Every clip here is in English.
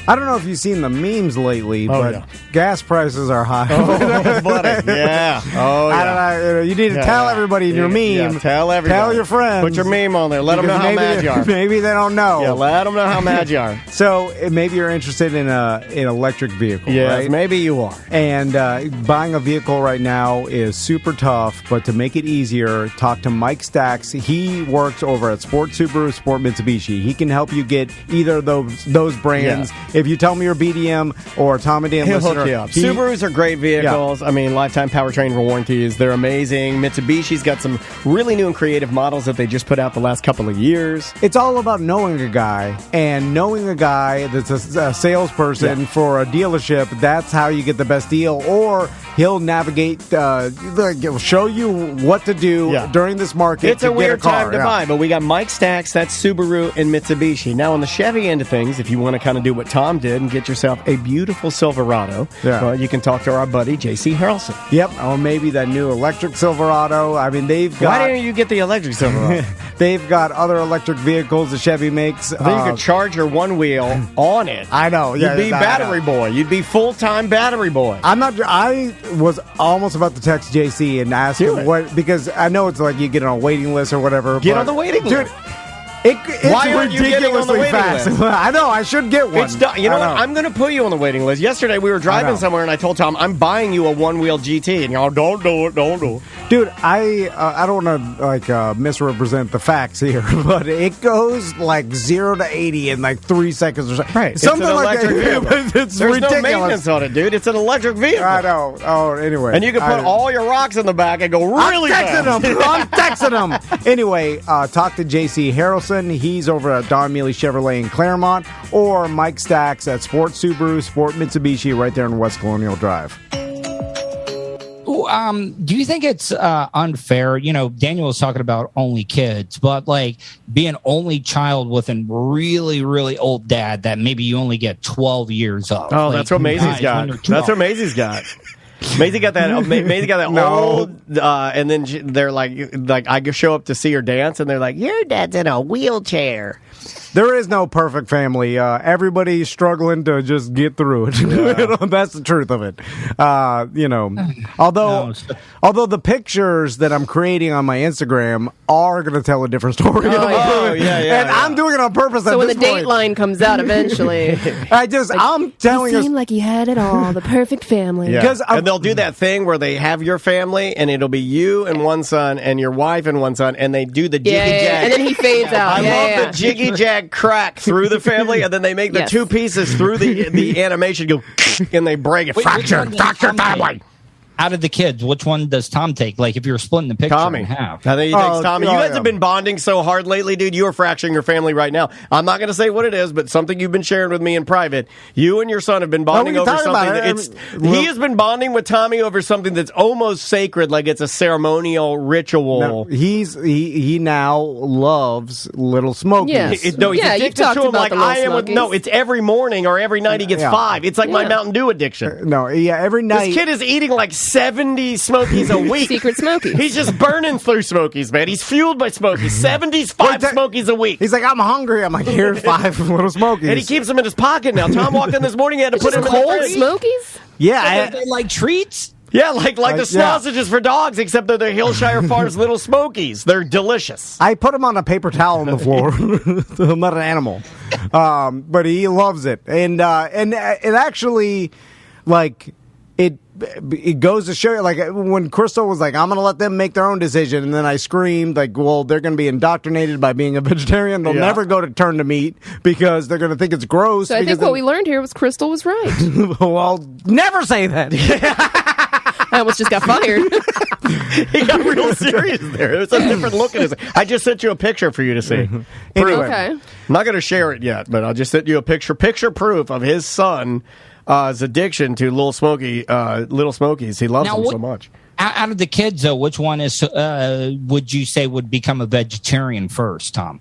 I don't know if you've seen the memes lately, but gas prices are high. Oh, buddy. Yeah. Oh, yeah. I don't know. You need to tell everybody in your meme. Yeah, tell everybody. Tell your friends. Put your meme on there. Let them know how mad you are. Maybe they don't know. Yeah, let them know how mad you are. So maybe you're interested in an electric vehicle, yes, right? maybe you are. And buying a vehicle right now is super tough, but to make it easier, talk to Mike Stacks. He works over at Sport Subaru, Sport Mitsubishi. He can help you get either of those brands. Yeah. If you tell me you're BDM or Tom and Dan He'll listener, hook you up. Subarus are great vehicles. Yeah. I mean, lifetime powertrain warranties. They're amazing. Mitsubishi's got some really new and creative models that they just put out the last couple of years. It's all about knowing a guy, and knowing a guy that's a salesperson for a dealership. That's how you get the best deal. Or he'll navigate, he'll show you what to do during this market. It's a weird time to buy, but we got Mike Stacks, that's Subaru and Mitsubishi. Now, on the Chevy end of things, if you want to kind of do what Tom did and get yourself a beautiful Silverado, well, you can talk to our buddy J.C. Harrelson. Yep, or maybe that new electric Silverado. I mean, they've got... Why didn't you get the electric Silverado? They've got other electric vehicles that Chevy makes. Then you could charge your one wheel on it. I know. You'd be battery boy. You'd be full-time battery boy. I was almost about to text JC and ask him what, because I know it's like you get on a waiting list or whatever. Get on the waiting list. It's Why aren't you getting on the waiting fast. list? I know. I should get one. You know what? I'm going to put you on the waiting list. Yesterday, we were driving somewhere, and I told Tom, I'm buying you a one-wheel GT. And y'all, don't do it. Dude, I don't want to misrepresent the facts here, but it goes like 0 to 80 in like 3 seconds or something. Right. Something it's an like electric vehicle. It's There's ridiculous. no maintenance on it, dude. It's an electric vehicle. I know. Oh, anyway. And you can put all your rocks in the back and go really fast. I'm texting him. Anyway, talk to J.C. Harrelson. He's over at Don Mealy Chevrolet in Claremont, or Mike Stacks at Sport Subaru, Sport Mitsubishi right there in West Colonial Drive. Do you think it's unfair? You know, Daniel was talking about only kids, but like being only child with a really, really old dad that maybe you only get 12 years of. Oh, like, that's what Maisie's got. That's what Maisie's got. Maisie got that. Maisie got that old, and then they're like I show up to see her dance, and they're like, "Your dad's in a wheelchair." There is no perfect family. Everybody's struggling to just get through it. Yeah. That's the truth of it. Although the pictures that I'm creating on my Instagram are going to tell a different story. I'm doing it on purpose. So when the Dateline comes out eventually, I'm telling you, it seemed like you had it all, the perfect family. Yeah. And they'll do that thing where they have your family, and it'll be you and one son, and your wife and one son, and they do the jiggy jag. And then he fades out. I love the jiggy jag crack through the family, and then they make the two pieces through the animation go, and they break it. Fracture family. Out of the kids, which one does Tom take? Like, if you're splitting the picture in half. I think he takes Tommy. You guys have been bonding so hard lately, dude. You are fracturing your family right now. I'm not going to say what it is, but something you've been sharing with me in private. You and your son have been bonding over something. He has been bonding with Tommy over something that's almost sacred, like it's a ceremonial ritual. No, he now loves Little Smokies. Yes. He's addicted to him like I am. It's every morning or every night he gets 5. It's like my Mountain Dew addiction. Every night. This kid is eating like 70 Smokies a week. Secret Smokies. He's just burning through Smokies, man. He's fueled by Smokies. 5 Smokies a week. He's like, I'm hungry. I'm like, here's 5 Little Smokies. And he keeps them in his pocket now. Tom walked in this morning, he had to put them in the fridge. Smokies? Yeah. They like treats? Yeah, like the sausages for dogs, except they're the Hillshire Farms Little Smokies. They're delicious. I put him on a paper towel on the floor. I'm not an animal. But he loves it. And it actually, like... It goes to show you, like, when Crystal was like, I'm going to let them make their own decision, and then I screamed, like, well, they're going to be indoctrinated by being a vegetarian. They'll never go to turn to meat because they're going to think it's gross. So I think what we learned here was Crystal was right. Well, never say that. I almost just got fired. He got real serious there. It was a different look at his. I just sent you a picture for you to see. Anyway, okay. I'm not going to share it yet, but I'll just send you a picture proof of his son. His addiction to Little Smokies. He loves them so much. Out of the kids, though, which one is would you say would become a vegetarian first, Tom?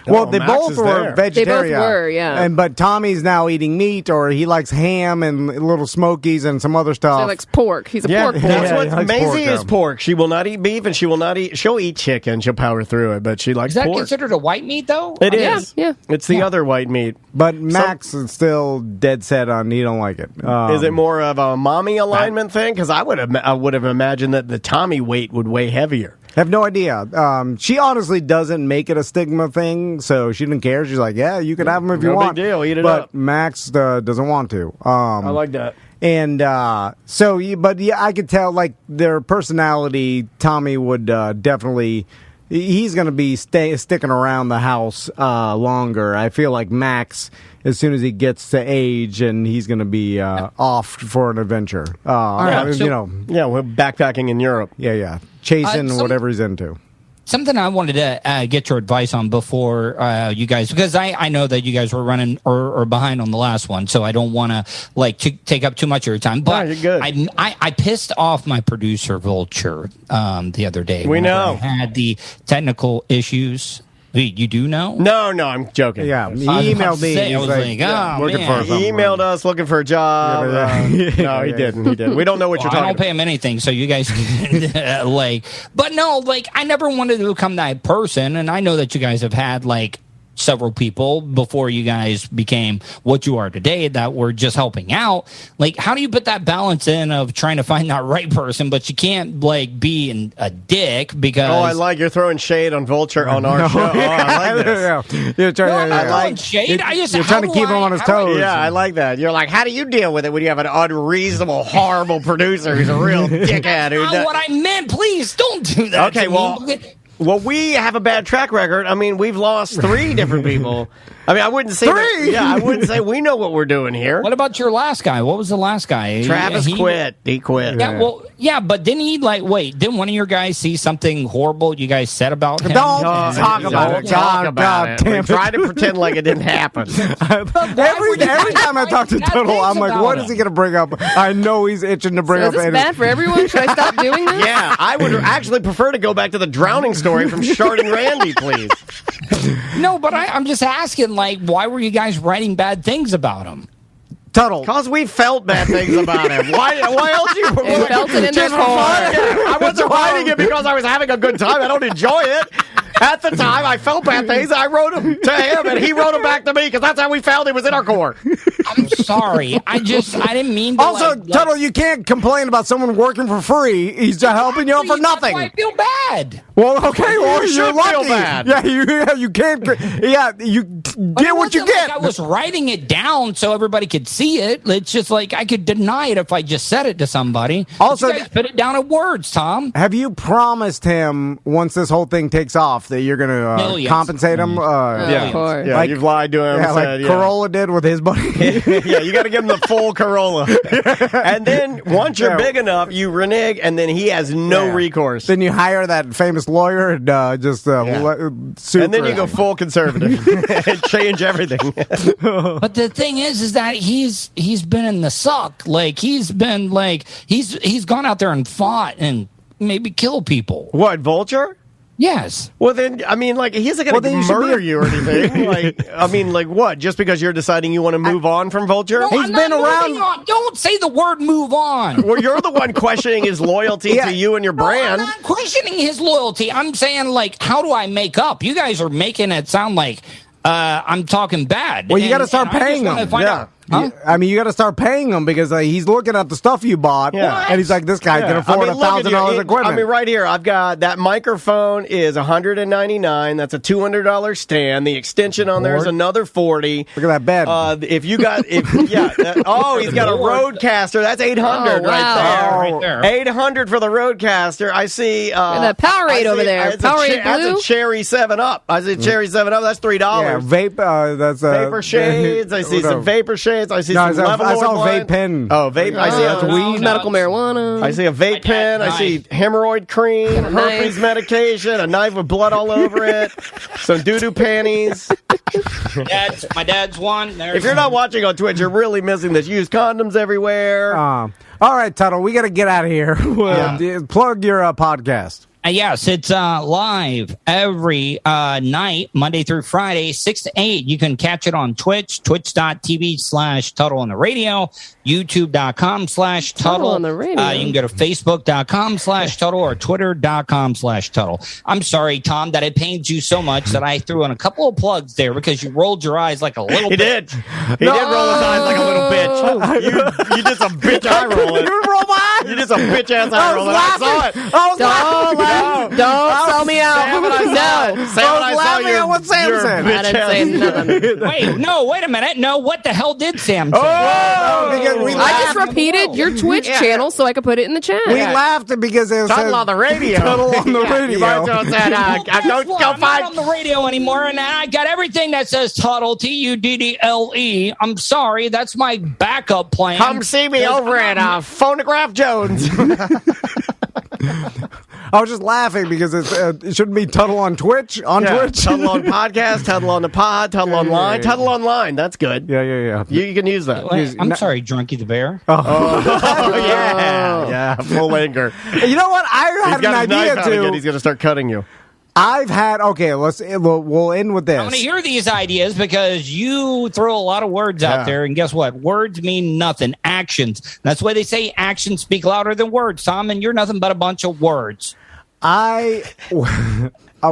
Well, they Max both is were there. vegetarian. They both were, yeah. But Tommy's now eating meat, or he likes ham and little smokies and some other stuff. He likes pork. He's a Yeah, pork boy. that's Yeah, what he likes Maisie pork, is yeah. pork. She will not eat beef, and she'll eat chicken. She'll power through it, but she likes Is that pork. considered a white meat, though? It Yeah, is. yeah. It's the other white meat. But Max is still dead set on he don't like it. Is it more of a mommy alignment thing? Because I would have imagined that the Tommy weight would weigh heavier. Have no idea. She honestly doesn't make it a stigma thing, so she didn't care. She's like, yeah, you can have them if you No big want. deal. Eat it but up. Max doesn't want to. I like that. And but I could tell, like, their personality, Tommy would definitely, he's going to be sticking around the house longer. I feel like Max, as soon as he gets to age, and he's going to be off for an adventure. right, so- Yeah, we're backpacking in Europe. Yeah. Chasing some- whatever he's into. Something I wanted to get your advice on before you guys, because I know that you guys were running or behind on the last one, so I don't want to take up too much of your time. But No, you're good. I pissed off my producer Vulture the other day. We whenever know. I had the technical issues. Wait, you do know? No, I'm joking. Yeah, he I was about emailed to me. say, I He's was like, like, oh, looking man. for He something. emailed us looking for a job. Yeah, No, he didn't. He didn't. We don't know what Well, you're I talking don't pay him anything, so you guys can, but no, I never wanted to become that person, and I know that you guys have had several people before you guys became what you are today that were just helping out. How do you put that balance in of trying to find that right person, but you can't be a dick because I like you're throwing shade on Vulture on our show. Oh, I like this. Yeah. You're trying, No, I'm not yeah. throwing shade. You're trying to keep him on his toes. Yeah, I like that. You're like, how do you deal with it when you have an unreasonable, horrible producer who's a real dickhead? Who Not what I meant. Please don't do that. Okay, to well- me. Well, we have a bad track record. I mean, we've lost 3 different people. I mean, I wouldn't say 3? I wouldn't say we know what we're doing here. What about your last guy? What was the last guy? Travis He- quit. He quit. Yeah, well, yeah, but didn't he wait? Didn't one of your guys see something horrible you guys said about him? Don't talk about it. Talk about it. damn We it. tried to pretend like it didn't happen. Every time I talk to Tuttle, I'm like, what is he going to bring up? I know he's itching to bring So up is this anything. bad for everyone? Should I stop doing this? Yeah, I would actually prefer to go back to the drowning story from Shard and Randy, please. No, but I'm just asking, why were you guys writing bad things about him? Tuttle. Because we felt bad things about him. Why else you... They felt it in their Just for core. fun. Yeah, I wasn't writing it because I was having a good time. I don't enjoy it. At the time, I felt bad things. I wrote them to him, and he wrote them back to me because that's how we felt it was in our core. I'm sorry. I didn't mean to. Also, Tuttle, you can't complain about someone working for free. He's helping you out for nothing. That's why I feel bad. Well, okay, well, You you're should lucky. feel bad. Yeah, you can't. Yeah, you But get it what you wasn't get. I was writing it down so everybody could see it. It's just I could deny it if I just said it to somebody. Also, But you guys put it down in words, Tom. Have you promised him once this whole thing takes off that you're going to Millions. compensate him? Yeah, Of course. yeah, Like- you've lied to him. Yeah, like said, yeah. Corolla did with his buddy. Yeah, you got to give him the full Corolla. And then once you're Yeah. big enough, you renege, and then he has no Yeah. recourse. Then you hire that famous lawyer and just sue. And then for you go it. full conservative and change everything. But the thing is that he's been in the suck. He's been he's gone out there and fought and maybe kill people. What, Vulture? Yes. Well, then, I mean, he isn't Well, going then to you should murder be- you or anything. What? Just because you're deciding you want to move on from Vulture? No, He's I'm been not around- moving on. Don't say the word "move on." Well, you're the one questioning his loyalty Yeah. to you and your No, I'm brand. not questioning his loyalty. I'm saying, how do I make up? You guys are making it sound like I'm talking bad. Well, you got to And start I just paying wanna him. find Yeah. out. Huh? I mean, you got to start paying him because he's looking at the stuff you bought, Yeah. and he's like, "This guy can Yeah. afford look at you. $1,000 equipment." I mean, right here, I've got that microphone is $199. That's a $200 stand. The extension on there is Lord. another $40. Look at that bed. If you got, he's got a Roadcaster. That's $800 Oh, wow. right Right there. there. $800 for the Roadcaster. I see. And the Powerade I see- over there. it's a Powerade That's Blue? a Cherry 7-Up. I see Cherry 7-Up. That's $3. yeah, vape. That's Vapor shades. I see some vapor shades. I see No, some I Levelord saw a blind. vape pen. Oh, vape. I see. That's weed. Medical marijuana. I see a vape pen. I see hemorrhoid cream, herpes knife. medication, a knife with blood all over it, some doo-doo panties. My dad's one. If you're not watching on Twitch, you're really missing this. Used condoms everywhere. All right, Tuttle, we got to get out of here. Plug your podcast. Yes, it's live every night, Monday through Friday, 6 to 8. You can catch it on Twitch, twitch.tv/Tuttle on the Radio, youtube.com/Tuttle on the Radio. You can go to facebook.com/Tuttle or twitter.com/Tuttle. I'm sorry, Tom, that it pains you so much that I threw in a couple of plugs there because you rolled your eyes like a little He bit. did. He did roll his eyes like a little bitch. You did some bitch eye rolling. You roll my eyes. You did some bitch ass eye rolling. I saw it. I was laughing. Don't sell me out. Say what I said. No. Say what I saw. laughing at what Sam You're a said. bitch I didn't say nothing. Wait a minute. No, what the hell did Sam say? Because we I laughed. just repeated your Twitch channel so I could put it in the chat. We laughed because it was Tuttle on the radio. Tuttle on the radio. You might as well said, Guess go what? I'm not find. on the radio anymore, and I got everything that says Tuttle, Tuddle. I'm sorry, that's my backup plan. Come see me over at Phonograph Jones. I was just laughing because it shouldn't be Tuttle on Twitch. Twitch. Tuttle on podcast, Tuttle on the pod, Tuttle online, Tuttle online. That's good. Yeah. You can use that. Wait, I'm sorry, Drunky the Bear. Oh, yeah. Full anger. You know what? I He's had an got his knife idea out again. too. He's going to start cutting you. We'll end with I want to this. hear these ideas because you throw a lot of words out there, and guess what? Words mean nothing. Actions. That's why they say actions speak louder than words, Tom, and you're nothing but a bunch of words.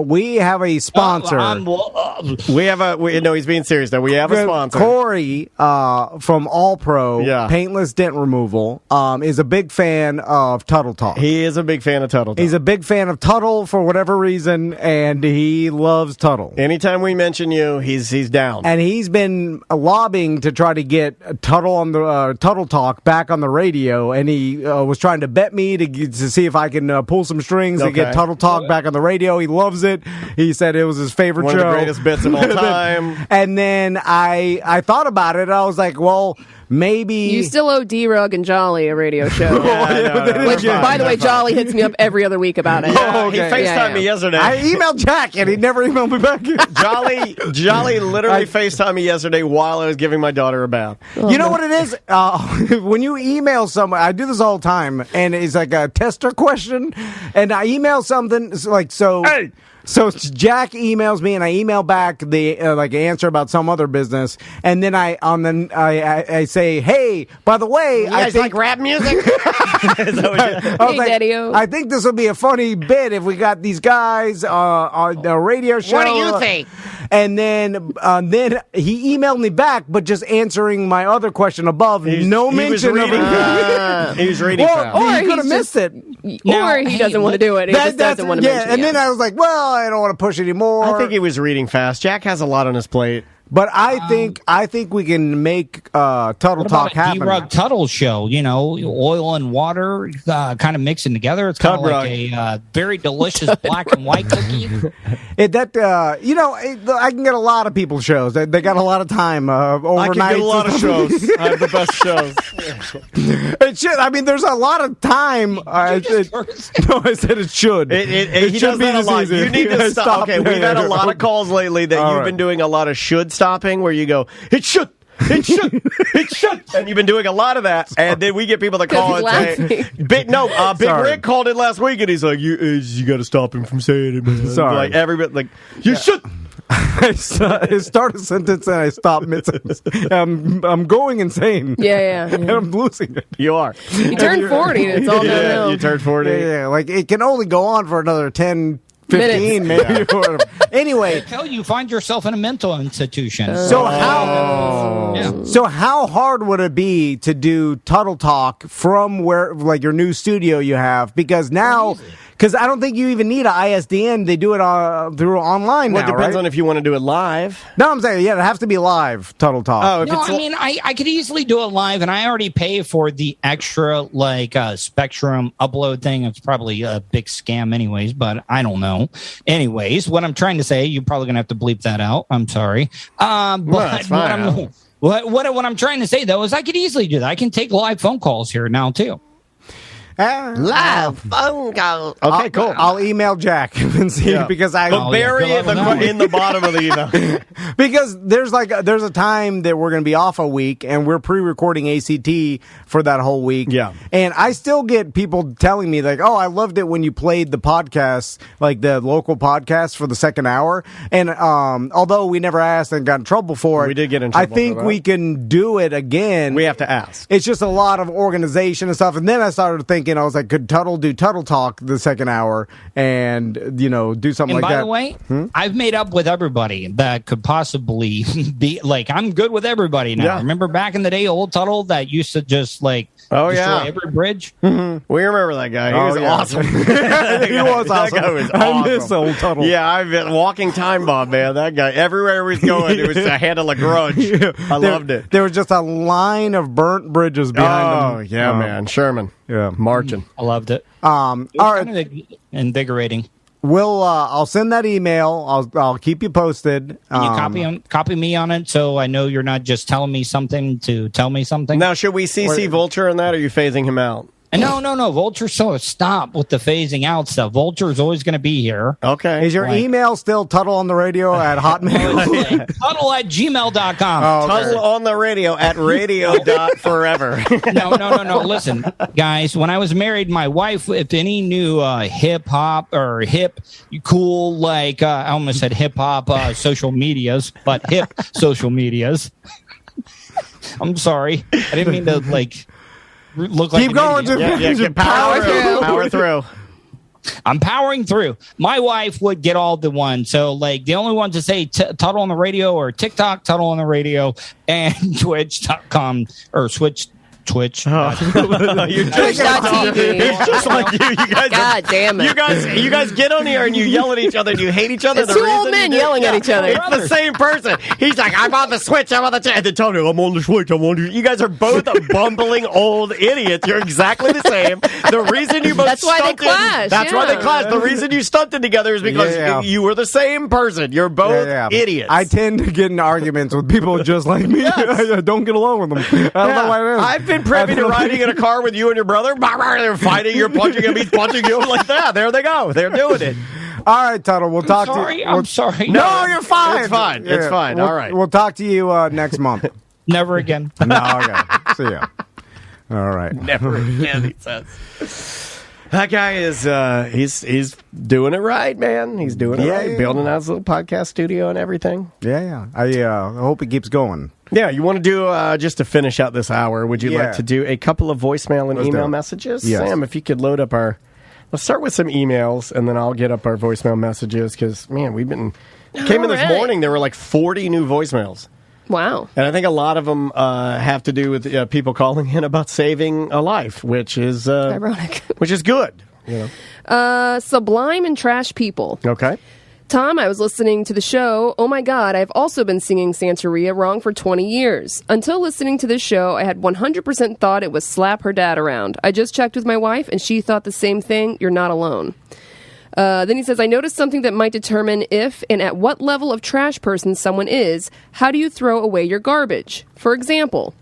We have a sponsor. No, he's being serious though. We have a sponsor. Corey from All Pro Paintless Dent Removal is a big fan of Tuttle Talk. He is a big fan of Tuttle Talk. He's a big fan of Tuttle for whatever reason, and he loves Tuttle. Anytime we mention you, he's down. And he's been lobbying to try to get Tuttle on the Tuttle Talk back on the radio, and he was trying to bet me to see if I can pull some strings to get Tuttle Talk back on the radio. He loves it. He said it was his favorite One show. of the greatest bits of all time. And then I thought about it. I was like, well, maybe You still owe D-Rug and Jolly a radio show. Which, by the way, Jolly hits me up every other week about it. He FaceTimed me yesterday. I emailed Jack, and he never emailed me back. Jolly literally FaceTimed me yesterday while I was giving my daughter a bath. You know what it is? When you email someone, I do this all the time, and it's like a tester question, and I email something like so. Hey. So Jack emails me, and I email back the answer about some other business, and then I say, "Hey, by the way, I think like rap music." I think this will be a funny bit if we got these guys on a radio show. What do you think? And then he emailed me back, but just answering my other question above. No mention of it. He was reading. Or he could have missed it. Or he doesn't want to do it. He just doesn't want to mention it. And then I was like, well, I don't want to push anymore. I think he was reading fast. Jack has a lot on his plate. But I think we can make Tuttle Talk happen. D-Rug Tuttle show, oil and water kind of mixing together. It's kind of like a very delicious black and white cookie. I can get a lot of people's shows. They got a lot of time overnight. I can get a lot of shows. I have the best shows. It should. I mean, there's a lot of time. No, I said it should. He does that a lot. You need to stop. Okay, we've had a lot of calls lately that you've been doing a lot of should stopping where you go, it should, and you've been doing a lot of that, and then we get people that call and say, Big Rick called it last week, and he's like, you got to stop him from saying it, man. Sorry. Like everybody, like you should. I start a sentence and I stop mid-sentence. I'm going insane. Yeah. And I'm losing it. You are. You turned 40, and it's all downhill. You turned 40. Yeah, like it can only go on for another 10 15 maybe. Anyway, Until you find yourself in a mental institution. so how hard would it be to do Tuttle Talk from where, like, your new studio you have? Because now, because I don't think you even need an ISDN. They do it through online Well, now, it depends right? on if you want to do it live. No, I'm saying, it has to be live, Tuttle Talk. Oh, No, I mean, I could easily do it live, and I already pay for the extra, Spectrum upload thing. It's probably a big scam anyways, but I don't know. Anyways, what I'm trying to say, you're probably going to have to bleep that out. I'm sorry. But that's fine. what I'm trying to say, though, is I could easily do that. I can take live phone calls here now, too. Live phone call. Okay, cool. I'll email Jack and see because But bury it in the bottom of the email. Because there's a time that we're going to be off a week and we're pre-recording ACT for that whole week. Yeah. And I still get people telling me like, "Oh, I loved it when you played the podcast, like the local podcast for the second hour." And although we never asked and got in trouble for it, we did get in trouble. I think we can do it again. We have to ask. It's just a lot of organization and stuff. And then I started thinking, I was like, could Tuttle do Tuttle Talk the second hour and, do something like that? And by the way, I've made up with everybody that could possibly be like, I'm good with everybody now. Yeah. Remember back in the day, old Tuttle that used to just destroy every bridge? Mm-hmm. We remember that guy. He was awesome. He was awesome. That guy was awesome. I miss old Tuttle. Yeah, I've been walking time bomb, man. That guy, everywhere he was going, it was to handle a grudge. I loved it. There was just a line of burnt bridges behind him. Oh, yeah, man. Sherman. Yeah. Marching. I loved it. All right. Kind of invigorating. I'll send that email. I'll keep you posted. Can you copy me on it so I know you're not just telling me something to tell me something? Now, should we CC Vulture in that, or are you phasing him out? And no. Vulture, so stop with the phasing out stuff. Vulture is always going to be here. Okay. Is your email still Tuttle on the radio at Hotmail? Tuttle at gmail.com. Oh, okay. Tuttle on the radio at radio.forever. No. Listen, guys, when I was married, my wife, if any knew hip hop or hip, cool, I almost said hip hop social medias, but hip social medias. I'm sorry. I didn't mean to look like keep going. Power through. I'm powering through. My wife would get all the ones. So, the only ones to say Tuttle on the radio or TikTok, Tuttle on the radio, and Twitch.com or Twitch. Twitch.tv. It's just like you. You guys. God damn it. You guys get on here and you yell at each other and you hate each other. It's two old men yelling at each other. It's the same person. He's like, I'm on the Switch. I'm on the chat. And then Tony, I'm on the Switch. I'm on the. You guys are both bumbling old idiots. You're exactly the same. The reason you both That's why they clash. That's why they clash. The reason you stunted together is because you were the same person. You're both idiots. I tend to get in arguments with people just like me. I don't get along with them. I don't know why it is. I've been privy to riding in a car with you and your brother. They're fighting. You're punching him. He's punching you. Like that. There they go. They're doing it. All right, Tuttle. We'll talk to you. I'm sorry. No, you're fine. It's fine. It's fine. All right. We'll talk to you next month. Never again. No, okay. See ya. All right. Never again, he says. That guy is he's doing it right, man. He's doing it right. Building out his little podcast studio and everything. Yeah. I hope it keeps going. Yeah, you want to do, just to finish out this hour, would you like to do a couple of voicemail and email messages? Yes. Sam, if you could load up let's start with some emails, and then I'll get up our voicemail messages, because, man, came in this morning, there were 40 new voicemails. Wow. And I think a lot of them have to do with people calling in about saving a life, which is ironic. Which is good. Sublime and Trash People. Okay. Tom, I was listening to the show. Oh my God, I've also been singing Santeria wrong for 20 years. Until listening to this show, I had 100% thought it was Slap Her Dad Around. I just checked with my wife, and she thought the same thing. You're not alone. Then he says, I noticed something that might determine if and at what level of trash person someone is. How do you throw away your garbage? For example,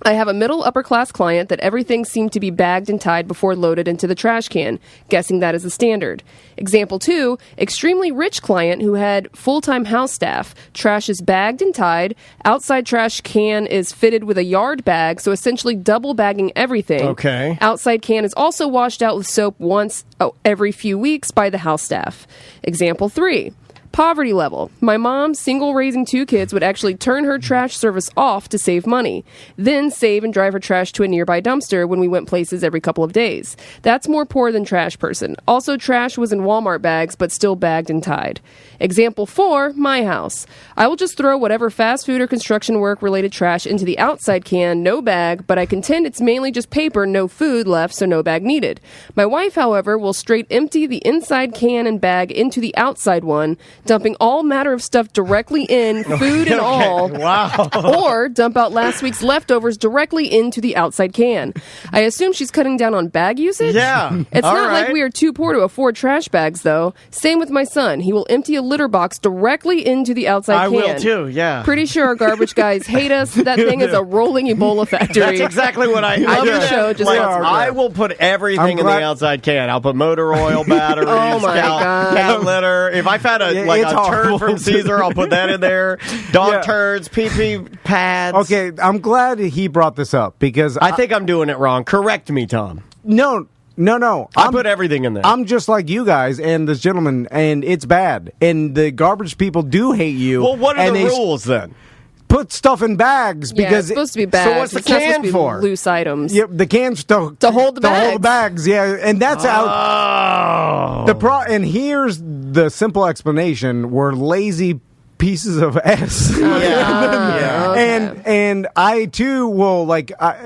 I have a middle upper class client that everything seemed to be bagged and tied before loaded into the trash can, guessing that is the standard. Example 2, extremely rich client who had full-time house staff. Trash is bagged and tied. Outside trash can is fitted with a yard bag, so essentially double bagging everything. Okay. Outside can is also washed out with soap once every few weeks by the house staff. Example 3. Poverty level. My mom, single raising 2 kids, would actually turn her trash service off to save money, then save and drive her trash to a nearby dumpster when we went places every couple of days. That's more poor than trash person. Also, trash was in Walmart bags, but still bagged and tied. Example 4, my house. I will just throw whatever fast food or construction work related trash into the outside can, no bag, but I contend it's mainly just paper, no food left, so no bag needed. My wife, however, will straight empty the inside can and bag into the outside one, dumping all matter of stuff directly in, food and all. Wow. Or dump out last week's leftovers directly into the outside can. I assume she's cutting down on bag usage? Yeah. It's All not right. like we are too poor to afford trash bags, though. Same with my son. He will empty a litter box directly into the outside I can. will too, yeah. Pretty sure our garbage guys hate us. That thing is a rolling Ebola factory. That's exactly what I Love do. the show, just wants to I will put everything in the outside can. I'll put motor oil, batteries, Oh my God. cat litter. If I found a It's turd horrible. from Caesar, I'll put that in there. Dog turds, pee-pee pads. Okay, I'm glad he brought this up because I think I'm doing it wrong. Correct me, Tom. no. I put everything in there. I'm just like you guys and this gentleman, and it's bad. And the garbage people do hate you. Well, what are and the they rules then? Put stuff in bags Yeah, because it's supposed to be bags. So what's the It's not supposed can to be for? Loose items. Yep, the cans to hold the bags. bags. Yeah, and that's out. Oh. And here's the simple explanation: we're lazy pieces of S. Yeah. And I too will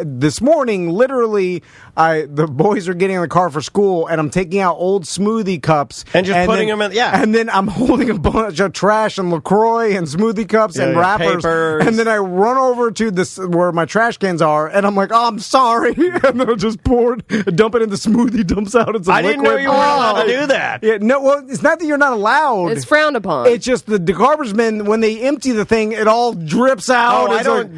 this morning. Literally, the boys are getting in the car for school, and I'm taking out old smoothie cups And just putting them in- yeah. And then I'm holding a bunch of trash and LaCroix and smoothie cups and Yeah, wrappers, papers. and then I run over to this where my trash cans are, and I'm like, "Oh, I'm sorry," and then I just dump it in the smoothie, dumps out. It's a I didn't liquid. know you were allowed to do that. Yeah, no, well, it's not that you're not allowed. It's frowned upon. It's just the garbage men, when they empty the thing, it all drips out. Oh, I It's don't.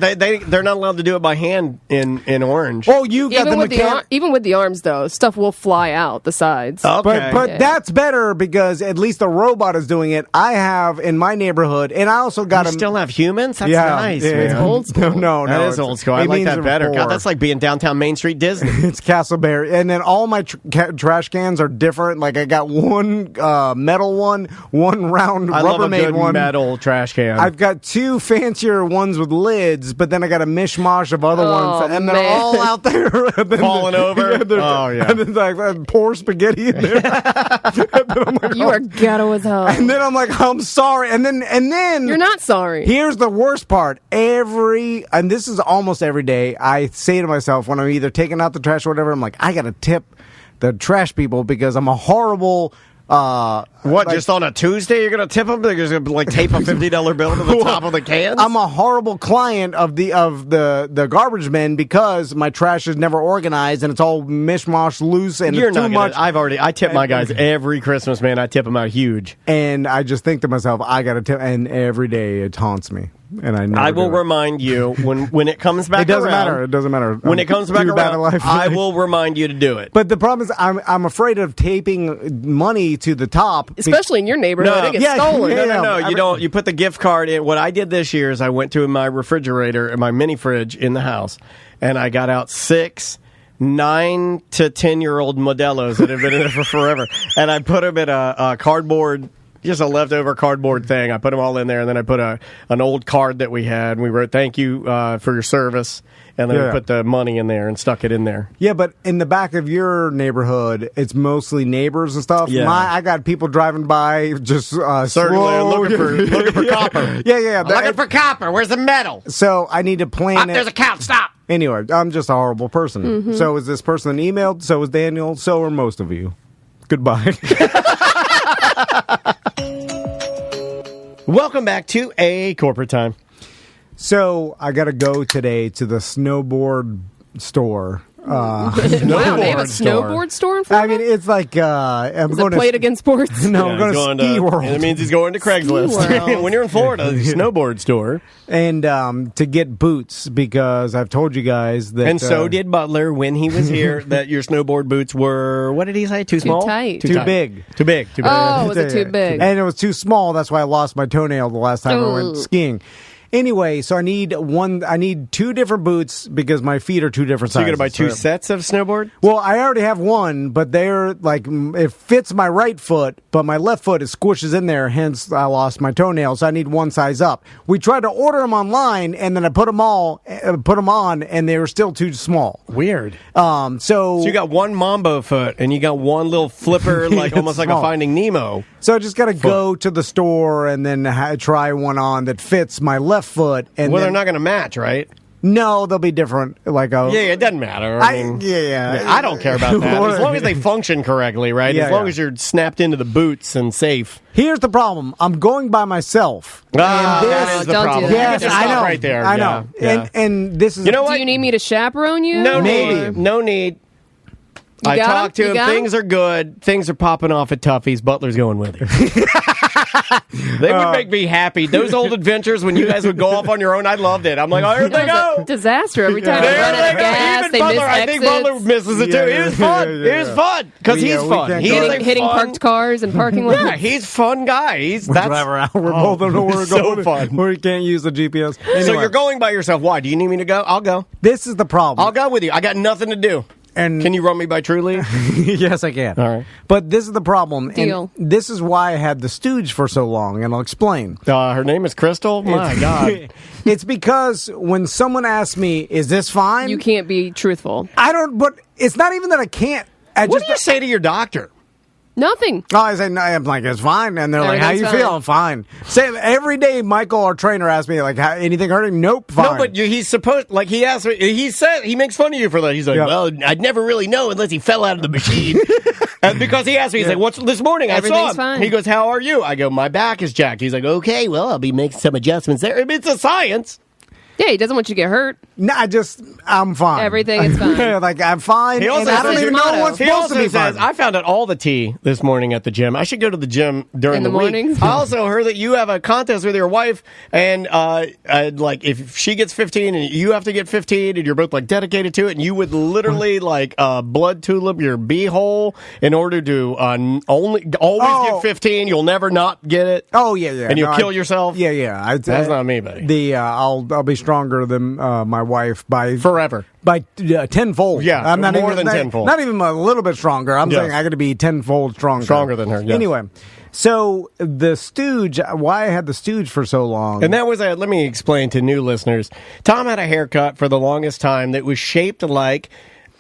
They're not allowed to do it by hand in orange. oh, you got even the mechanic. even with the arms, though, stuff will fly out the sides. Okay. But Yeah. that's better because at least the robot is doing it. I have in my neighborhood, and I also got you still have humans? That's nice, yeah. man. It's old school. No, That is it's- old school. I it like means that better. before. God, that's like being downtown Main Street Disney. It's Castleberry, and then all my trash cans are different. Like I got one metal one round I love a Rubbermaid good one. metal trash can. I've got two fancier ones with lids, but then I got a mishmash of other Oh, ones, and they're man. all out there and then Falling over? they're- Oh, yeah. and then like pour spaghetti in there. And then I'm like, You are ghetto as hell. and then I'm like, I'm sorry, and then You're not sorry. Here's the worst part. And this is almost every day, I say to myself when I'm either taking out the trash or whatever, I'm like, I got to tip the trash people because I'm a horrible. Just on a Tuesday you're going to tip them? They're just going to tape a $50 bill to the top of the cans? I'm a horrible client of the garbage men because my trash is never organized and it's all mishmash loose and You're it's too not much. I tip my guys every Christmas, man. I tip them out huge. And I just think to myself, I got to tip, and every day it haunts me. And I never I will do it. remind you when it comes back It doesn't around. matter. It doesn't matter. When it comes back Too bad around, in life. I will remind you to do it. But the problem is, I'm afraid of taping money to the top. Especially in your neighborhood. No. It gets Yeah, stolen. yeah. No, you don't. You put the gift card in. What I did this year is I went to my refrigerator and my mini fridge in the house, and I got out 6 9 to 10-year-old Modelos that have been in there for forever, and I put them in a cardboard. Just a leftover cardboard thing. I put them all in there, and then I put an old card that we had, and we wrote, "Thank you for your service," and then we put the money in there and stuck it in there. Yeah, but in the back of your neighborhood, it's mostly neighbors and stuff. Yeah. I got people driving by just Certainly slow. looking for copper. Yeah. I'm looking for copper. Where's the metal? So I need to plan it. There's a couch. Stop. Anyway, I'm just a horrible person. Mm-hmm. So is this person that emailed? So is Daniel. So are most of you. Goodbye. Welcome back to A Corporate Time. So I got to go today to the snowboard store. Wow, they have a snowboard store in Florida? I mean, it's like I'm Is going it played against sports? No, I'm going to Ski World. It means he's going to Craigslist. World. When you're in Florida, the snowboard store. And to get boots because I've told you guys that. And so did Butler when he was here that your snowboard boots were, what did he say, too small? tight. Too big. Too big. Too big. Oh, was it too big? And it was too small. That's why I lost my toenail the last time I went Ooh. skiing. Anyway, so I need 2 different boots because my feet are 2 different So sizes. you're going to buy 2 sets of snowboard? Well, I already have one, but they're like, it fits my right foot, but my left foot is squishes in there, hence I lost my toenail, so I need one size up. We tried to order them online, and then I put them on, and they were still too small. Weird. So So you got one Mambo foot, and you got one little flipper, like almost like a small. Finding Nemo. So I just got to go to the store and then try one on that fits my left foot. And Well, then, they're not going to match, right? No, they'll be different. Like it doesn't matter. I mean, I don't care about that. As long as they function correctly, right? As long as you're snapped into the boots and safe. Here's the problem. I'm going by myself. That is the problem. Yes, I know. Right there. I know. Yeah. And this is. You know what? Do you need me to chaperone you? No need. No need. I talked to him. Things are good. Things are popping off at Tuffy's. Butler's going with him. They would make me happy. Those old adventures when you guys would go off on your own, I loved it. I'm like, here they go. Disaster every time. They run out of gas. Even they Butler, miss I think Butler misses it too. It was fun. It was fun because he's fun. Hitting parked cars and parking lots. Yeah, he's a fun guy. We're both don't know where we're going. So fun. We can't use the GPS. Anyway. So you're going by yourself. Why? Do you need me to go? I'll go. This is the problem. I'll go with you. I got nothing to do. And can you run me by Truly? Yes, I can. All right. But this is the problem. Deal. And this is why I had the Stooge for so long, and I'll explain. Her name is Crystal? My God. It's because when someone asks me, is this fine? You can't be truthful. But it's not even that I can't. What do you say to your doctor? Nothing. Oh, I'm like, it's fine. And they're like, how you feel? I'm fine. Every day, Michael, our trainer, asks me, like, anything hurting? Nope, fine. No, but he's supposed, like, he asked me, he makes fun of you for that. He's like, well, I'd never really know unless he fell out of the machine. And because he asked me, he's like, what's this morning? I saw him. Fine. He goes, how are you? I go, my back is jacked. He's like, okay, well, I'll be making some adjustments there. I mean, it's a science. Yeah, he doesn't want you to get hurt. No, I'm fine. Everything is fine. Like, I'm fine. He also and I don't even know what's supposed to be fine. I found out all the tea this morning at the gym. I should go to the gym during the mornings. week. I also heard that you have a contest with your wife, and like if she gets 15 and you have to get 15, and you're both like dedicated to it, and you would literally like blood tulip your beehole in order to always get 15. You'll never not get it. Oh yeah. And you'll kill yourself. Yeah. That's not me, buddy. I'll be stronger than my wife by forever. By tenfold. Yeah, I'm not more even, than tenfold. Not even a little bit stronger. I'm saying I got to be tenfold stronger. Stronger than her. Yes. Anyway, so the Stooge. Why I had the Stooge for so long, and that was let me explain to new listeners. Tom had a haircut for the longest time that was shaped like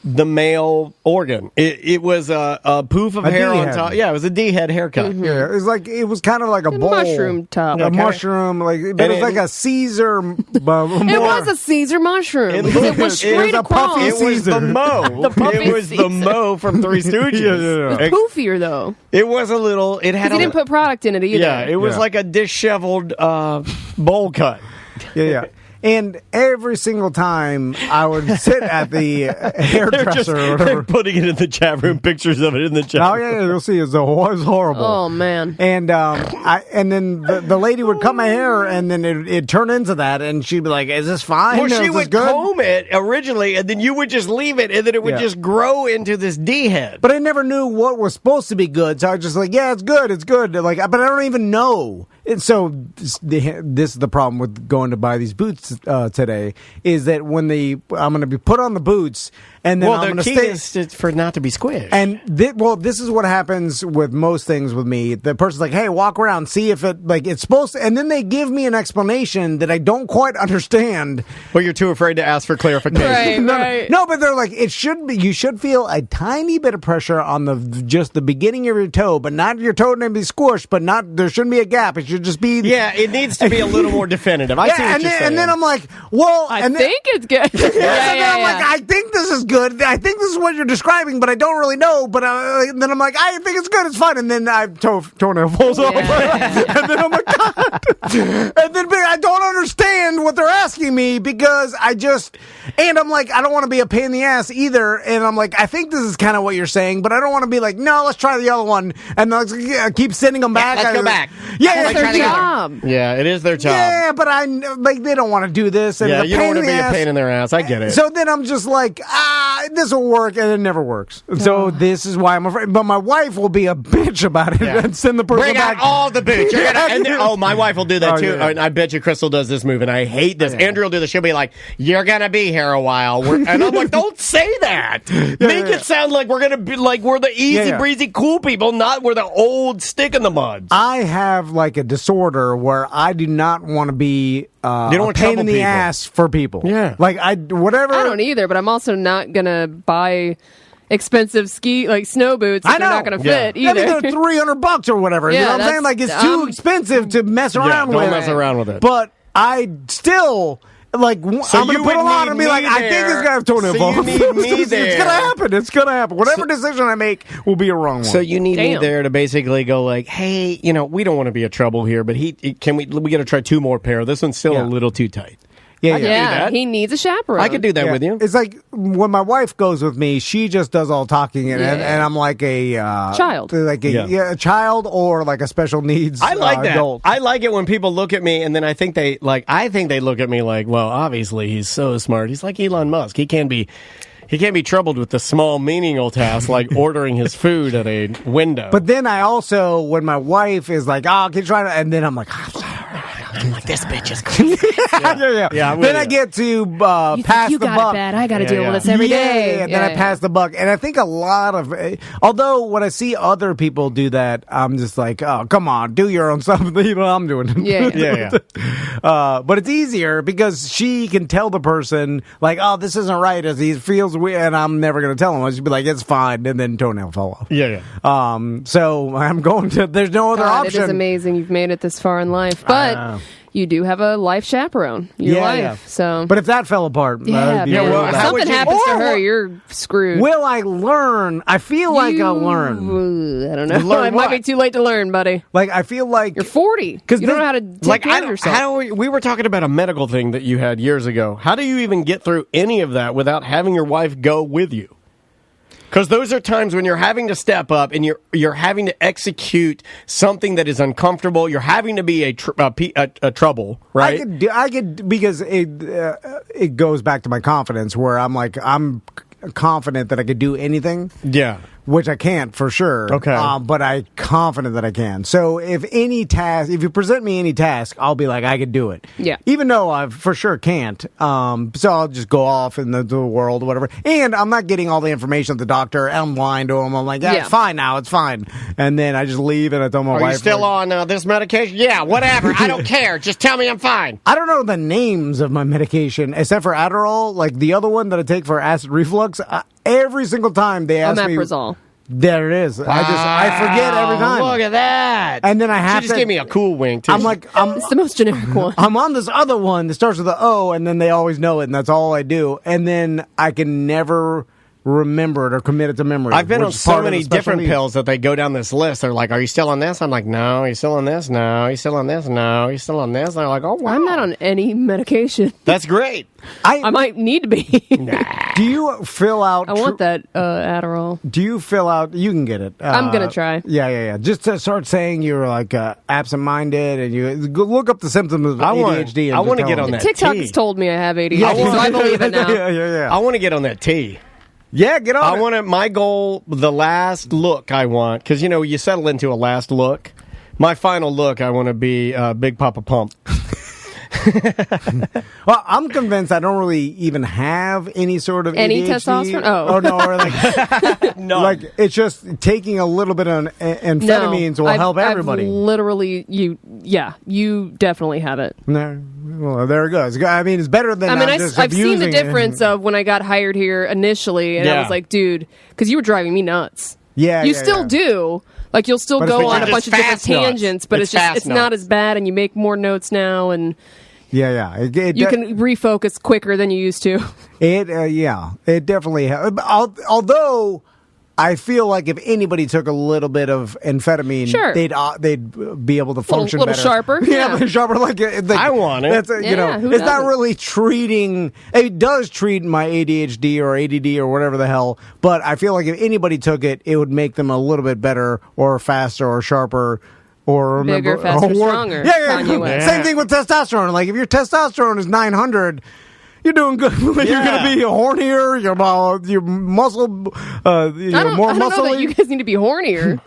the male organ. It was a poof of hair on top. Yeah, it was a D-head haircut. Mm-hmm. Yeah, it was kind of like a bowl. Mushroom top. A mushroom, but it was like a Caesar. It was a Caesar mushroom. It was straight across. It was the Mo. It was the Mo from Three Stooges. Yeah. It was poofier, though. It was a little... He didn't put product in it either. Yeah, it was like a disheveled bowl cut. Yeah. And every single time I would sit at the hairdresser or whatever. They're putting it in the chat room, pictures of it in the chat room. Oh, yeah, you'll see. It was horrible. Oh, man. And and then the lady would cut my hair, and then it'd turn into that, and she'd be like, is this fine? Well, she would comb it originally, and then you would just leave it, and then it would just grow into this D-head. But I never knew what was supposed to be good, so I was just like, yeah, it's good. Like, but I don't even know. And so this is the problem with going to buy these boots today, is that when I'm going to be put on the boots, and then I'm going to stay is for not to be squished. And this is what happens with most things with me. The person's like, "Hey, walk around, see if it's supposed to," and then they give me an explanation that I don't quite understand. Well, you're too afraid to ask for clarification. Right. No, but they're like, it should be. You should feel a tiny bit of pressure on just the beginning of your toe, but not your toe to be squished, but there shouldn't be a gap. It should just be. Yeah, it needs to be a little more definitive. I see what you're saying. And then I'm like, well, I think it's good. I'm like, I think this is good. I think this is what you're describing, but I don't really know. But then I'm like, I think it's good. It's fine. And then toenail falls off. And then I'm like, God. And then I don't understand what they're asking me because and I'm like, I don't want to be a pain in the ass either. And I'm like, I think this is kind of what you're saying, but I don't want to be like, no, let's try the other one. And let's keep sending them back. Let's go back. Yeah, it's their job. Yeah, it is their job. Yeah, but they don't want to do this. And you don't want to be a pain in their ass. I get it. So then I'm just like, this will work, and it never works. So this is why I'm afraid. But my wife will be a bitch about it and send the person back. Bring out all the boots. My wife will do that too. Yeah. And I bet you Crystal does this move, and I hate this. Andrew will do this. She'll be like, "You're gonna be here a while," and I'm like, "Don't say that. Make it sound like we're gonna be like we're the easy breezy cool people, not we're the old stick in the mud." I have like a disorder where I do not want to be a pain in the ass for people. Yeah, like whatever. I don't either, but I'm also not gonna buy expensive snow boots that they're not going to fit either. I mean, they're $300 or whatever. You know what I'm saying? Like, it's too expensive to mess around with. Don't mess around with it. But I still like So I'm going to put it on and be like, I think it's going to have toenail So polish. you need me It's there. going to happen. It's going to happen. Whatever decision I make will be a wrong one. So you need me Damn. there to basically go like, hey, we don't want to be a trouble here, but we got to try 2 more pair. This one's still a little too tight. yeah, do Yeah, that. he needs a chaperone. I could do that Yeah. with you. It's like when my wife goes with me, she just does all talking, and I'm like a Child. like a child or like a special needs. I like that. Adult. I like it when people look at me and then I think they look at me like, well, obviously he's so smart. He's like Elon Musk. He can't be troubled with the small menial tasks like ordering his food at a window. But then I also, when my wife is like, "Oh, can you try to," and then I'm like, I'm like, this bitch is crazy. yeah. I'm with Then I you. get to You pass think you the got buck. it bad. I got to Yeah, deal yeah. with this every day. And then I pass the buck. And I think a lot of, although when I see other people do that, I'm just like, oh, come on, do your own stuff. I'm doing it. Yeah. But it's easier because she can tell the person, like, oh, this isn't right, as he feels weird, and I'm never going to tell him. I'll just be like, it's fine, and then toenail fall off. Yeah. So I'm going to, there's no other God, option. it is amazing you've made it this far in life. But you do have a life chaperone. Your life. So, But if that fell apart, yeah, I'd be man, real well, if bad. how would something you- happens to Or her, what- you're screwed. Will I learn? I feel like I'll learn. I don't know. Learn It might be what? too late to learn, buddy. Like, I feel like You're 40. 'Cause You don't this- know how to take care of yourself. we were talking about a medical thing that you had years ago. How do you even get through any of that without having your wife go with you? Because those are times when you're having to step up and you're having to execute something that is uncomfortable. You're having to be a trouble, right? I could because it goes back to my confidence where I'm confident that I could do anything. Yeah. Which I can't for sure. Okay. But I'm confident that I can. So if you present me any task, I'll be like, I could do it. Yeah. Even though I for sure can't. So I'll just go off in the world or whatever. And I'm not getting all the information of the doctor. I'm lying to him. I'm like, it's fine now. It's fine. And then I just leave and I tell my Are wife. you still on this medication? Yeah, whatever. I don't care. Just tell me I'm fine. I don't know the names of my medication except for Adderall. Like the other one that I take for acid reflux. Every single time they ask me. Omeprazole. There it is. I forget every time. Look at that. And then I have She just to. gave me a cool wink, too. I'm like, It's the most generic one. I'm on this other one that starts with the O, and then they always know it, and that's all I do. And then I can never remember it or commit it to memory. I've been which on is so part of many the special different needs. pills that they go down this list. They're like, are you still on this? I'm like, no. Are you still on this? No. Are you still on this? No. Are you still on this? And they're like, oh, wow. I'm not on any medication. That's great. I might need to be. Do you fill out? I want that Adderall. Do you fill out? You can get it. I'm gonna try. Yeah. Just to start saying you're like absent-minded, and you go look up the symptoms of ADHD. I want to get on that TikTok T. has told me I have ADHD, Yeah, so I believe it now. Yeah. I want to get on that T. Yeah, get on. I it. want to, my goal, the last look I want, because, you settle into a last look. My final look, I want to be Big Papa Pump. Well, I'm convinced I don't really even have any sort of Any ADHD. testosterone? Oh. no, or like, No. like it's just taking a little bit of amphetamines will help everybody. I've literally, you definitely have it. No, well, there it goes. I mean, it's better than. I mean, I'm just I've seen the abusing it. difference of when I got hired here initially, and I Yeah. was like, dude, because you were driving me nuts. Yeah, you yeah, still yeah. do. Like you'll still But go it's on a just bunch of different fast nuts. tangents, but It's it's fast not nuts. as bad, and you make more notes now, and Yeah. you can refocus quicker than you used to. It it definitely. Although I feel like if anybody took a little bit of amphetamine, Sure. they'd be able to function little better. sharper, Yeah, yeah. little sharper. Like I want it. That's Yeah, who it's not doesn't? really treating. It does treat my ADHD or ADD or whatever the hell. But I feel like if anybody took it, it would make them a little bit better or faster or sharper. Or remember, Bigger, faster, or- stronger, Yeah. Kanye West. Same thing with testosterone. Like if your testosterone is 900, you're doing good. You're Yeah. going to be hornier. Your muscle. I don't more know muscle. that you guys need to be hornier.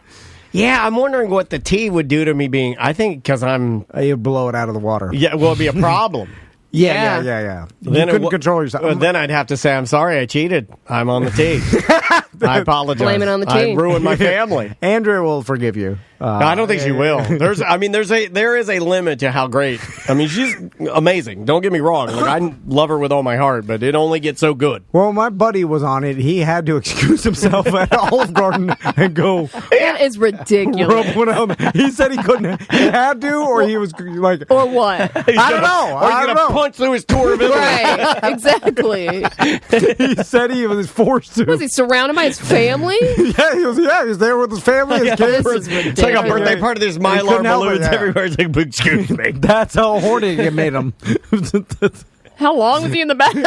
Yeah, I'm wondering what the T would do to me being, I think because I'm, You blow it out of the water. yeah, well, it'd be a problem. Yeah. Yeah. You Then it couldn't w- control yourself. Then I'd have to say, I'm sorry, I cheated. I'm on the T. I apologize. Blame it on the teen. I ruined my family. Andrea will forgive you. I don't think she will. There is a limit to how great. I mean, she's amazing. Don't get me wrong. Like, I love her with all my heart, but it only gets so good. Well, my buddy was on it. He had to excuse himself at Olive Garden and go. That is ridiculous. Rub one out. He said he couldn't. He had to, or he was like, Or what? I don't know. Or he's going to punch through his tour of Italy. Right, exactly. He said he was forced to. Was he surrounded by his family? Yeah, he was there with his family, his kids. This is ridiculous. It's like a birthday party. There's Mylar balloons everywhere. It's like, excuse me. That's how horny it made him. How long was he in the bathroom?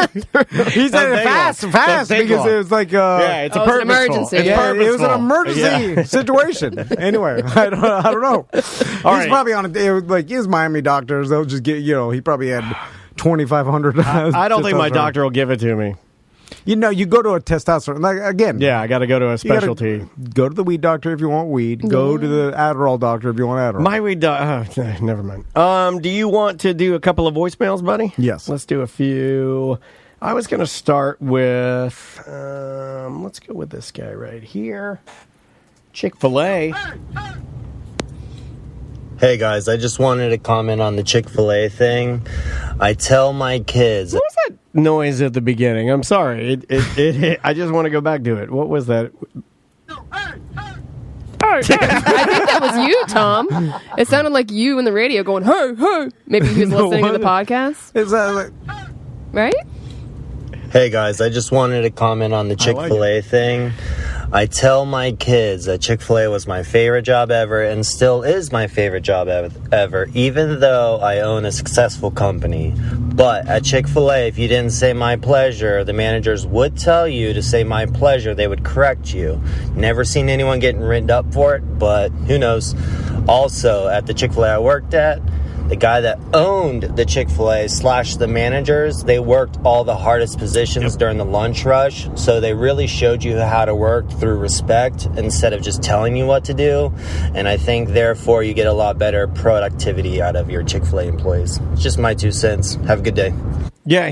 He said it fast, because it was like it's an emergency. It's yeah, it was an purposeful. emergency situation. Anyway, I don't know. He's probably on it. It was like his Miami doctors. They'll just get he probably had 2,500. I don't think my doctor will give it to me. You go to a testosterone. Like, again. Yeah, I got to go to a specialty. Go to the weed doctor if you want weed. Go to the Adderall doctor if you want Adderall. My weed never mind. Do you want to do a couple of voicemails, buddy? Yes. Let's do a few. I was going to start with, let's go with this guy right here. Chick-fil-A. Hey guys, I just wanted to comment on the Chick-fil-A thing. I tell my kids. What was that noise at the beginning? I'm sorry. I just want to go back to it. What was that? I think that was you, Tom. It sounded like you in the radio going, hey, hey. Maybe he was listening to the podcast. Is that like, right? Hey guys, I just wanted to comment on the Chick-fil-A thing. I tell my kids that Chick-fil-A was my favorite job ever and still is my favorite job ever, even though I own a successful company. But at Chick-fil-A, if you didn't say my pleasure, the managers would tell you to say my pleasure. They would correct you. Never seen anyone getting written up for it, but who knows. Also, at the Chick-fil-A I worked at, the guy that owned the Chick-fil-A / the managers, they worked all the hardest positions during the lunch rush. So they really showed you how to work through respect instead of just telling you what to do. And I think, therefore, you get a lot better productivity out of your Chick-fil-A employees. It's just my 2 cents. Have a good day. Yeah,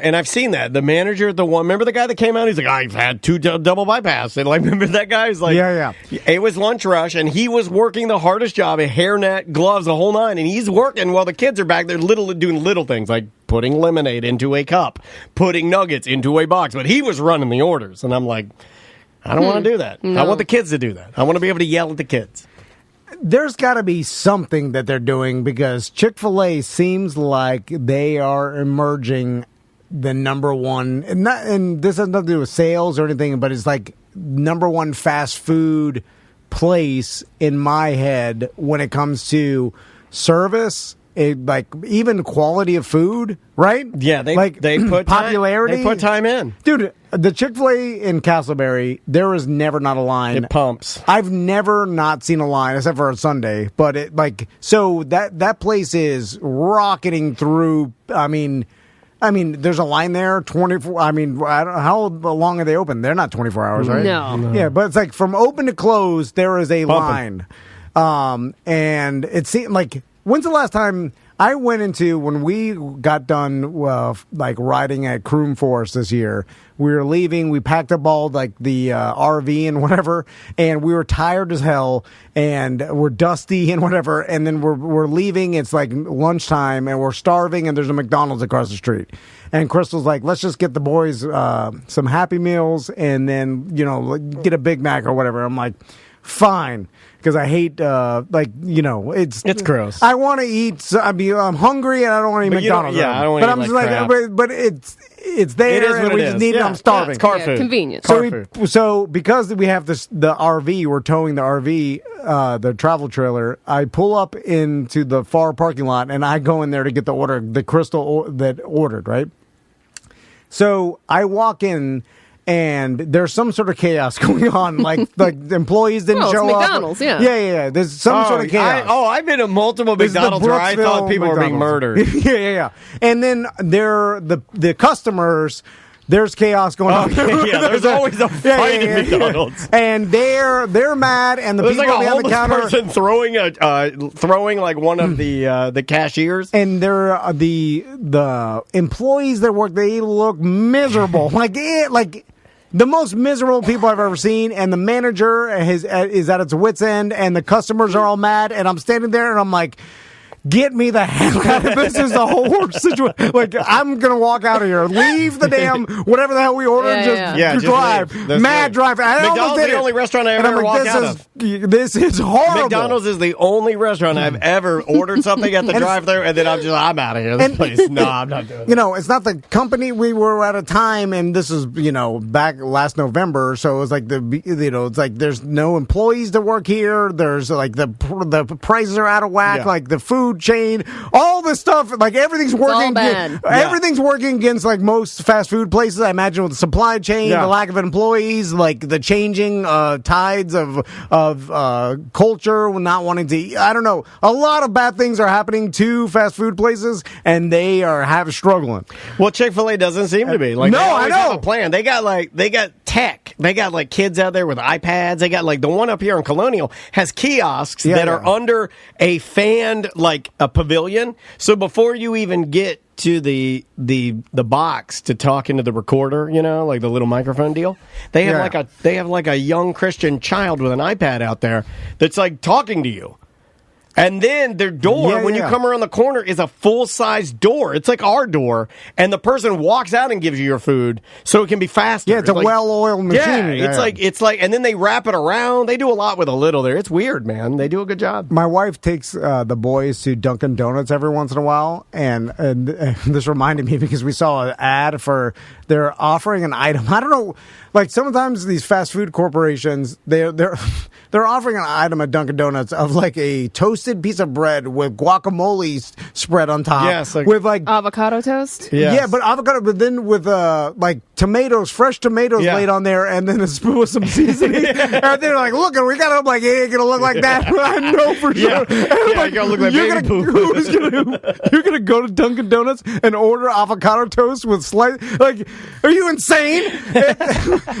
and I've seen that. The manager, remember the guy that came out? He's like, I've had 2 double bypass. And like, remember that guy? He's like, yeah. It was lunch rush, and he was working the hardest job, a hairnet, gloves, the whole nine. And he's working while the kids are back there doing little things like putting lemonade into a cup, putting nuggets into a box. But he was running the orders. And I'm like, I don't want to do that. No. I want the kids to do that. I want to be able to yell at the kids. There's got to be something that they're doing because Chick-fil-A seems like they are emerging the number one, and this has nothing to do with sales or anything, but it's like number one fast food place in my head when it comes to service. Like even quality of food, right? Yeah, they put popularity. They put time in, dude. The Chick-fil-A in Castleberry, there is never not a line. It pumps. I've never not seen a line except for a Sunday, but that place is rocketing through. I mean, there's a line there 24. I mean, I don't know, how long are they open? They're not 24 hours, right? No. Yeah, but it's like from open to close, there is a line, and it seemed like. When's the last time I went into, when we got done like riding at Croom Forest this year, we were leaving, we packed up all like the RV and whatever, and we were tired as hell and we're dusty and whatever, and then we're leaving, it's like lunchtime and we're starving and there's a McDonald's across the street. And Crystal's like, let's just get the boys some Happy Meals and then, get a Big Mac or whatever. I'm like, fine. Because I hate, it's gross. I want to eat. I'm hungry and I don't want to eat McDonald's. I don't want to eat. But I'm just but it's there. It is and we just need it. I'm starving. It's car food. Convenient. So because we have the RV, we're towing the RV, the travel trailer. I pull up into the far parking lot and I go in there to get the order, the Crystal that ordered, right? So I walk in. And there's some sort of chaos going on, like the employees didn't show up. McDonald's, yeah. Yeah. There's some sort of chaos. I've been to multiple McDonald's where I thought people were being murdered. Yeah. And then the customers. There's chaos going on. Yeah, there's always a fight at McDonald's. And they're mad, and there's people behind the counter person throwing like one of the cashiers. And they're the employees that work. They look miserable. the most miserable people I've ever seen, and the manager is at its wit's end, and the customers are all mad, and I'm standing there, and I'm like, get me the hell out of this. Is the whole worst situation. Like, I'm going to walk out of here. Leave the damn, whatever the hell we ordered, just drive. Mad drive. McDonald's is the only restaurant I ever walked out of. This is horrible. McDonald's is the only restaurant I've ever ordered something at the drive-thru, and then I'm out of here. This place. No, I'm not doing it. You know, it's not the company. We were at a time, and this is, back last November, so it was like it's like there's no employees to work here. There's like the prices are out of whack, like the food chain, all this stuff, like everything's working. Everything's working against like most fast food places. I imagine with the supply chain, the lack of employees, like the changing tides of culture, not wanting to eat. I don't know. A lot of bad things are happening to fast food places, and they are struggling. Well, Chick-fil-A doesn't seem to be. Like, no, I know. Have a plan. They got tech. They got like kids out there with iPads. They got like the one up here in Colonial has kiosks that are under a fanned like a pavilion. So before you even get to the box to talk into the recorder, like the little microphone deal, they have like a young Christian child with an iPad out there that's like talking to you. And then their door, when you come around the corner, is a full-size door. It's like our door. And the person walks out and gives you your food so it can be faster. Yeah, it's a well-oiled machine. Yeah, it's like, and then they wrap it around. They do a lot with a little there. It's weird, man. They do a good job. My wife takes the boys to Dunkin' Donuts every once in a while. And this reminded me because we saw an ad for, they're offering an item. I don't know, like sometimes these fast food corporations, they're offering an item at Dunkin' Donuts of like a toasted piece of bread with guacamole spread on top. Yes, with like avocado toast. Yes. Yeah, but avocado, but then with like tomatoes, fresh tomatoes laid on there, and then a spoon with some seasoning. And they're like, "Look, we got it." I'm like, "It ain't gonna look like that." I know for sure. Like, you're gonna look like baby poop. You're gonna go to Dunkin' Donuts and order avocado toast with slice? Like, are you insane?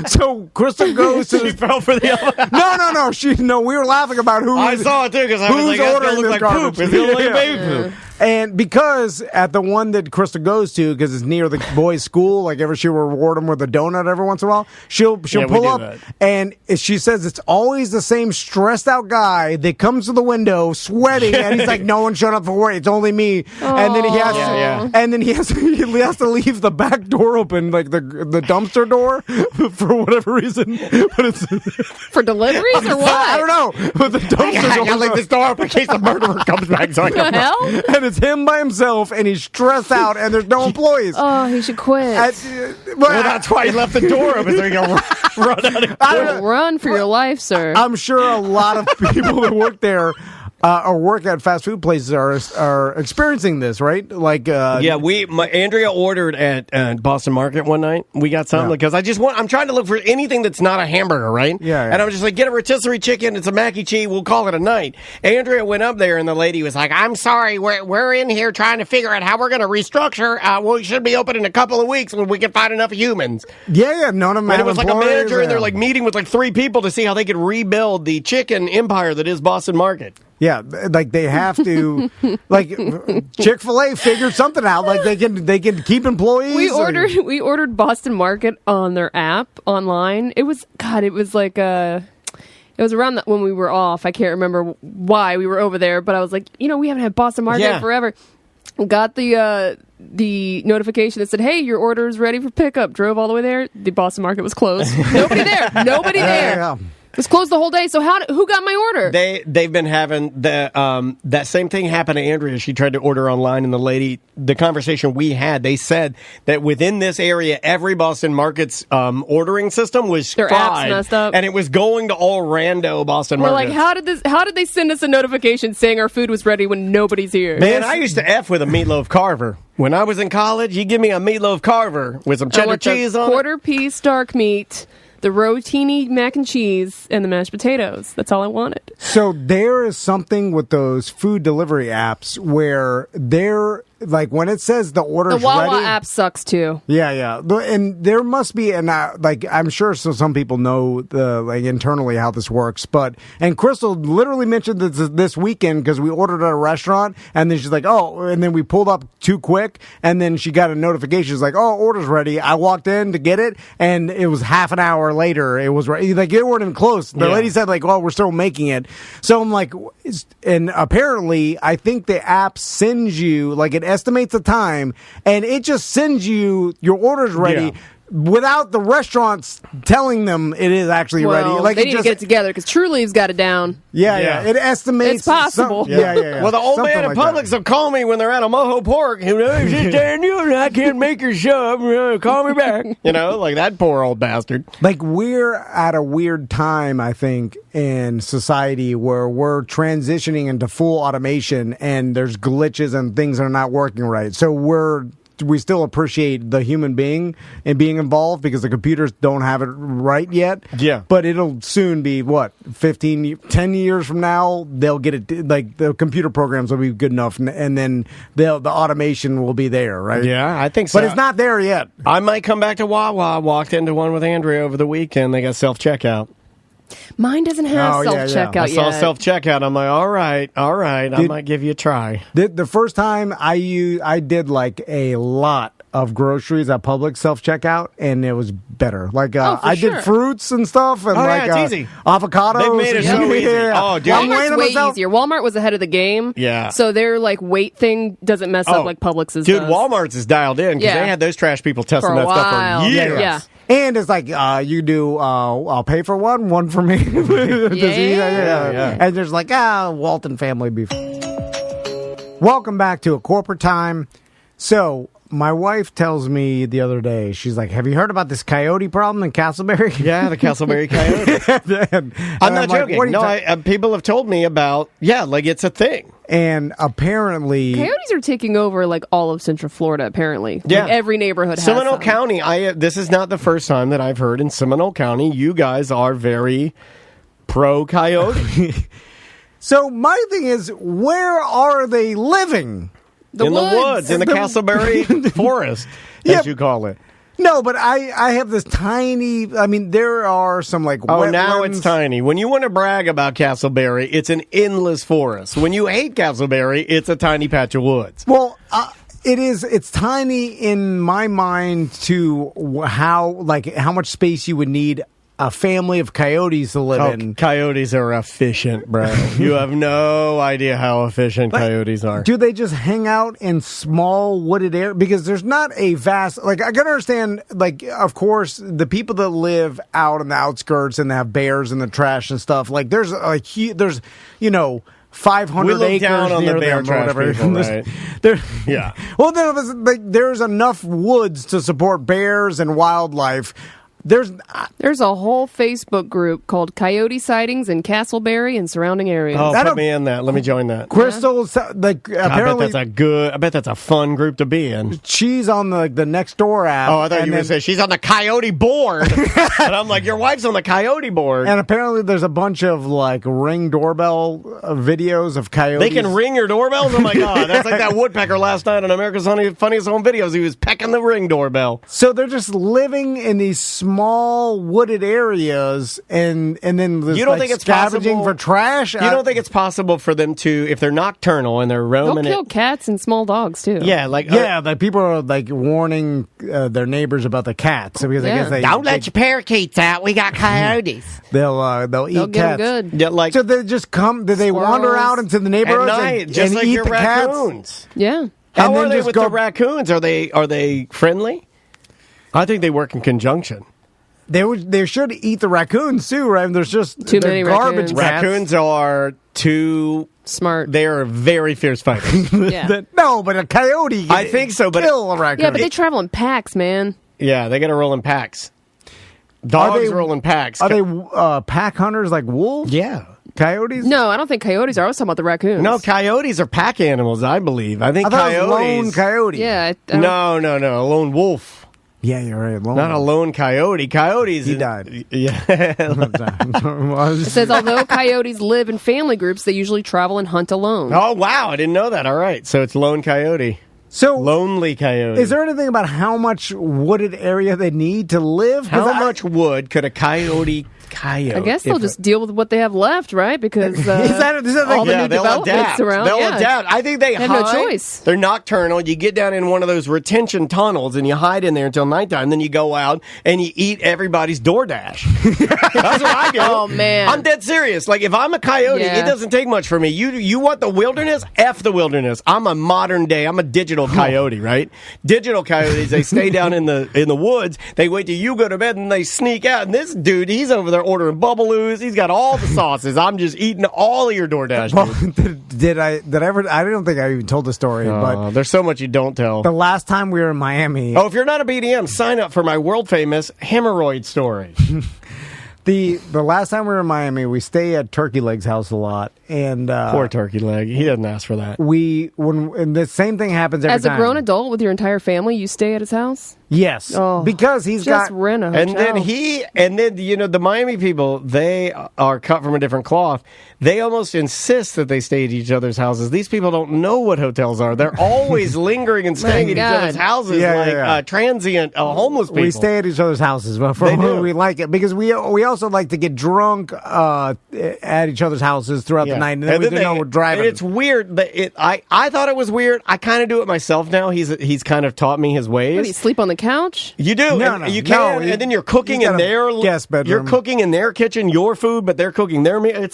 So Krista goes to. She fell for the avocado. No. We were laughing about who. I saw it too because I was like, "That's gonna look like poop." It's gonna look like baby poop. And because at the one that Krista goes to, because it's near the boys' school, like she'll reward them with a donut every once in a while. She'll pull up, and she says it's always the same stressed out guy that comes to the window sweating, and he's like, "No one showed up for work. It's only me." And then he has to leave the back door open, like the dumpster door, for whatever reason. But it's for deliveries or what? I don't know. But the dumpster door. I gotta leave this door open in case the murderer comes back. So I can hell? And it's him by himself, and he's stressed out, and there's no employees. Oh, he should quit. Well, that's why he left the door open, so he can run out. Run for your life, sir. I'm sure a lot of people that work there or work at fast food places are experiencing this, right? Like, Andrea ordered at Boston Market one night. We got something because I'm trying to look for anything that's not a hamburger, right? Yeah. And I'm just like, get a rotisserie chicken. It's a mac and cheese. We'll call it a night. Andrea went up there, and the lady was like, "I'm sorry, we're in here trying to figure out how we're going to restructure. We should be open in a couple of weeks when we can find enough humans." Yeah, none of them. And it was like a manager, and they're like meeting with like 3 people to see how they could rebuild the chicken empire that is Boston Market. Yeah, like they have to, like Chick-fil-A figured something out. Like they can keep employees. We ordered Boston Market on their app online. It was like it was around when we were off. I can't remember why we were over there, but I was like, we haven't had Boston Market forever. Got the notification that said, "Hey, your order is ready for pickup." Drove all the way there. The Boston Market was closed. Nobody there. Yeah. It was closed the whole day. So who got my order? They've been having that same thing happen to Andrea. She tried to order online, and the conversation we had, they said that within this area, every Boston Market's ordering system was their fried, apps messed up, and it was going to all rando Boston Markets. We're like, how did they send us a notification saying our food was ready when nobody's here? Man, I used to F with a meatloaf carver. When I was in college, you give me a meatloaf carver with some cheddar cheese on it. Quarter piece dark meat, the rotini mac and cheese, and the mashed potatoes. That's all I wanted. So there is something with those food delivery apps where like when it says the order's The Wawa ready, app sucks too. Yeah. And there must be, and like I'm sure some people know like internally how this works. And Crystal literally mentioned this weekend because we ordered at a restaurant, and then she's like, "Oh," and then we pulled up too quick, and then she got a notification. She's like, "Oh, order's ready." I walked in to get it, and it was half an hour later. It was ready. Like, they weren't even close. The lady said, like, "Well, we're still making it." So I'm like, and apparently, I think the app sends you, like, it estimates the time, and it just sends you your order's ready. Yeah. Without the restaurants telling them it is actually ready. Like, they need to get it together because Truliev's got it down. Yeah. It estimates. It's possible. Yeah. Well, the old man at Publix will call me when they're at a Moho Pork. You know, he's just telling you, and I can't make her show up. Call me back. You know, like that poor old bastard. Like, we're at a weird time, I think, in society where we're transitioning into full automation, and there's glitches and things that are not working right. So we still appreciate the human being and being involved because the computers don't have it right yet. Yeah. But it'll soon be, 10 years from now, they'll get it, like, the computer programs will be good enough, and then the automation will be there, right? Yeah, I think so. But it's not there yet. I might come back to Wawa. Walked into one with Andrea over the weekend. They got self-checkout. Mine doesn't have self-checkout yet. I saw self-checkout. I'm like, all right. I might give you a try. The first time I did like a lot of groceries at Publix self-checkout, and it was better. Like, I did fruits and stuff, and it's easy. Avocados. They made it so easy. Oh, dude. Walmart's way easier. Walmart was ahead of the game. Yeah. So their, like, weight thing doesn't mess up like Publix's Dude, does. Walmart's is dialed in because they had those trash people testing that stuff for years. Yeah. And it's like, you do, I'll pay for one for me. Yeah. And there's like, Walton family beef. Welcome back to A Corporate Time. So, my wife tells me the other day, she's like, have you heard about this coyote problem in Castleberry? Yeah, the Castleberry coyote. I'm not joking. No, people have told me about, like, it's a thing. And apparently, coyotes are taking over like all of Central Florida. Apparently, yeah, like, every neighborhood. Seminole has County. This is not the first time that I've heard in Seminole County. You guys are very pro coyote. So my thing is, where are they living? The woods, in the Castleberry forest, as you call it. No, but I have this tiny. I mean, there are some like. Oh, now it's tiny. When you want to brag about Castleberry, it's an endless forest. When you hate Castleberry, it's a tiny patch of woods. Well, it is. It's tiny in my mind to how much space you would need a family of coyotes to live in. Coyotes are efficient, bro. You have no idea how efficient coyotes are. Do they just hang out in small wooded areas? Because there's not a vast, like, I can understand, like, of course, the people that live out in the outskirts and have bears in the trash and stuff, like, there's 500 acres down on near the bear them or whatever. People, right? Yeah. Well, there's enough woods to support bears and wildlife. There's a whole Facebook group called Coyote Sightings in Castleberry and surrounding areas. Oh, put me in that. Let me join that. Crystal's apparently. I bet that's a fun group to be in. She's on the next door app. Oh, I thought you were going to say she's on the coyote board. And I'm like, your wife's on the coyote board. And apparently there's a bunch of like Ring doorbell videos of coyotes. They can ring your doorbells? Oh my God. That's like that woodpecker last night on America's Funniest Home Videos. He was pecking the Ring doorbell. So they're just living in these small wooded areas, and then you don't think it's scavenging for trash. You don't think it's possible for them to, if they're nocturnal and they're roaming, they'll kill cats and small dogs too. Yeah, like people are like warning their neighbors about the cats because I guess don't let your parakeets out. We got coyotes. They'll eat cats. Them good. Yeah, like, so they just come. Do they wander out into the neighborhoods at night, and just like eat your the raccoons? Cats? Yeah. How are they with the raccoons? Are they friendly? I think they work in conjunction. They should eat the raccoons too, right? There's just too many garbage. Raccoons are too smart. They are very fierce fighters. Yeah. No, but a coyote. I think so, but kill a raccoon. Yeah, but they travel in packs, man. Yeah, they got to roll in packs. Dogs roll in packs. Are they pack hunters like wolves? Yeah. Coyotes? No, I don't think coyotes are. I was talking about the raccoons. No, coyotes are pack animals, I believe. I think coyotes. It was lone coyote. Yeah. No, a lone wolf. Yeah, you're right. Not a lone coyote. Coyotes. He died. Yeah. It says, although coyotes live in family groups, they usually travel and hunt alone. Oh, wow. I didn't know that. All right. So it's lone coyote. So lonely coyote. Is there anything about how much wooded area they need to live? How much wood could a coyote? I guess they'll just deal with what they have left, right? Because is that all the new they'll developments adapt. around. They'll adapt. I think they have hide. no choice. They're nocturnal. You get down in one of those retention tunnels and you hide in there until nighttime. Then you go out and you eat everybody's DoorDash. That's what I do. Oh man, I'm dead serious. Like if I'm a coyote, it doesn't take much for me. You want the wilderness? F the wilderness. I'm a modern day. I'm a digital coyote, right? Digital coyotes. They stay down in the woods. They wait till you go to bed and they sneak out. And this dude, he's over there ordering Bubbaloo. He's got all the sauces. I'm just eating all of your DoorDash. Well, did I ever? I don't think I even told the story. But there's so much you don't tell. The last time we were in Miami. Oh, if you're not a BDM, sign up for my world famous hemorrhoid story. The last time we were in Miami, we stay at Turkey Leg's house a lot, and poor Turkey Leg, he doesn't ask for that. And the same thing happens every time. As a grown adult with your entire family, you stay at his house. Yes, because he's just got rent a hotel. and then the Miami people, they are cut from a different cloth. They almost insist that they stay at each other's houses. These people don't know what hotels are. They're always lingering and staying at each other's houses transient homeless people. We stay at each other's houses, but we like it because we also like to get drunk at each other's houses throughout the night, and then we're driving. And it's weird. I thought it was weird. I kind of do it myself now. He's kind of taught me his ways. What, do you sleep on the couch? You do. No, you can, and then you're cooking in their guest bedroom. You're cooking in their kitchen, your food, but they're cooking their meal.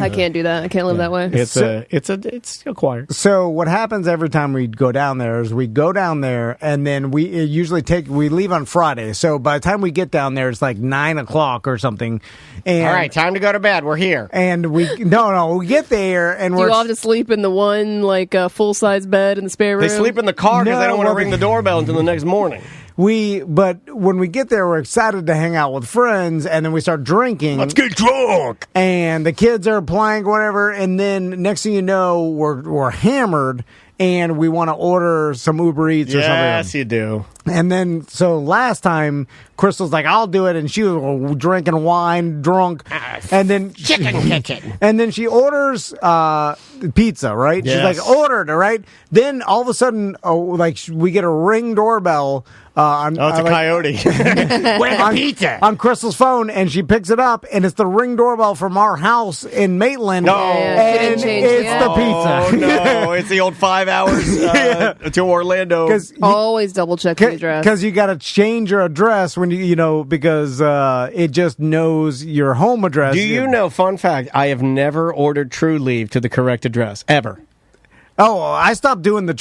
I can't do that. I can't live that way. It's acquired. So what happens every time we go down there is we go down there, and then we leave on Friday. So by the time we get down there, it's like 9 o'clock or something. And, all right, time to go to bed. We're here. And we get there, and do you all have to sleep in the one full size bed in the spare room? They sleep in the car because they don't want to ring the doorbell until the next morning. But when we get there, we're excited to hang out with friends, and then we start drinking. Let's get drunk. And the kids are playing whatever, and then next thing you know, we're hammered, and we want to order some Uber Eats or something. Yes, you do. And then, so last time, Crystal's like, I'll do it, and she was drinking wine, drunk, and then chicken kitchen. And then she orders pizza, right? Yes. She's like, ordered, right? Then all of a sudden, we get a Ring doorbell. It's a coyote. Where's pizza? On Crystal's phone, and she picks it up, and it's the Ring doorbell from our house in Maitland. No, and it's the pizza. Oh no, it's the old 5 hours to Orlando. Always double check the address because you got to change your address when because it just knows your home address. Do you know? Fun fact: I have never ordered True Leave to the correct address ever. Oh, I stopped doing the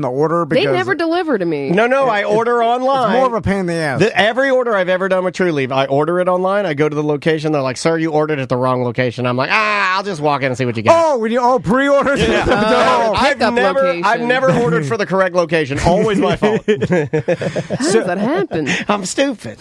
order because they never deliver to me. No, I order online. It's more of a pain in the ass. Every order I've ever done with True Leave, I order it online. I go to the location. They're like, "Sir, you ordered at the wrong location." I'm like, "I'll just walk in and see what you get." Oh, when you pre-ordered? Yeah. I've never ordered for the correct location. Always my fault. How does that happen? I'm stupid.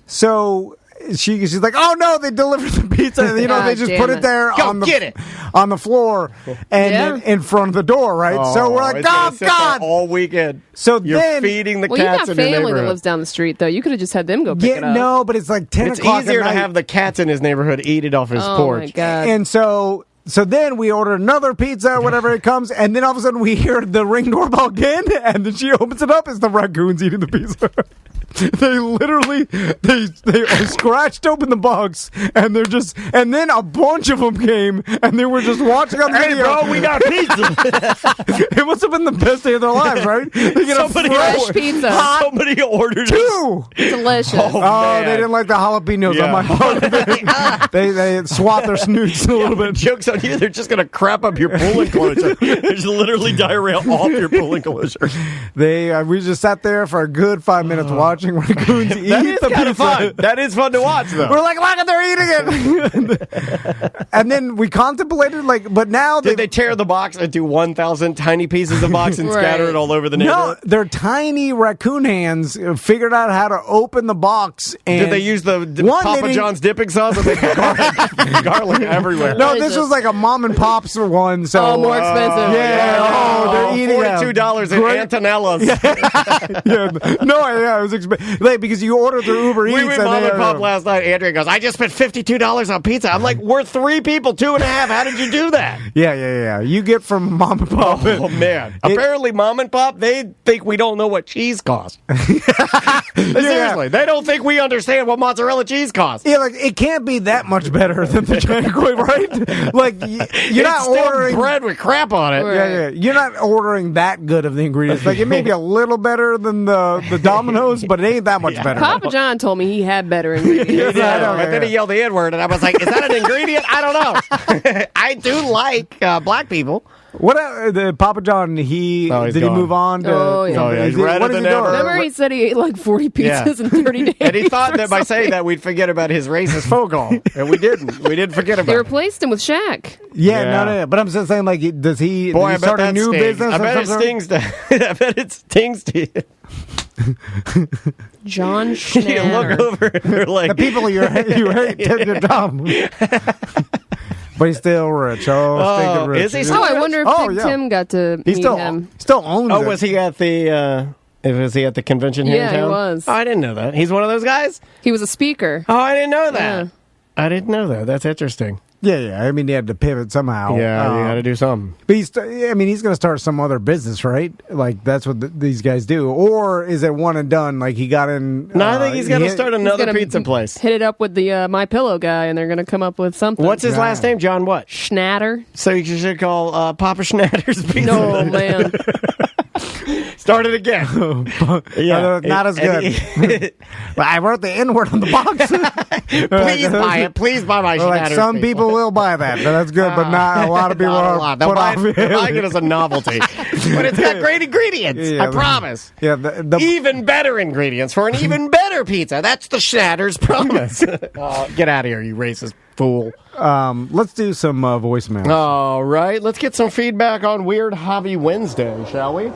So she's like, oh no, they delivered the pizza. They just put it there on the floor and in front of the door, right? Oh, so we're like, oh God, all weekend. So you're then feeding the cats. You got in your family neighborhood. that lives down the street, though. You could have just had them go pick it up. No, but it's like 10 o'clock. It's easier to have the cats in his neighborhood eat it off his porch. Oh my God! And so then we order another pizza, whatever it comes, and then all of a sudden we hear the Ring doorbell again, and then she opens it up. It's the raccoons eating the pizza. They literally scratched open the box, and then a bunch of them came, and they were just watching on the video. Bro, we got pizza. It must have been the best day of their lives, right? They get fresh pizza. Somebody ordered 2. Delicious. Oh, they didn't like the jalapenos on my part. They swat their snoots a little bit. Joke's on you. They're just going to crap up your pool enclosure. There's literally diarrhea off your pool enclosure. We just sat there for a good 5 minutes watching raccoons eat the pizza. Fun. That is fun to watch, though. We're like, look at they're eating it. And then we contemplated, but now did they tear the box into 1,000 tiny pieces of box and scatter it all over the neighborhood? No, their tiny raccoon hands figured out how to open the box. And did they use the Papa John's dipping sauce? Or garlic everywhere. No, this was like a mom and pop's one. So more expensive. They're eating $42 in Antonellas. it was expensive. like, because you order through Uber Eats. We went mom and pop last night. Andrea goes, I just spent $52 on pizza. I'm like, we're 3 people, 2.5. How did you do that? Yeah. You get from mom and pop. Oh, man. Apparently, mom and pop, they think we don't know what cheese costs. Seriously, they don't think we understand what mozzarella cheese costs. Yeah, like, it can't be that much better than the Giant Koi, right? Like, you're not ordering bread with crap on it. Yeah. You're not ordering that good of the ingredients. Like, it may be a little better than the Domino's, but it ain't that much better. Papa John told me he had better ingredients. But then he yelled the N-word, and I was like, is that an ingredient? I don't know. I do like black people. What the Papa John? Did he move on? He's redder than ever. Remember, he said he ate like 40 pizzas in 30 days. And he thought that by saying that we'd forget about his racist phone call, and we didn't. We didn't forget about it. They replaced him with Shaq. Yeah, no. But I'm just saying, like, does he start a new business? I bet it stings to. I bet it stings to you. John Schnatter. You look over and they're like, the people you hate take your job. But he's still rich. Oh, rich. Is he still rich? I wonder if Big Tim got to meet him. Still owns it. Was he at the convention here in town? Yeah, he was. Oh, I didn't know that. He's one of those guys? He was a speaker. Oh, I didn't know that. Yeah. I didn't know that. That's interesting. Yeah. I mean, he had to pivot somehow. Yeah, you got to do something. But he's going to start some other business, right? Like, that's what these guys do. Or is it one and done? Like, he got in. No, I think he's going to start another pizza place. Hit it up with the My Pillow guy, and they're going to come up with something. What's his last name? John what? Schnatter. So you should call Papa Schnatter's Pizza. No, man. Start it again. Not as good. I wrote the N-word on the box. Please buy it. Please buy my Schnatter's Pizza. Some people will buy that. That's good, but not a lot of people are put off. They'll buy it as a novelty. But it's got great ingredients. I promise. Yeah, the even better ingredients for an even better pizza. That's the Schnatter's promise. Get out of here, you racist fool. Let's do some voicemails. All right. Let's get some feedback on Weird Hobby Wednesday, shall we?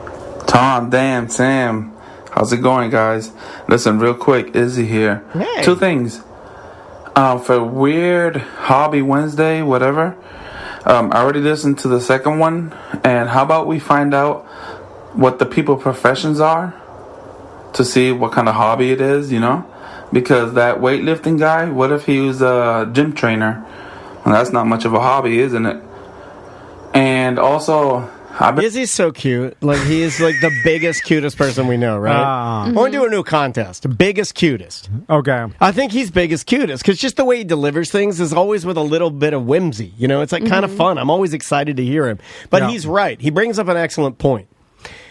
Tom, Dan, Sam. How's it going, guys? Listen, real quick, Izzy here. Hey. 2 things. For Weird Hobby Wednesday, whatever, I already listened to the second one. And how about we find out what the people's professions are to see what kind of hobby it is, you know? Because that weightlifting guy, what if he was a gym trainer? Well, that's not much of a hobby, isn't it? And also, Izzy's so cute. Like, he is like the biggest, cutest person we know, right? I want to do a new contest. Biggest, cutest. Okay. I think he's biggest, cutest because just the way he delivers things is always with a little bit of whimsy. You know, it's like kind of fun. I'm always excited to hear him. But he's right. He brings up an excellent point.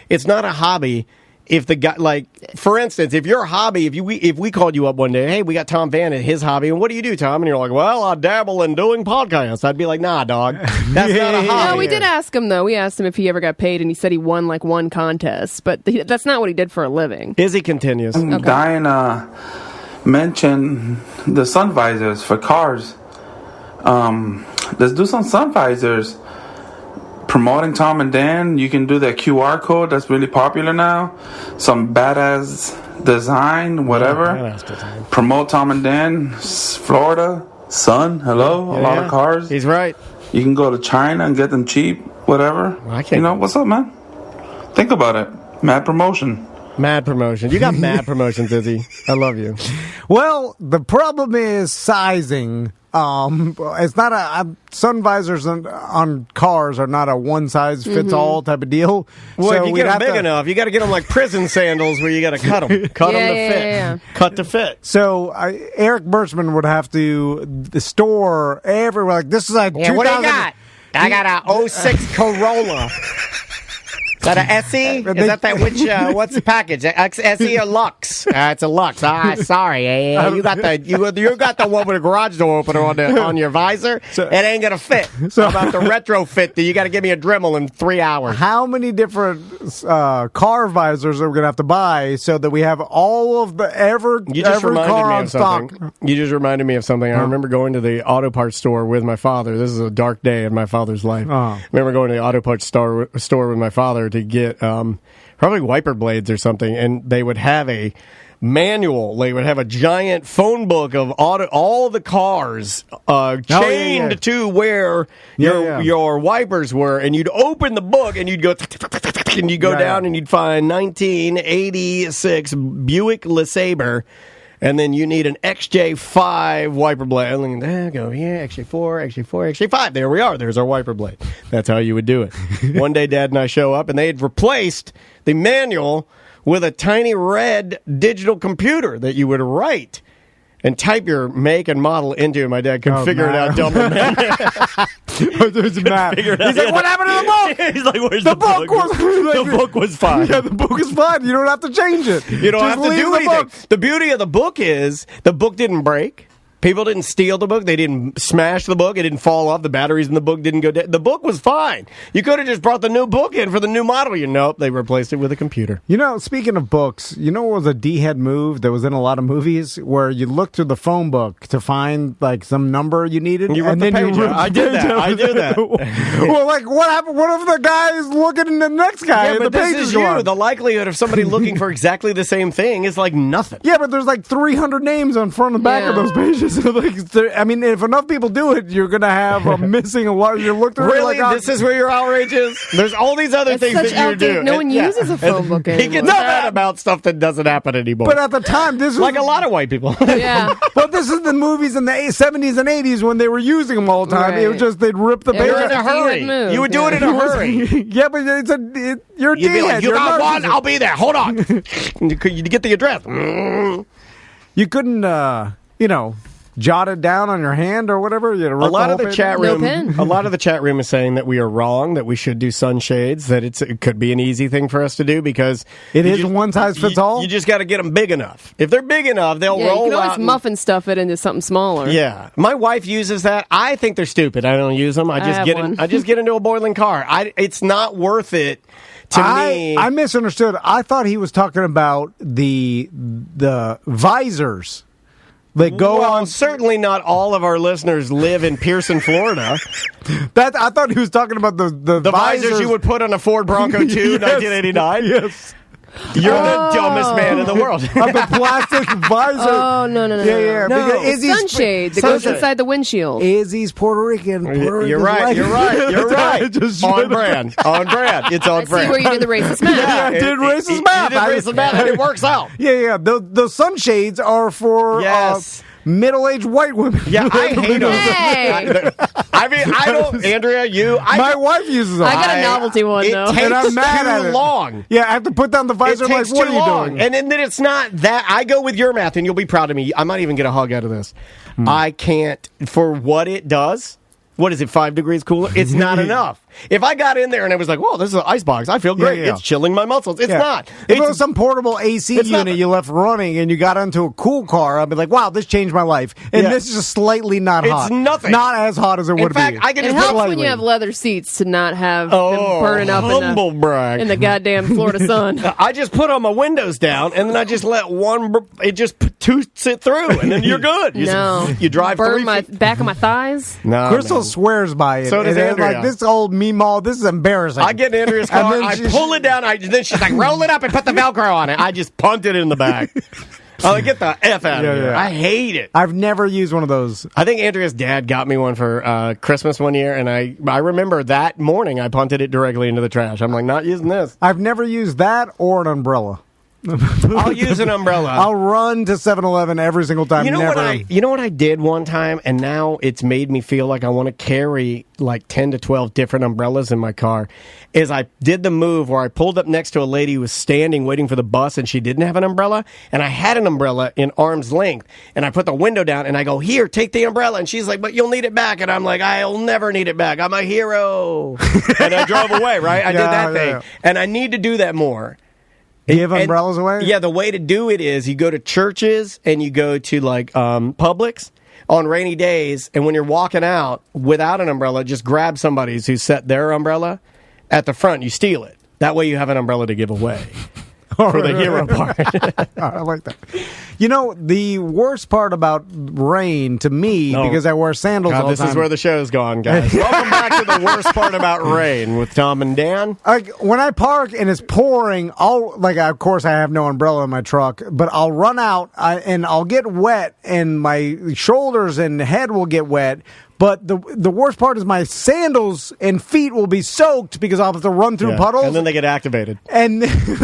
It's not a hobby. If the guy, like, for instance, if your hobby, if we called you up one day, hey, we got Tom Van at his hobby, and what do you do, Tom? And you're like, well, I dabble in doing podcasts. I'd be like, nah, dog, that's not a hobby. No, we did ask him though. We asked him if he ever got paid, and he said he won like one contest, but that's not what he did for a living. Izzy continues. Okay. Diana mentioned the sun visors for cars. Let's do some sun visors. Promoting Tom and Dan, you can do that QR code that's really popular now. Some badass design, whatever. Badass design. Promote Tom and Dan, Florida, sun, hello, a lot of cars. He's right. You can go to China and get them cheap, whatever. Well, I can't. You know, what's up, man? Think about it. Mad promotion. Mad promotion. You got mad promotions, Izzy. I love you. Well, the problem is sizing. It's not sun visors on cars are not a one size fits all type of deal. Well, so if you get them big enough, you got to get them like prison sandals where you got to cut them to fit. Yeah. Cut to fit. So Eric Birchman would have to store everywhere. Like, this is a 2000. What do you got? I got a 06 Corolla. Is that a SE? Is that which? What's the package? SE or Lux? It's a Lux. Sorry. You got the one with a garage door opener on your visor. It ain't gonna fit. How about the retrofit that you got to give me a Dremel in 3 hours? How many different car visors are we gonna have to buy so that we have all of every car on stock? You just reminded me of something. I remember going to the auto parts store with my father. This is a dark day in my father's life. I remember going to the auto parts store with my father to get probably wiper blades or something, and they would have a manual. They would have a giant phone book of all the cars chained to where your wipers were, and you'd open the book and you'd go and you'd go down and you'd find 1986 Buick LeSabre. And then you need an XJ5 wiper blade. And there go, XJ4, XJ5. There we are. There's our wiper blade. That's how you would do it. One day, Dad and I show up, and they had replaced the manual with a tiny red digital computer that you would write and type your make and model into. And my dad couldn't figure it out. Dumb man. There's Matt. He's like, what happened to the book? He's like, where's the book? The book was fine. Yeah, the book is fine. You don't have to change it. You don't have to do anything. The beauty of the book is the book didn't break. People didn't steal the book. They didn't smash the book. It didn't fall off. The batteries in the book didn't go dead. The book was fine. You could have just brought the new book in for the new model. Nope, they replaced it with a computer. Speaking of books, what was a D-head move that was in a lot of movies where you look through the phone book to find like some number you needed? And then you ripped I did that. Well, like what happened? What if the guy is looking at the next guy and the page is gone? The likelihood of somebody looking for exactly the same thing is like nothing. Yeah, but there's like 300 names on front and back of those pages. I mean, if enough people do it, you're going to have a missing a lot. You look through really? This is where your outrage is? There's all these other things that you do. No one uses a phone book anymore. He gets mad about stuff that doesn't happen anymore. But at the time, this was... like a lot of white people. Yeah. But this is the movies in the 70s and 80s when they were using them all the time. Right. It was just, they'd rip the paper. You're in a hurry. You would do it in a hurry. Yeah, but you're a You'd be like, you got one? I'll be there. Hold on. You get the address. You couldn't, jot it down on your hand or whatever. A lot of the chat room is saying that we are wrong, that we should do sunshades, that it could be an easy thing for us to do because it is one size fits all. You just got to get them big enough. If they're big enough, they'll roll out. You can always muffin stuff it into something smaller. Yeah, my wife uses that. I think they're stupid. I don't use them. I just get into a boiling car. It's not worth it. To me, I misunderstood. I thought he was talking about the visors. They go on. Certainly not all of our listeners live in Pearson, Florida. I thought he was talking about the visors you would put on a Ford Bronco 2, yes. 1989. Yes. You're the dumbest man in the world. The plastic visor. Oh, no. Yeah. Because sunshade that goes inside the windshield. Izzy's Puerto Rican. You're right. On brand. It's on brand. See where you did the racist math. Yeah, I did racist math. You did racist math, and it works out. Yeah. The sunshades are for... Yes. Middle-aged white women. Yeah, I hate them. Hey. I mean, I don't, Andrea, my wife uses them. I got a novelty one, though. It takes and I'm mad too at it. long. Yeah, I have to put down the visor. It takes like, what too are you long. doing? And then it's not that. I go with your math, and you'll be proud of me. I might even get a hug out of this. I can't, for what it does, what is it, 5 degrees cooler? It's not enough. If I got in there and I was like, whoa, this is an ice box, I feel great. Yeah. It's chilling my muscles. It's not. If it was some portable AC unit you left running and you got into a cool car, I'd be like, wow, this changed my life. And this is just slightly not hot. It's nothing. Not as hot as it would be. In fact, I can It just helps when you have leather seats to not have them burning up in the goddamn Florida sun. I just put all my windows down, and then I just let two sit through, and then you're good. You drive burn 3 my feet. back of my thighs. No, Crystal swears by it. So does Andrea. Like, this old meemaw, this is embarrassing. I get in Andrea's car, I pull it down, then she's like, roll it up and put the Velcro on it. I just punt it in the back. Oh, get the F out of here. I hate it. I've never used one of those. I think Andrea's dad got me one for Christmas one year, and I remember that morning I punted it directly into the trash. I'm like, not using this. I've never used that or an umbrella. I'll use an umbrella. I'll run to 7-Eleven every single time. You know what I did one time, and now it's made me feel like I want to carry like 10 to 12 different umbrellas in my car, is I did the move where I pulled up next to a lady who was standing waiting for the bus, and she didn't have an umbrella, and I had an umbrella in arm's length, and I put the window down, and I go, here, take the umbrella, and she's like, but you'll need it back, and I'm like, I'll never need it back. I'm a hero. And I drove away, right? I did that thing. And I need to do that more. Give umbrellas away? Yeah, the way to do it is you go to churches and you go to like Publix on rainy days, and when you're walking out without an umbrella, just grab somebody's who set their umbrella at the front. You steal it. That way you have an umbrella to give away. for the hero part. I like that. You know, the worst part about rain to me, because I wear sandals all the time. This is where the show's gone, guys. Welcome back to the worst part about rain with Tom and Dan. When I park and it's pouring, of course I have no umbrella in my truck, but I'll run out and I'll get wet and my shoulders and head will get wet. But the worst part is my sandals and feet will be soaked because I'll have to run through puddles. And then they get activated. And,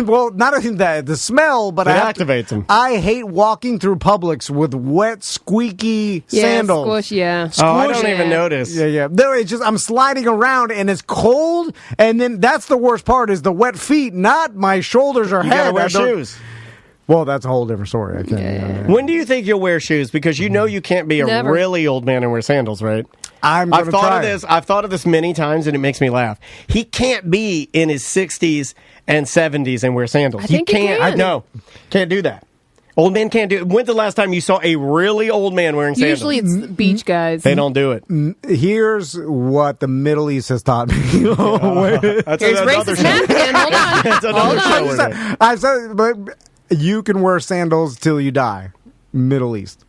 well, not only that, the smell, but it activates them. I hate walking through Publix with wet, squeaky sandals. Squish, yeah. Oh, I don't even notice. Yeah. No, it's just, I'm sliding around and it's cold. And then that's the worst part is the wet feet, not my shoulders or head. You gotta wear shoes. Well, that's a whole different story. I can't. When do you think you'll wear shoes? Because you know you can't be a really old man and wear sandals, right? I've thought of this many times, and it makes me laugh. He can't be in his 60s and 70s and wear sandals. I think he can. No, can't do that. Old men can't do it. When's the last time you saw a really old man wearing sandals? Usually it's beach guys. They don't do it. Here's what the Middle East has taught me. Here's racist math again. Hold on. That's another show. I said, but you can wear sandals till you die. Middle East.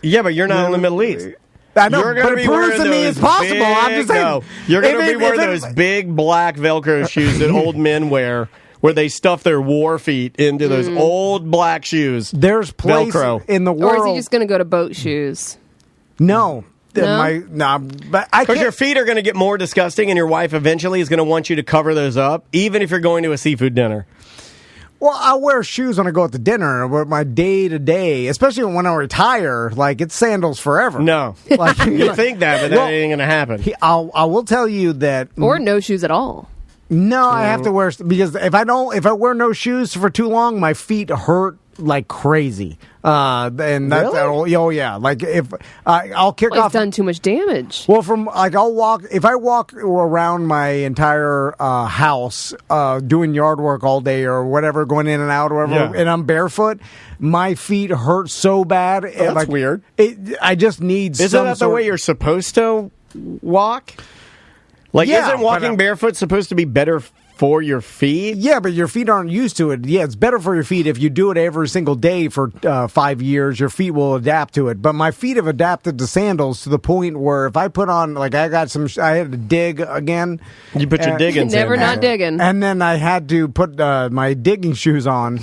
Yeah, but you're not in the Middle East. I know, you're going to be wearing to me it's possible. I'm just saying. No, you're going to be wearing those big black Velcro shoes that old men wear, where they stuff their war feet into those old black shoes. There's place Velcro in the world. Or is he just going to go to boat shoes? No. But because your feet are going to get more disgusting, and your wife eventually is going to want you to cover those up, even if you're going to a seafood dinner. Well, I wear shoes when I go out to dinner, but my day-to-day, especially when I retire, it's sandals forever. No. You think that, but that ain't going to happen. I will tell you that... Or no shoes at all. No, I have to wear... Because if I wear no shoes for too long, my feet hurt like crazy. And that's really? Yeah. If I'll kick off. It's done too much damage. Well, I'll walk. If I walk around my entire house, doing yard work all day or whatever, going in and out or whatever, and I'm barefoot, my feet hurt so bad. That's weird. I just need. Isn't that the way you're supposed to walk? Isn't walking barefoot supposed to be better for your feet? Yeah, but your feet aren't used to it. Yeah, it's better for your feet if you do it every single day for 5 years. Your feet will adapt to it. But my feet have adapted to sandals to the point where if I put on, I had to dig again. You put your digging never not digging. And then I had to put my digging shoes on.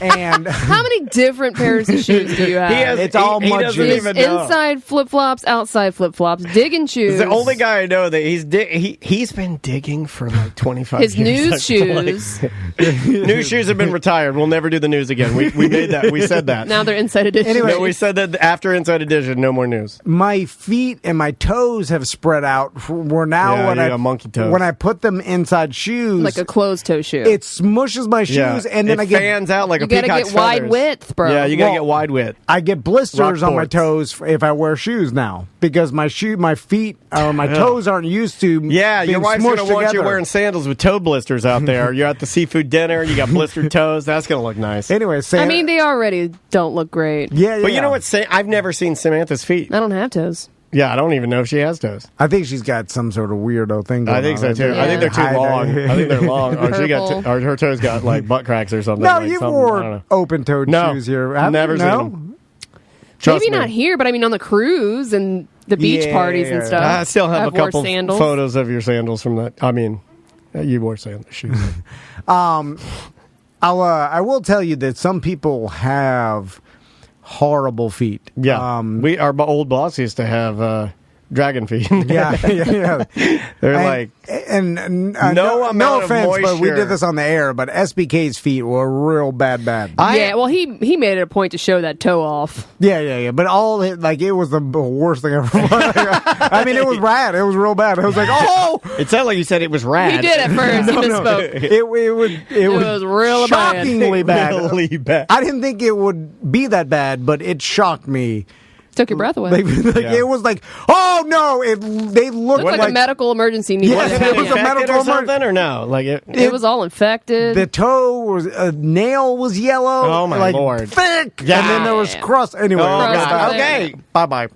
And how many different pairs of shoes do you have? It's all mud shoes. Inside flip-flops, outside flip-flops, digging shoes. He's the only guy I know that he's been digging for 25 years. His news shoes. News shoes have been retired. We'll never do the news again. We made that. We said that. Now they're Inside Edition. Anyway, no, we said that after Inside Edition, no more news. My feet and my toes have spread out. When I put them inside shoes, like a closed toe shoe, it smushes my shoes, and then it fans out like a peacock's feathers. You gotta get wide width, bro. Yeah, you gotta get wide width. I get blisters on my toes if I wear shoes now because my feet or my toes aren't used to. Yeah, your wife's gonna want you wearing sandals with toe blisters out there. You're at the seafood dinner, you got blistered toes. That's gonna look nice. Anyway, they already don't look great. Yeah. But you know what? I've never seen Samantha's feet. I don't have toes. Yeah, I don't even know if she has toes. I think she's got some sort of weirdo thing going on. I think so too. Yeah. I think they're too long. I think they're long. Or her toes got butt cracks or something. No, you wore open-toed shoes here. Never seen them. Maybe not here, but on the cruise and the beach parties and stuff. I still have a couple photos of your sandals from that. I mean, you wore shoes. I will tell you that some people have horrible feet. Yeah, our old boss used to have dragon feet. yeah. They're no offense, but we did this on the air. But SBK's feet were real bad. Well, he made it a point to show that toe off. Yeah. But it was the worst thing ever. I mean, it was rad. It was real bad. I was like, oh! It sounded like you said it was rad. He did at first. He misspoke. It was real shockingly bad. Really bad. I didn't think it would be that bad, but it shocked me. Took your breath away. It was like, oh no! They looked like a medical emergency. It was a medical emergency, or no? It was all infected. The toe was nail was yellow. Oh my lord! Thick, and then there was crust. Anyway, okay, bye.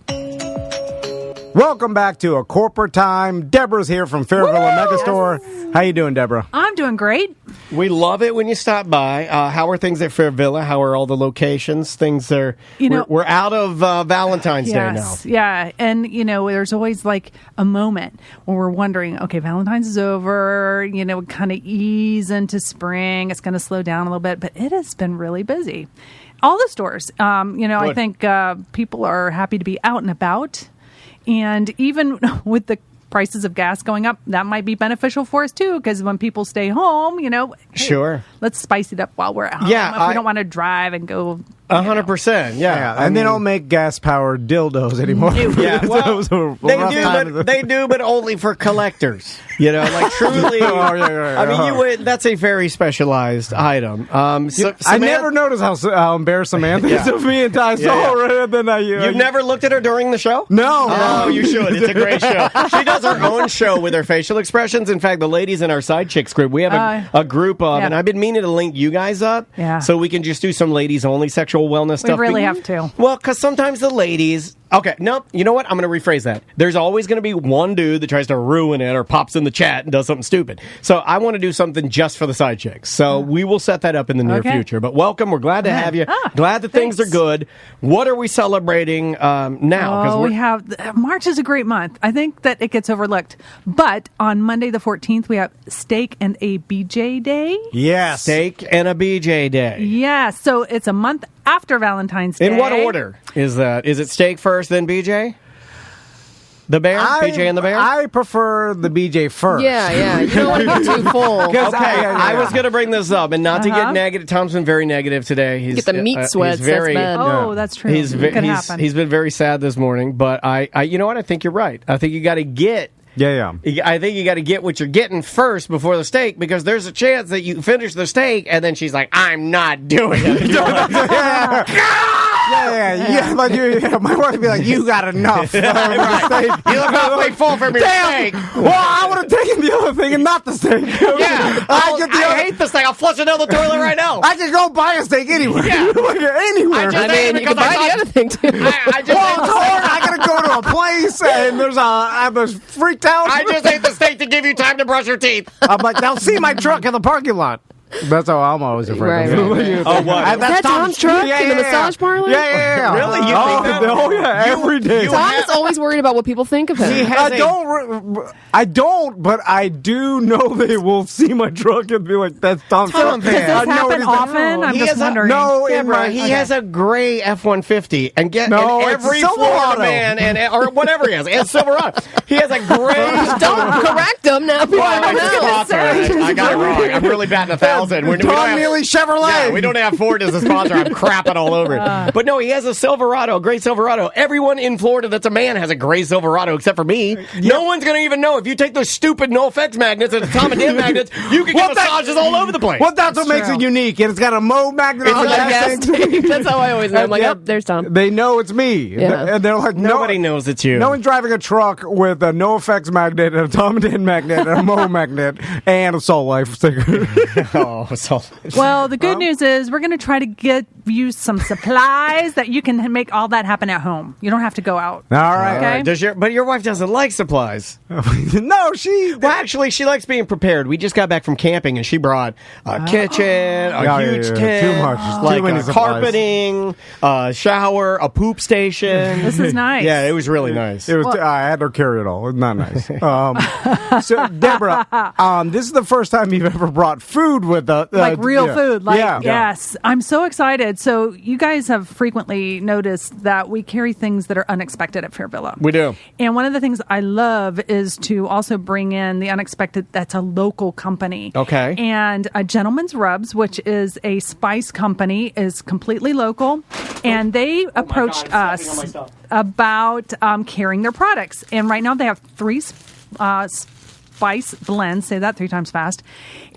Welcome back to A Corporate Time. Deborah's here from Fairville Megastore. How you doing, Deborah? I'm doing great. We love it when you stop by. How are things at Fairvilla? How are all the locations? Things are, we're out of Valentine's Day now. Yeah. And, there's always like a moment when we're wondering, okay, Valentine's is over, kind of ease into spring. It's going to slow down a little bit, but it has been really busy. All the stores, I think people are happy to be out and about. And even with the prices of gas going up, that might be beneficial for us too, because when people stay home, Sure, let's spice it up while we're at home. If we don't want to drive and go 100%, yeah. And they don't make gas-powered dildos anymore. Yeah, well, they do, but only for collectors. Truly. I mean, you would. That's a very specialized item. I never noticed how embarrassed Samantha is of me and Ty saw her. And then You've never looked at her during the show? No. Oh, you should. It's a great show. She does her own show with her facial expressions. In fact, the ladies in our Side Chicks group, we have a group of, and I've been meaning to link you guys up so we can just do some ladies-only sexual wellness stuff. We really have to. Well, because sometimes the ladies... Okay, no, you know what? I'm going to rephrase that. There's always going to be one dude that tries to ruin it or pops in the chat and does something stupid. So I want to do something just for the Side Chicks. So we will set that up in the near future. But welcome. We're glad to have you. Glad that things are good. What are we celebrating now? We have... March is a great month. I think that it gets overlooked. But on Monday the 14th, we have Steak and a BJ Day. Yes. Steak and a BJ Day. Yeah. So it's a month after Valentine's Day. In what order is that? Is it steak first, then BJ? The bear? BJ and the bear? I prefer the BJ first. Yeah. You don't want to get too full. Okay, I was going to bring this up, and not to get negative. Tom's been very negative today. Get the meat sweats. That's bad. Oh, that's true. He's been very sad this morning, but I you know what? I think you're right. I think you got to get... Yeah. I think you got to get what you're getting first before the steak, because there's a chance that you finish the steak and then she's like, I'm not doing it. Yeah. But my wife would be like, you got enough. Right. You look awfully full from your steak. Well, I would have taken the other thing and not the steak. Yeah. I hate the steak. I'll flush it down the toilet right now. I can go buy a steak anywhere. Yeah. Anywhere. You can buy the other thing, too. I got to go to a place and there's freaked out. I just ate the steak to give you time to brush your teeth. I'm like, they'll see my truck in the parking lot. That's how I'm always afraid of. Right. Oh, what? That's Tom's truck in the massage parlor? Yeah. Really? You think that? Oh, yeah, every day. Tom is always worried about what people think of him. I don't, but I do know they will see my truck and be like, that's Tom's truck. Does this happen often? I'm just wondering. No, he has a gray F-150, and every Florida man, or whatever he has, and Silverado. He has a gray... Don't correct him now. I got it wrong. I'm really batting 1,000. Tom Neely Chevrolet. Yeah, we don't have Ford as a sponsor. I'm crapping all over it. But no, he has a Silverado, a gray Silverado. Everyone in Florida that's a man has a gray Silverado except for me. No one's going to even know. If you take those stupid NoFX magnets and the Tom and Dan magnets, you can get massages all over the place. Well, that's what makes it unique. And it's got a Mo magnet on it. That's how I always know. I'm like, oh, there's Tom. They know it's me. Yeah. And they're like, nobody knows it's you. No one's driving a truck with a NoFX magnet and a Tom and Dan magnet and a Mo magnet and a Soul Life sticker. Well, the good news is we're going to try to get you some supplies that you can make all that happen at home. You don't have to go out. All right. Okay? But your wife doesn't like supplies. No, Well, actually, she likes being prepared. We just got back from camping, and she brought a kitchen, a huge tent, too much. like too many carpeting, a shower, a poop station. This is nice. Yeah, it was really nice. It was. I had her carry it all. It was not nice. So, Deborah, this is the first time you've ever brought food with like real food. Like, yes. I'm so excited. So you guys have frequently noticed that we carry things that are unexpected at Fairvilla. We do. And one of the things I love is to also bring in the unexpected that's a local company. Okay. And Gentleman's Rubs, which is a spice company, is completely local. And they approached us about carrying their products. And right now they have 3 spice blends. Say that 3 times fast.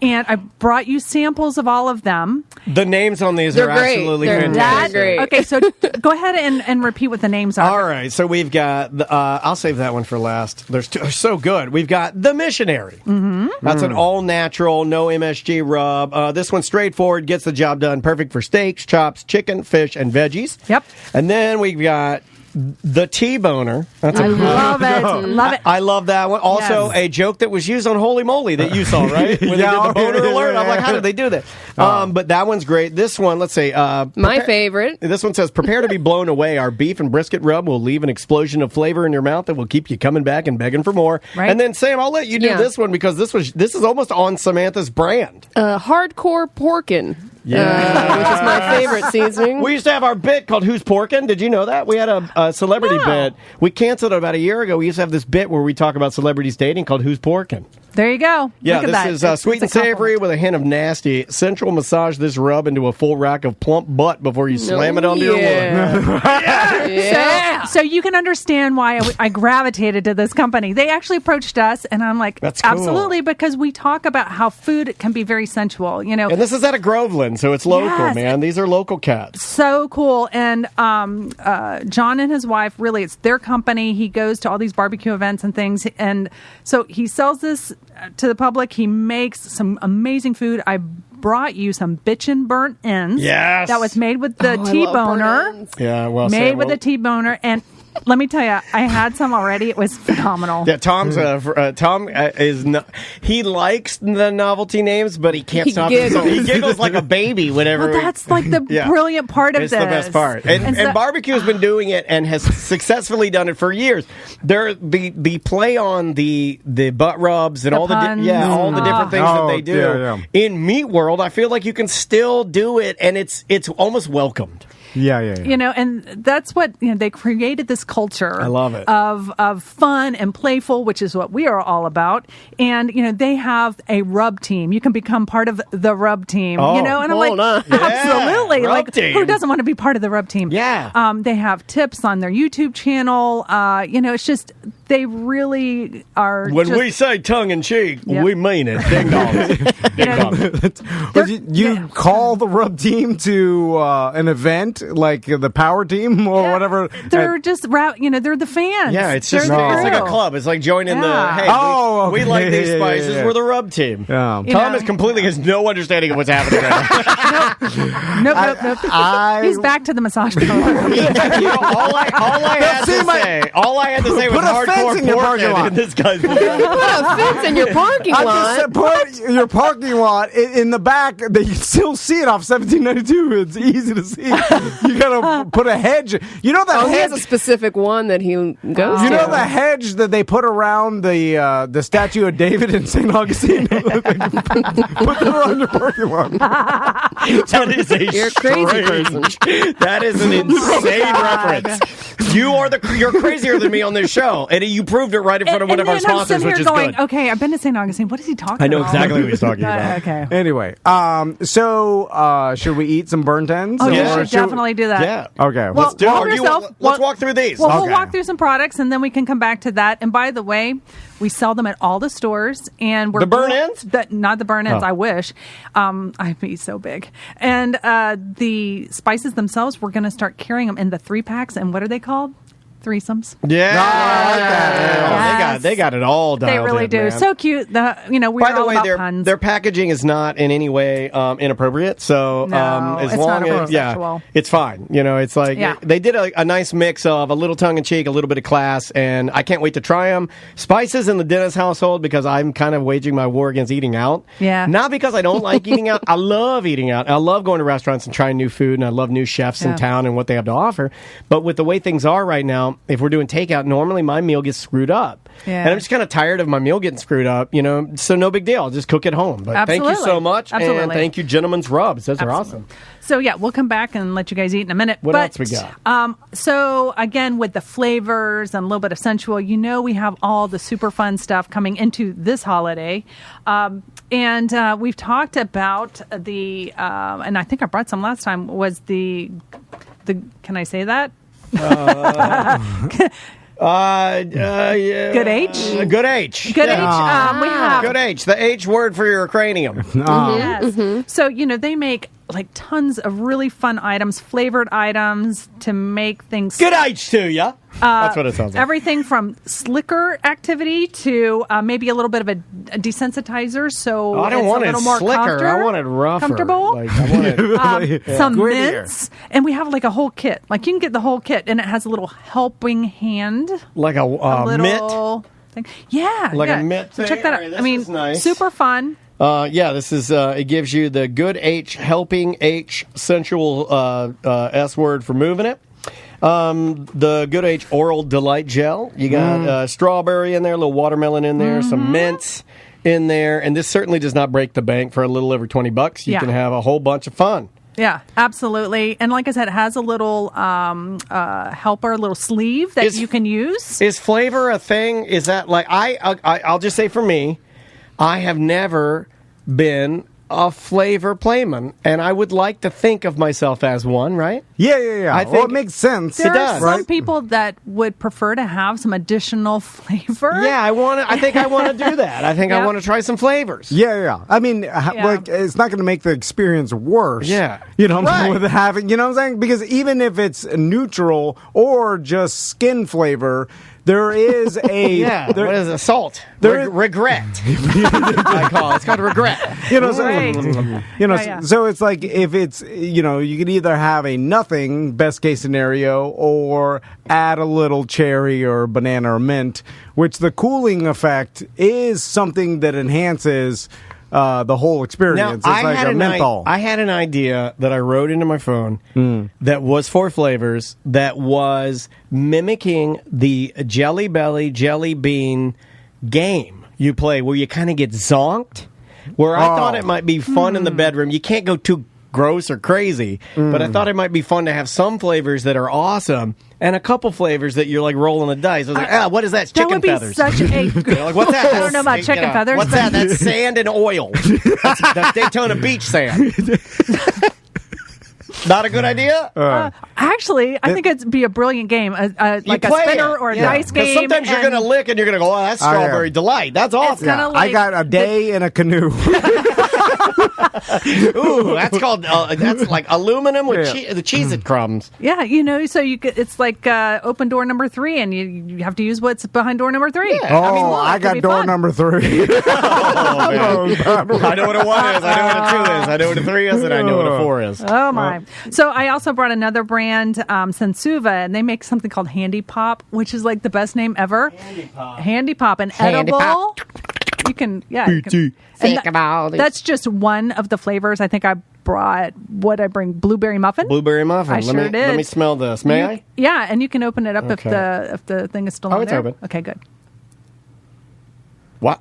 And I brought you samples of all of them. The names on these are great. absolutely They're fantastic. great. Okay, so go ahead and repeat what the names are. All right, so we've got, I'll save that one for last. They're so good. We've got The Missionary. Mm-hmm. That's an all-natural, no MSG rub. This one's straightforward, gets the job done. Perfect for steaks, chops, chicken, fish, and veggies. Yep. And then we've got The T-boner. That's I love it. Love it. I love that one. Also, Yes. a joke that was used on Holy Moly that you saw, right? When they did the boner alert. I'm like, how did they do that? But that one's great. This one, let's see. My favorite. This one says, prepare to be blown away. Our beef and brisket rub will leave an explosion of flavor in your mouth that will keep you coming back and begging for more. Right. And then, Sam, I'll let you do Yeah. this one because this is almost on Samantha's brand. Hardcore porkin'. Yeah. Which is my favorite seasoning. We used to have our bit called Who's Porkin'? Did you know that? We had a celebrity bit. We canceled it about a year ago. We used to have this bit where we talk about celebrities dating called Who's Porkin'? There you go. Yeah, Look at this that. is sweet and savory with a hint of nasty. Central massage this rub into a full rack of plump butt before you slam it onto your wood. Yeah. So you can understand why I gravitated to this company. They actually approached us, and I'm like, That's cool. absolutely, because we talk about how food can be very sensual. You know, And this is out of Groveland, so it's local, Yes. man. These are local cats. so cool. And John and his wife, really, it's their company. He goes to all these barbecue events and things, and so he sells this to the public. He makes some amazing food. I brought you some bitchin' burnt ends. Yes. that was made with the I love T-boner. burnt ends. Yeah, well, Made Sam, with a T-boner, and let me tell you, I had some already. It was phenomenal. Yeah, Tom's Tom is he likes the novelty names, but he can't He stop giggles. himself. He giggles like a baby whenever. Well, that's like the Yeah. brilliant part of It's this. the best part. And so- barbecue has been doing it and has successfully done it for years. The play on the butt rubs and The all the puns. all the different things that they do. yeah. In Meat World, I feel like you can still do it and it's almost welcomed. Yeah. You know, and that's what they created this culture. I love it. Of fun and playful, which is what we are all about. And they have a rub team. You can become part of the rub team. Oh, and I'm hold like, on. absolutely. Yeah, rub Like, team. who doesn't want to be part of the rub team? Yeah. They have tips on their YouTube channel. It's just they really are. When just, we say tongue in cheek, Yeah. we mean it. Ding dong. Ding dong. But you call the rub team to an event like the power team or whatever. They're just they're the fans. Yeah, it's They're just the it's like a crew. club. It's like joining the Yeah. hey, Oh, we okay. like these Yeah, yeah, spices. yeah. We're the rub team. Yeah. Tom has no understanding of what's happening right now. Nope. I- He's back to the massage parlor. all I had to say was Put a fence hardcore in your parking pork lot. and this guy's Put a fence in your parking I lot. just put your parking lot in the back. They can still see it off 1792. It's easy to see. You gotta put a hedge. You know that Oh, he hedge. has a specific one that he goes You to. know the hedge that they put around the statue of David in St. Augustine? Put that around your parking lot. That is a You're a crazy person. That is an insane reference. You're crazier than me on this show, and you proved it right in front of one of our I'm sponsors, sitting which here is going, good. okay, I've been to St. Augustine. What is he talking about? I know exactly what he's talking about. Okay. Anyway, so should we eat some burnt ends? Oh, you Yeah. should definitely do that. Yeah. Okay. Well, Let's do help it. yourself. Let's walk through these. Well, Okay. we'll walk through some products, and then we can come back to that. And by the way, we sell them at all the stores. And we're The burn ends? Not the burn ends. Oh. I wish. I'd be so big. And the spices themselves, we're going to start carrying them in the 3-packs. And what are they called? Threesomes. Yeah, I like that. Yes. They got it all dialed They really in, do. man. So cute. We're By the all way, about puns. their packaging is not in any way inappropriate. So No, as it's long not as homosexual. it's fine. It's like Yeah. they did a nice mix of a little tongue in cheek, a little bit of class, and I can't wait to try them. Spices in the Dennis household because I'm kind of waging my war against eating out. Yeah. Not because I don't like eating out. I love eating out. I love going to restaurants and trying new food, and I love new chefs in Yeah. town and what they have to offer. But with the way things are right now, if we're doing takeout, normally my meal gets screwed up. Yeah. And I'm just kind of tired of my meal getting screwed up, so no big deal. I'll just cook at home. But thank you Absolutely. so much. And Absolutely. thank you, Gentlemen's Rubs. Those are Absolutely. awesome. So yeah, we'll come back and let you guys eat in a minute. What But, else we got? So again, with the flavors and a little bit of sensual, we have all the super fun stuff coming into this holiday, and we've talked about the and I think I brought some last time was the can I say that? Yeah. Good H? Good H. Good H. We have Good H. The H word for your cranium. Yes. So, they make like tons of really fun items, flavored items to make things. Good age to ya. That's what it sounds like. Everything from slicker activity to maybe a little bit of a desensitizer, so I don't it's want a it little more slicker. I want it rougher. comfortable. Like, I want it, Some Grittier. mints, and we have like a whole kit. Like you can get the whole kit, and it has a little helping hand, like a mitt. little thing. Yeah, Like a yeah. mitt So thing? check that out. All right, I mean, this is nice. super fun. This is. It gives you the good H helping H sensual S word for moving it. The Good H Oral Delight Gel. You got strawberry in there, a little watermelon in there, some mints in there, and this certainly does not break the bank for a little over $20. You Yeah. can have a whole bunch of fun. Yeah, absolutely. And like I said, it has a little helper, a little sleeve that you can use. Is flavor a thing? Is that like I'll just say for me, I have never been a flavor playman, and I would like to think of myself as one, right? Yeah. I Well, think it makes sense. There does. are some Right? people that would prefer to have some additional flavor. Yeah, I think I want to do that. I think I Yep. want to try some flavors. Yeah. I mean, like, it's not going to make the experience worse. Yeah. You know what I'm saying? Right. With having, you know what I'm saying? Because even if it's neutral or just skin flavor, there is a. Yeah, there- what is it? Salt. there is- Regret. I call it. It's called regret. You know, so, Right. you know, Yeah. so it's like if it's, you know, you can either have a nothing best case scenario or add a little cherry or banana or mint, which the cooling effect is something that enhances the whole experience. Now, It's like a menthol. I had an idea that I wrote into my phone that was 4 flavors that was mimicking the Jelly Belly Jelly Bean game you play where you kind of get zonked. Where I thought it might be fun in the bedroom. You can't go too gross or crazy, but I thought it might be fun to have some flavors that are awesome and a couple flavors that you're like rolling the dice. I was like, what is that? It's That chicken would be feathers. such a. You're like, what's that? I don't know about chicken feathers. What's but that? That's sand and oil. That's Daytona Beach sand. Not a good idea? Actually, I think it'd be a brilliant game, like a play spinner it. or a Yeah. dice 'Cause game. sometimes you're and going to lick and you're going to go, oh, that's Oh, yeah. strawberry delight. That's awesome. kinda I like got a day in a canoe. Ooh, that's called, that's like aluminum with the Cheez-It crumbs. Yeah, you know, so you get, it's like open door number 3, and you have to use what's behind door number 3. Yeah. Oh, I got door number 3. I know what a 1 is. I know what a 2 is. I know what a 3 is, and I know what a 4 is. Oh my! So I also brought another brand, Sensuva, and they make something called Handy Pop, which is like the best name ever. Handy Pop, an Handy edible. Pop. You can, yeah. You can, and Think about it. that's just one of the flavors. I think I brought blueberry muffin. Blueberry muffin. I let sure me, did. Let me smell this. May You- I? Yeah, and you can open it up Okay. if the thing is still Oh, in it's there. open. Okay, good. What?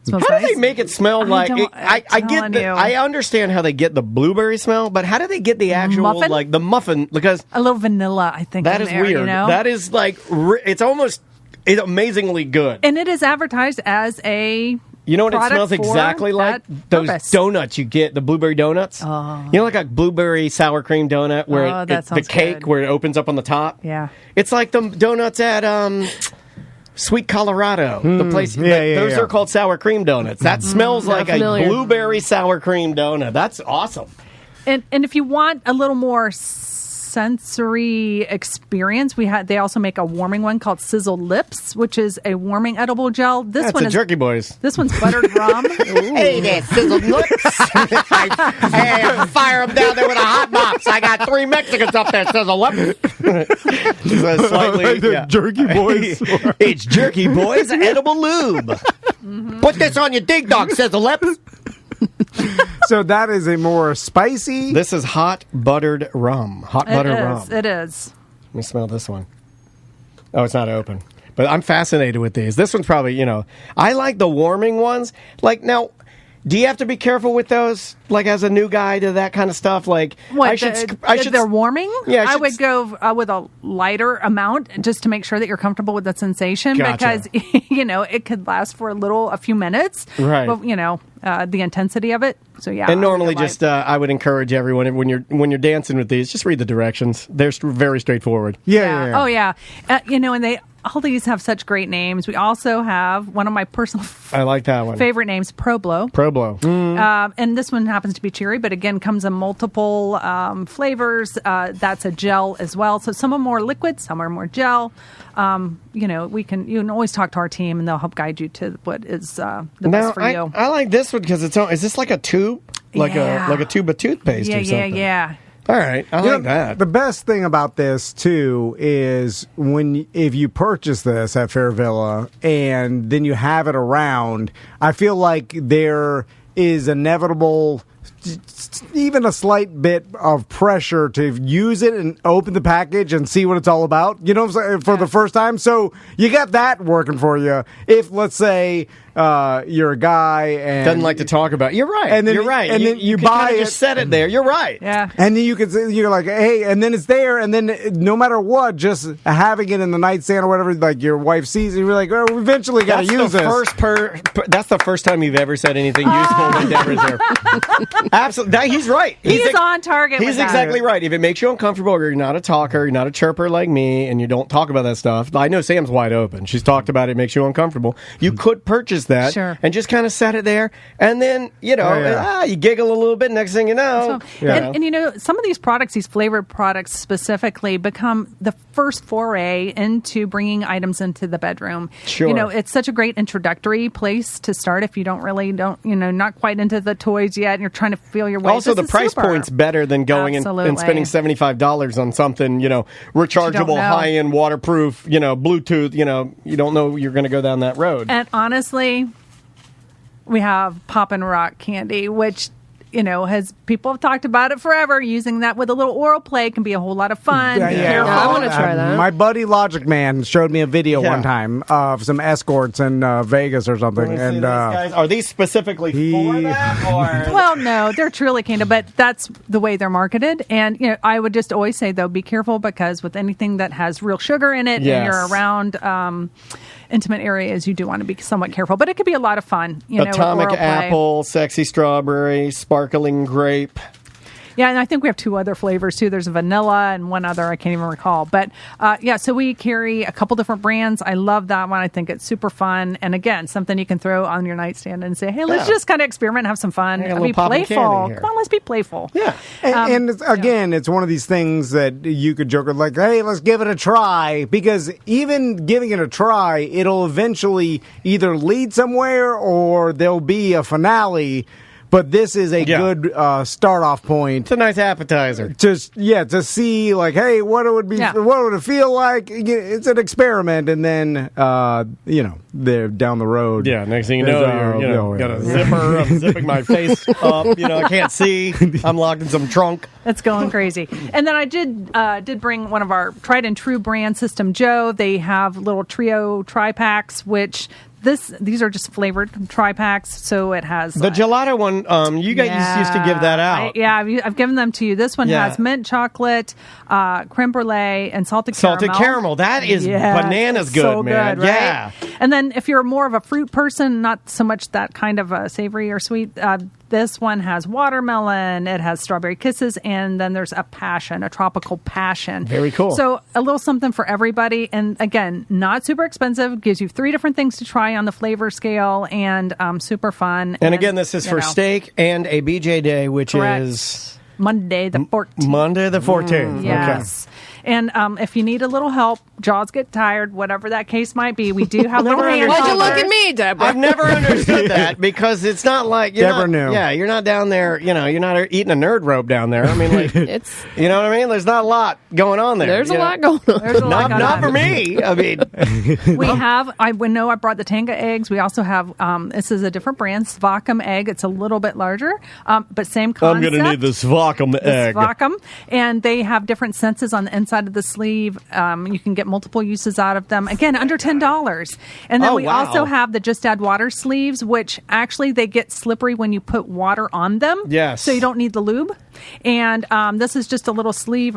Smells How do nice. they make it smell like? don't- I get telling the. you. I understand how they get the blueberry smell, but how do they get the actual Muffin? like the muffin? Because A little vanilla, I think. that in is there, weird. You know? That is like it's amazingly good. And it is advertised as a. You know what it product smells for exactly like? that Those purpose. donuts you get, the blueberry donuts. Oh. You know, like a blueberry sour cream donut where Oh, that the sounds cake good. where it opens up on the top. Yeah. It's like the donuts at Sweet Colorado, the place. yeah, those yeah. are called sour cream donuts. That smells Not like familiar. a blueberry sour cream donut. That's awesome. And if you want a little more sensory experience, they also make a warming one called Sizzle Lips, which is a warming edible gel. This That's one a is Jerky Boys. This one's buttered rum. Hey there, Sizzle Lips. Hey, fire them down there with a hot box. I got 3 Mexicans up there, Sizzle Lips. Slightly, The Jerky Boys. It's Jerky Boys edible lube. Put this on your ding dong, Sizzle Lips. So that is a more spicy. This is hot buttered rum. Hot buttered rum. It is. Let me smell this one. Oh, it's not open. But I'm fascinated with these. This one's probably, I like the warming ones. Like, now, do you have to be careful with those? Like, as a new guy to that kind of stuff? Like, What, I should. they're warming? Yeah, I I should would go with a lighter amount just to make sure that you're comfortable with the sensation Gotcha. because, it could last for a few minutes. Right. But, the intensity of it. So, yeah. And normally, I would just I would encourage everyone when you're dancing with these, just read the directions. They're very straightforward. Yeah. Oh, yeah. And they all these have such great names. We also have one of my personal I like that one. favorite names, ProBlow. ProBlow. And this one happens to be cherry, but again, comes in multiple flavors. That's a gel as well. So some are more liquid, some are more gel. You can always talk to our team, and they'll help guide you to what is the best for you. I like this one because is this like a tube? Like a tube of toothpaste or something? Yeah. All right, I like that. The best thing about this too is if you purchase this at Fair Villa and then you have it around, I feel like there is inevitable, even a slight bit of pressure to use it and open the package and see what it's all about. You know what I'm saying? For the first time. So you got that working for you. If, let's say, you're a guy and doesn't like to talk about it. You're right. And then, you're right. And then you buy it. Just set it there. You're right. Yeah. And then you're like, hey, and then it's there, and then no matter what, just having it in the nightstand or whatever, like your wife sees it, you're like, oh, we eventually got to use this. That's the first time you've ever said anything useful when Deborah's there. Absolutely. He's right. He's on target. He's exactly right. If it makes you uncomfortable or you're not a talker, you're not a chirper like me, and you don't talk about that stuff, I know Sam's wide open. She's talked about it makes you uncomfortable. You could purchase that and just kind of set it there, and then you giggle a little bit. Next thing you know, and some of these products, these flavored products specifically, become the first foray into bringing items into the bedroom. Sure, it's such a great introductory place to start if you don't not quite into the toys yet, and you're trying to feel your way. Also, the price point's better than going and spending $75 on something rechargeable, high-end, waterproof, Bluetooth. You don't know you're going to go down that road. And honestly, we have Poppin' Rock candy, which people have talked about it forever. Using that with a little oral play can be a whole lot of fun. I want to try that. My buddy Logic Man showed me a video one time of some escorts in Vegas or something. And are these specifically for that? Or? Well, no, they're truly candy, but that's the way they're marketed. And I would just always say, though, be careful, because with anything that has real sugar in it and you're around intimate areas, you do want to be somewhat careful. But it could be a lot of fun. Atomic apple, sexy strawberry, sparkling grape. Yeah, and I think we have 2 other flavors, too. There's a vanilla and one other I can't even recall. But, so we carry a couple different brands. I love that one. I think it's super fun. And, again, something you can throw on your nightstand and say, hey, let's just kind of experiment and have some fun. Be playful. Come on, let's be playful. Yeah. And again, it's one of these things that you could joke with, like, hey, let's give it a try. Because even giving it a try, it'll eventually either lead somewhere or there'll be a finale. But this is a good start-off point. It's a nice appetizer. To see, like, hey, what would it feel like? It's an experiment, and then they're down the road. Yeah, next thing you know, you're got a zipper. I'm zipping my face up. I can't see. I'm locked in some trunk. That's going crazy. And then I did bring one of our tried and true brand, System Joe. They have little trio tri-packs, which these are just flavored tri-packs, so it has the gelato one. You guys used to give that out. I've given them to you. This one has mint chocolate, creme brulee, and salted caramel. That is bananas good, so man. Good, right? Yeah. And then if you're more of a fruit person, not so much that kind of savory or sweet. This one has watermelon, it has strawberry kisses, and then there's a tropical passion. Very cool. So a little something for everybody. And again, not super expensive, gives you 3 different things to try on the flavor scale, and super fun. And again, this is for steak and a BJ day, which is Monday the 14th. Monday the 14th. Yes. Okay. And if you need a little help, jaws get tired, whatever that case might be, we do have little hand Why'd you look at me, Deborah? I've never understood that, because it's not like Deborah knew. Yeah, you're not down there. You're not eating a nerd robe down there. I mean, like it's. You know what I mean? There's not a lot going on there. There's a lot going on. There's a lot going not for me. I mean, we have. I brought the Tanga eggs. We also have. This is a different brand, Svacum egg. It's a little bit larger, but same concept. I'm going to need the Svacum egg. Svacum, and they have different senses on the inside of the sleeve. You can get multiple uses out of them. Again, under $10. And then we also have the Just Add Water sleeves, which actually they get slippery when you put water on them. Yes. So you don't need the lube. And this is just a little sleeve.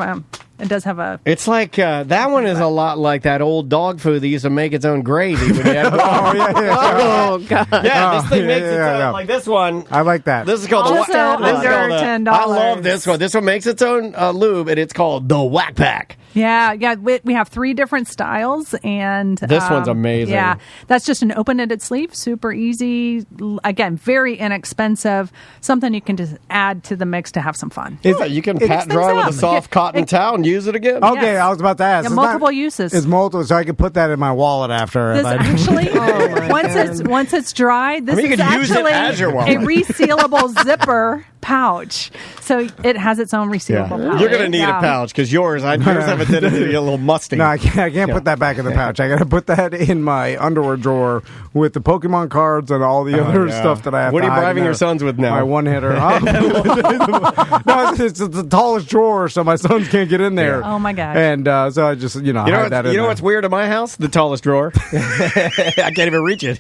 It does have a. It's like that one is a lot like that old dog food that used to make its own gravy. When you had Oh God! Yeah, this thing makes its own. Like this one. I like that. This is called Also under $10. I love this one. This one makes its own lube, and it's called the Whack Pack. Yeah. We have 3 different styles, and this one's amazing. Yeah, that's just an open-ended sleeve, super easy. Again, very inexpensive. Something you can just add to the mix to have some fun. You can pat dry with a soft cotton towel and use it again. Okay, Yes. I was about to ask. Yeah, multiple uses. It's multiple, so I can put that in my wallet after. This actually, once it's dry, this you is could use it actually as your a wallet. resealable zipper pouch. So it has its own resealable pouch. You're going to need a pouch because yours have a tendency to be a little musty. No, I can't put that back in the pouch. I got to put that in my underwear drawer with the Pokemon cards and all the other stuff that I have. What to are you hide bribing in your there. sons with now? My one hitter. No, it's the tallest drawer, so my sons can't get in there. Oh my gosh! And so I just hide that in you know there. what's weird in my house? The tallest drawer. I can't even reach it.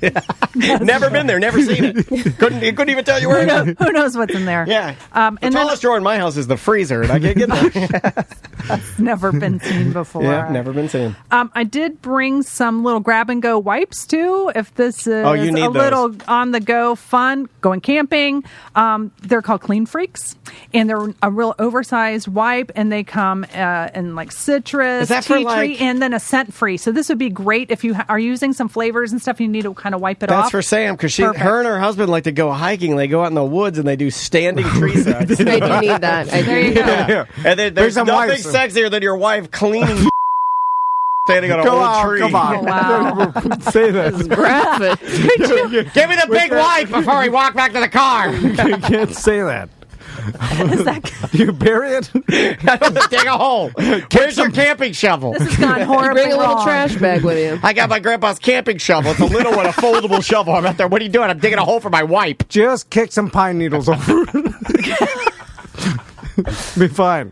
Never been there. Never seen it. Couldn't even tell you where it is. Who knows what's in there? Yeah. And the tallest drawer in my house is the freezer, and I can't get there. that's never been seen before. Yeah, never been seen. I did bring some little grab and go wipes too. If this is you need a little on the go fun, going camping. They're called Clean Freaks, and they're a real oversized wipe, and they come in like citrus, Is that for, tea tree, like- and then a scent free. So this would be great if you are using some flavors and stuff. You need to kind of wipe it off. That's for Sam because Perfect. her and her husband like to go hiking. They go out in the woods and they do standing tree sets. I do need that. There you go. Yeah. And then there's some nothing wipes. sexier than your wife cleaning standing on a Go old on, tree. come on. Wow. Say that. Graphic. Give me the big wipe before we walk back to the car. You can't say that. Is that You bury it? Dig a hole. Where's your camping shovel? this has gone horribly Bring a little wrong. trash bag with you. I got my grandpa's camping shovel. It's a little one, a foldable shovel. I'm out there. What are you doing? I'm digging a hole for my wipe. Just kick some pine needles over. Be fine.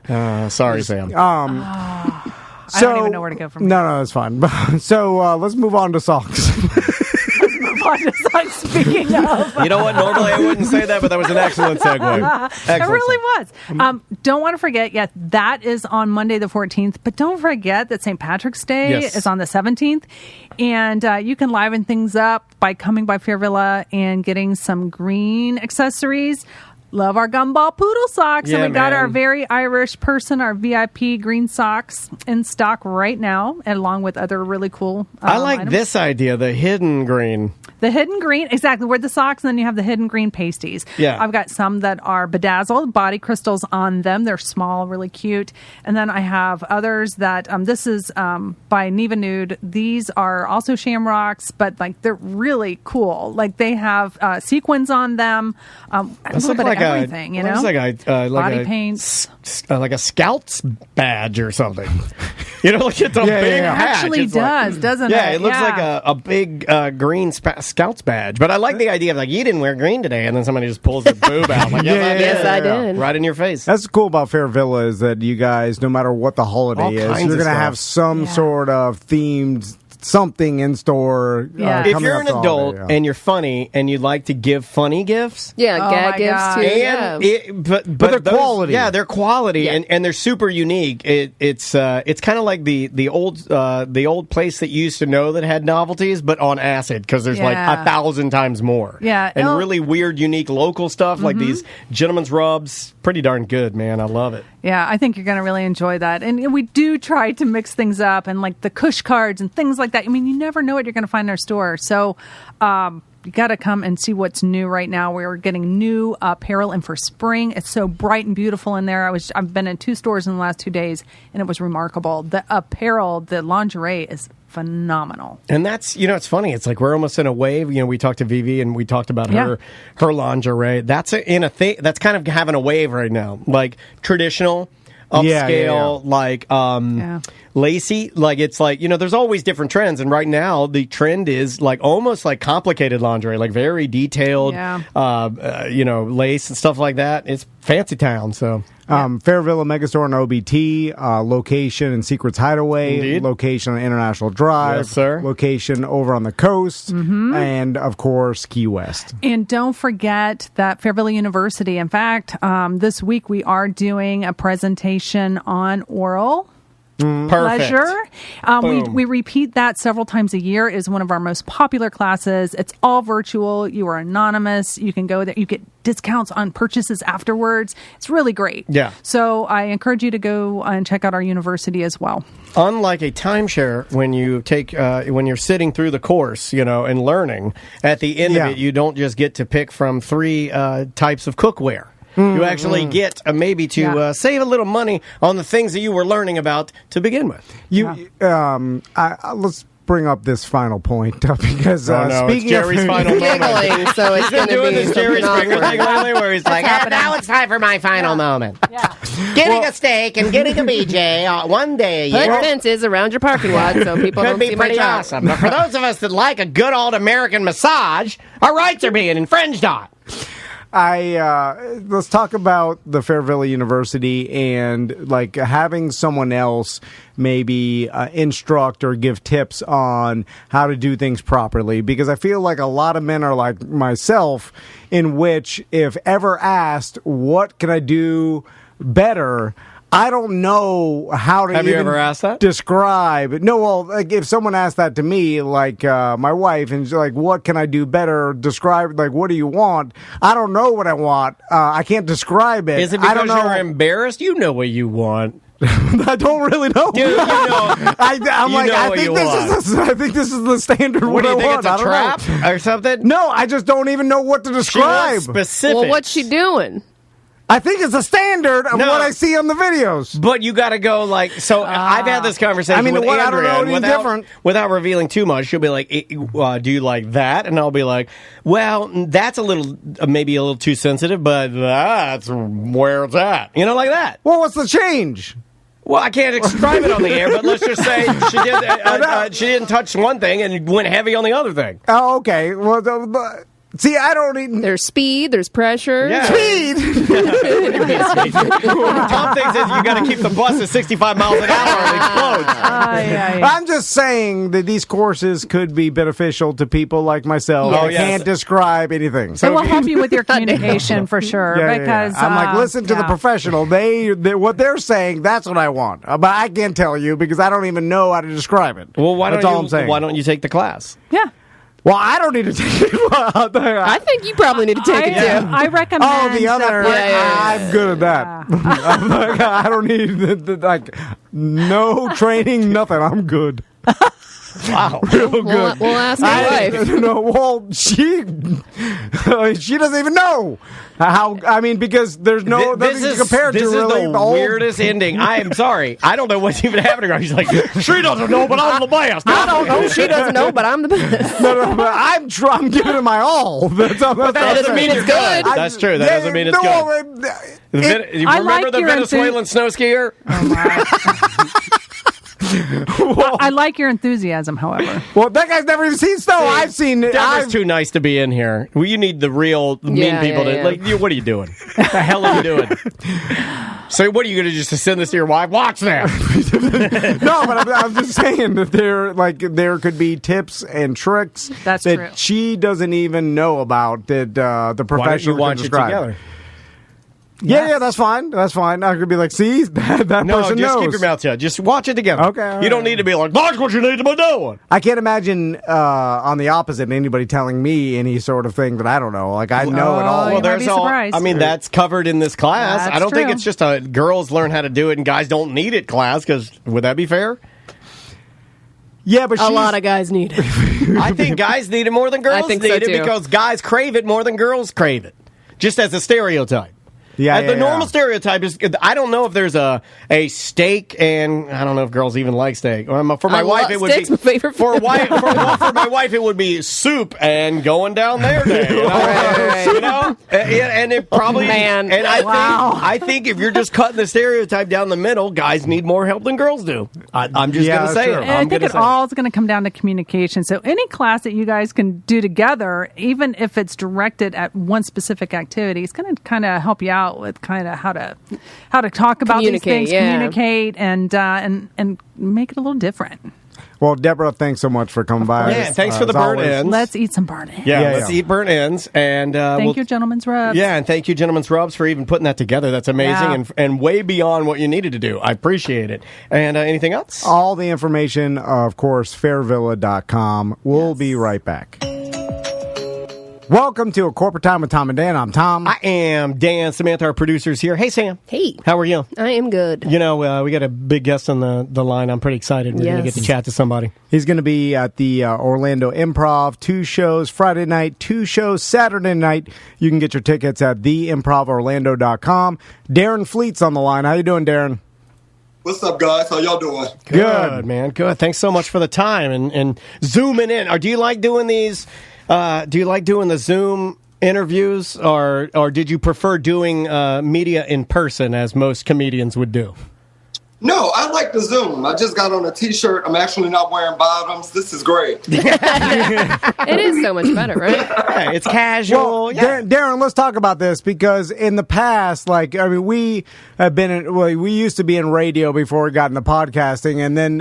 Sorry, Sam. I don't even know where to go from here. No, it's fine. So let's move on to socks. Speaking of, You know what? Normally I wouldn't say that, but that was an excellent segue. Excellent. it really was. Don't want to forget, that is on Monday the 14th, but don't forget that St. Patrick's Day Yes. is on the 17th. And you can liven things up by coming by Fair Villa and getting some green accessories. Love our gumball poodle socks. Yeah, And we got man. our very Irish person, our VIP green socks in stock right now, along with other really cool I like items. this idea, the hidden green. The hidden green, exactly. Where the socks, and then you have the hidden green pasties. Yeah. I've got some that are bedazzled, body crystals on them. They're small, really cute. And then I have others that, this is by Neva Nude. These are also shamrocks, but like they're really cool. Like they have sequins on them, a little bit of everything, you know? It's like a Body paints. like a scout's badge or something. You know, like it's a Yeah, big yeah. hatch. Actually It's like- does, doesn't it? Yeah, it looks Yeah. like a big green scout's badge. But I like the idea of like, you didn't wear green today, and then somebody just pulls their boob out. Like, yes, I did. Yes, I did. Right in your face. That's cool about Fair Villa is that you guys, no matter what the holiday All is, kinds you're of going to stuff. have some Yeah. sort of themed something in store. Yeah. If coming you're up an to adult holiday, yeah. and you're funny and you'd like to give funny gifts, Yeah, Oh gag my gifts God. too. Yeah. and but they're those- quality. Yeah, they're quality, Yeah. and they're super unique. It's kind of like the old place that you used to know that had novelties, but on acid because there's like Yeah. 1,000 times more. Yeah. and Oh. really weird, unique local stuff like these gentleman's rubs. Pretty darn good, man. I love it. Yeah, I think you're going to really enjoy that. And we do try to mix things up and like the Kush cards and things like that. I mean, you never know what you're going to find in our store. So you got to come and see what's new right now. We're getting new apparel in for spring. It's so bright and beautiful in there. I've been in 2 stores in the last 2 days, and it was remarkable. The apparel, the lingerie is phenomenal. And that's, it's funny. It's like we're almost in a wave. We talked to Vivi and we talked about her lingerie. That's in a thing. That's kind of having a wave right now. Like traditional, upscale, like lacy. Like it's like, there's always different trends. And right now the trend is like almost like complicated lingerie, like very detailed, lace and stuff like that. It's fancy town. So. Fair Villa Megastore and OBT, location in Secrets Hideaway, Indeed. location on International Drive, Yes, sir. location over on the coast, and of course Key West. And don't forget that Fair Villa University, in fact, this week we are doing a presentation on oral Perfect. pleasure. We repeat that several times a year. It is one of our most popular classes. It's all virtual. You are anonymous. You can go there. You get discounts on purchases afterwards. It's really great. Yeah. So I encourage you to go and check out our university as well. Unlike a timeshare, when you take when you're sitting through the course, and learning, at the end of it, you don't just get to pick from 3 types of cookware. You actually get maybe to save a little money on the things that you were learning about to begin with. Let's bring up this final point because speaking it's Jerry's of final giggling, so it's going to doing be this Jerry Springer thing lately, where he's like, now it's time for my final moment. Getting a steak and getting a BJ one day a Put year fences around your parking lot so people could don't be see my pretty job. awesome. But for those of us that like a good old American massage, our rights are being infringed on. Let's talk about the Fairville University and like having someone else maybe instruct or give tips on how to do things properly, because I feel like a lot of men are like myself, in which if ever asked, what can I do better, I don't know how to. Have you ever asked that? Describe. No, well, like if someone asked that to me, like my wife, and she's like, "What can I do better?" Describe. Like, what do you want? I don't know what I want. I can't describe it. Is it because you're embarrassed? You know what you want. I don't really know. Dude, I think this is the standard. What do you think? It's a trap or something? No, I just don't even know what to describe. Specific. Well, what's she doing? I think it's a standard of what I see on the videos. But you got to go like, so I've had this conversation with Andrea, I don't know any different. Without revealing too much, she'll be like, do you like that? And I'll be like, well, that's a little, maybe a little too sensitive, but that's where it's at. Like that. Well, what's the change? Well, I can't describe it on the air, but let's just say she didn't touch one thing and went heavy on the other thing. Oh, okay. Well, see, I don't even... There's speed, there's pressure. Yeah. Speed! Tom thinks that you got to keep the bus at 65 miles an hour or it explodes. I'm just saying that these courses could be beneficial to people like myself. I can't describe anything. It will help you with your communication for sure. Because I'm like, listen to the professional. They what they're saying, that's what I want. But I can't tell you because I don't even know how to describe it. Well, that's all I'm saying. Why don't you take the class? Yeah. Well, I don't need to take it. I think you probably need to take it too. I recommend. Oh, the other. I'm good at that. I'm like, I don't need no training, nothing. I'm good. Wow, real good. We'll ask my wife. Well, she doesn't even know how. I mean, because there's nothing to compare to. This is really, the weirdest ending. I am sorry. I don't know what's even happening. She's like, she doesn't know, but I'm the best. I don't know. She doesn't know, but I'm the best. No, but I'm giving it my all. That doesn't mean it's good. That's true. That doesn't mean it's good. You remember the Venezuelan snow skier? Oh my. I like your enthusiasm, however. Well, that guy's never even seen snow. I've seen it. Deborah's too nice to be in here. Well, you need the real mean people to like. What are you doing? What the hell are you doing? So, what are you going to just send this to your wife? Watch that. No, but I'm just saying that there could be tips and tricks that true. She doesn't even know about that the professional. Why don't you watch it together? Yeah, that's fine. That's fine. I could be like, see, that person knows. No, just keep your mouth shut. Just watch it together. Okay. You don't need to be like, that's what you need to be doing. I can't imagine on the opposite anybody telling me any sort of thing that I don't know. Like, I know it all. Well, there's all. I mean, that's covered in this class. That's I don't think true. it's just a girls learn how to do it and guys don't need it class. Because would that be fair? Yeah, but a lot of guys need it. I think guys need it more than girls need it because guys crave it more than girls crave it. Just as a stereotype. The normal stereotype is, I don't know if there's a steak, and I don't know if girls even like steak. For my wife, it would be my favorite for my wife, it would be soup and going down their day. You know, and it probably man. And I think if you're just cutting the stereotype down the middle, guys need more help than girls do. I'm just going to say it. I think it all is going to come down to communication. So any class that you guys can do together, even if it's directed at one specific activity, it's going to kind of help you out with kind of how to talk about these things, communicate, and make it a little different. Well, Deborah, thanks so much for coming by. Yeah, thanks for the burnt ends. Let's eat some burnt ends. Yeah, let's eat burnt ends. And thank you, Gentleman's Rubs. Yeah, and thank you, Gentleman's Rubs, for even putting that together. That's amazing and way beyond what you needed to do. I appreciate it. And anything else? All the information, of course, fairvilla.com. We'll be right back. Welcome to A Corporate Time with Tom and Dan. I'm Tom. I am Dan. Samantha, our producer's here. Hey, Sam. Hey. How are you? I am good. You know, we got a big guest on the line. I'm pretty excited. We're going to get to chat to somebody. He's going to be at the Orlando Improv, 2 shows Friday night, 2 shows Saturday night. You can get your tickets at theimprovorlando.com. Darren Fleet's on the line. How you doing, Darren? What's up, guys? How y'all doing? Good, man. Good. Thanks so much for the time and zooming in. Or do you like doing these? Do you like doing the Zoom interviews, or did you prefer doing media in person, as most comedians would do? No, I like the Zoom. I just got on a T-shirt. I'm actually not wearing bottoms. This is great. It is so much better, right? Yeah, it's casual. Well, Darren, let's talk about this, because in the past, we have been we used to be in radio before we got into podcasting, and then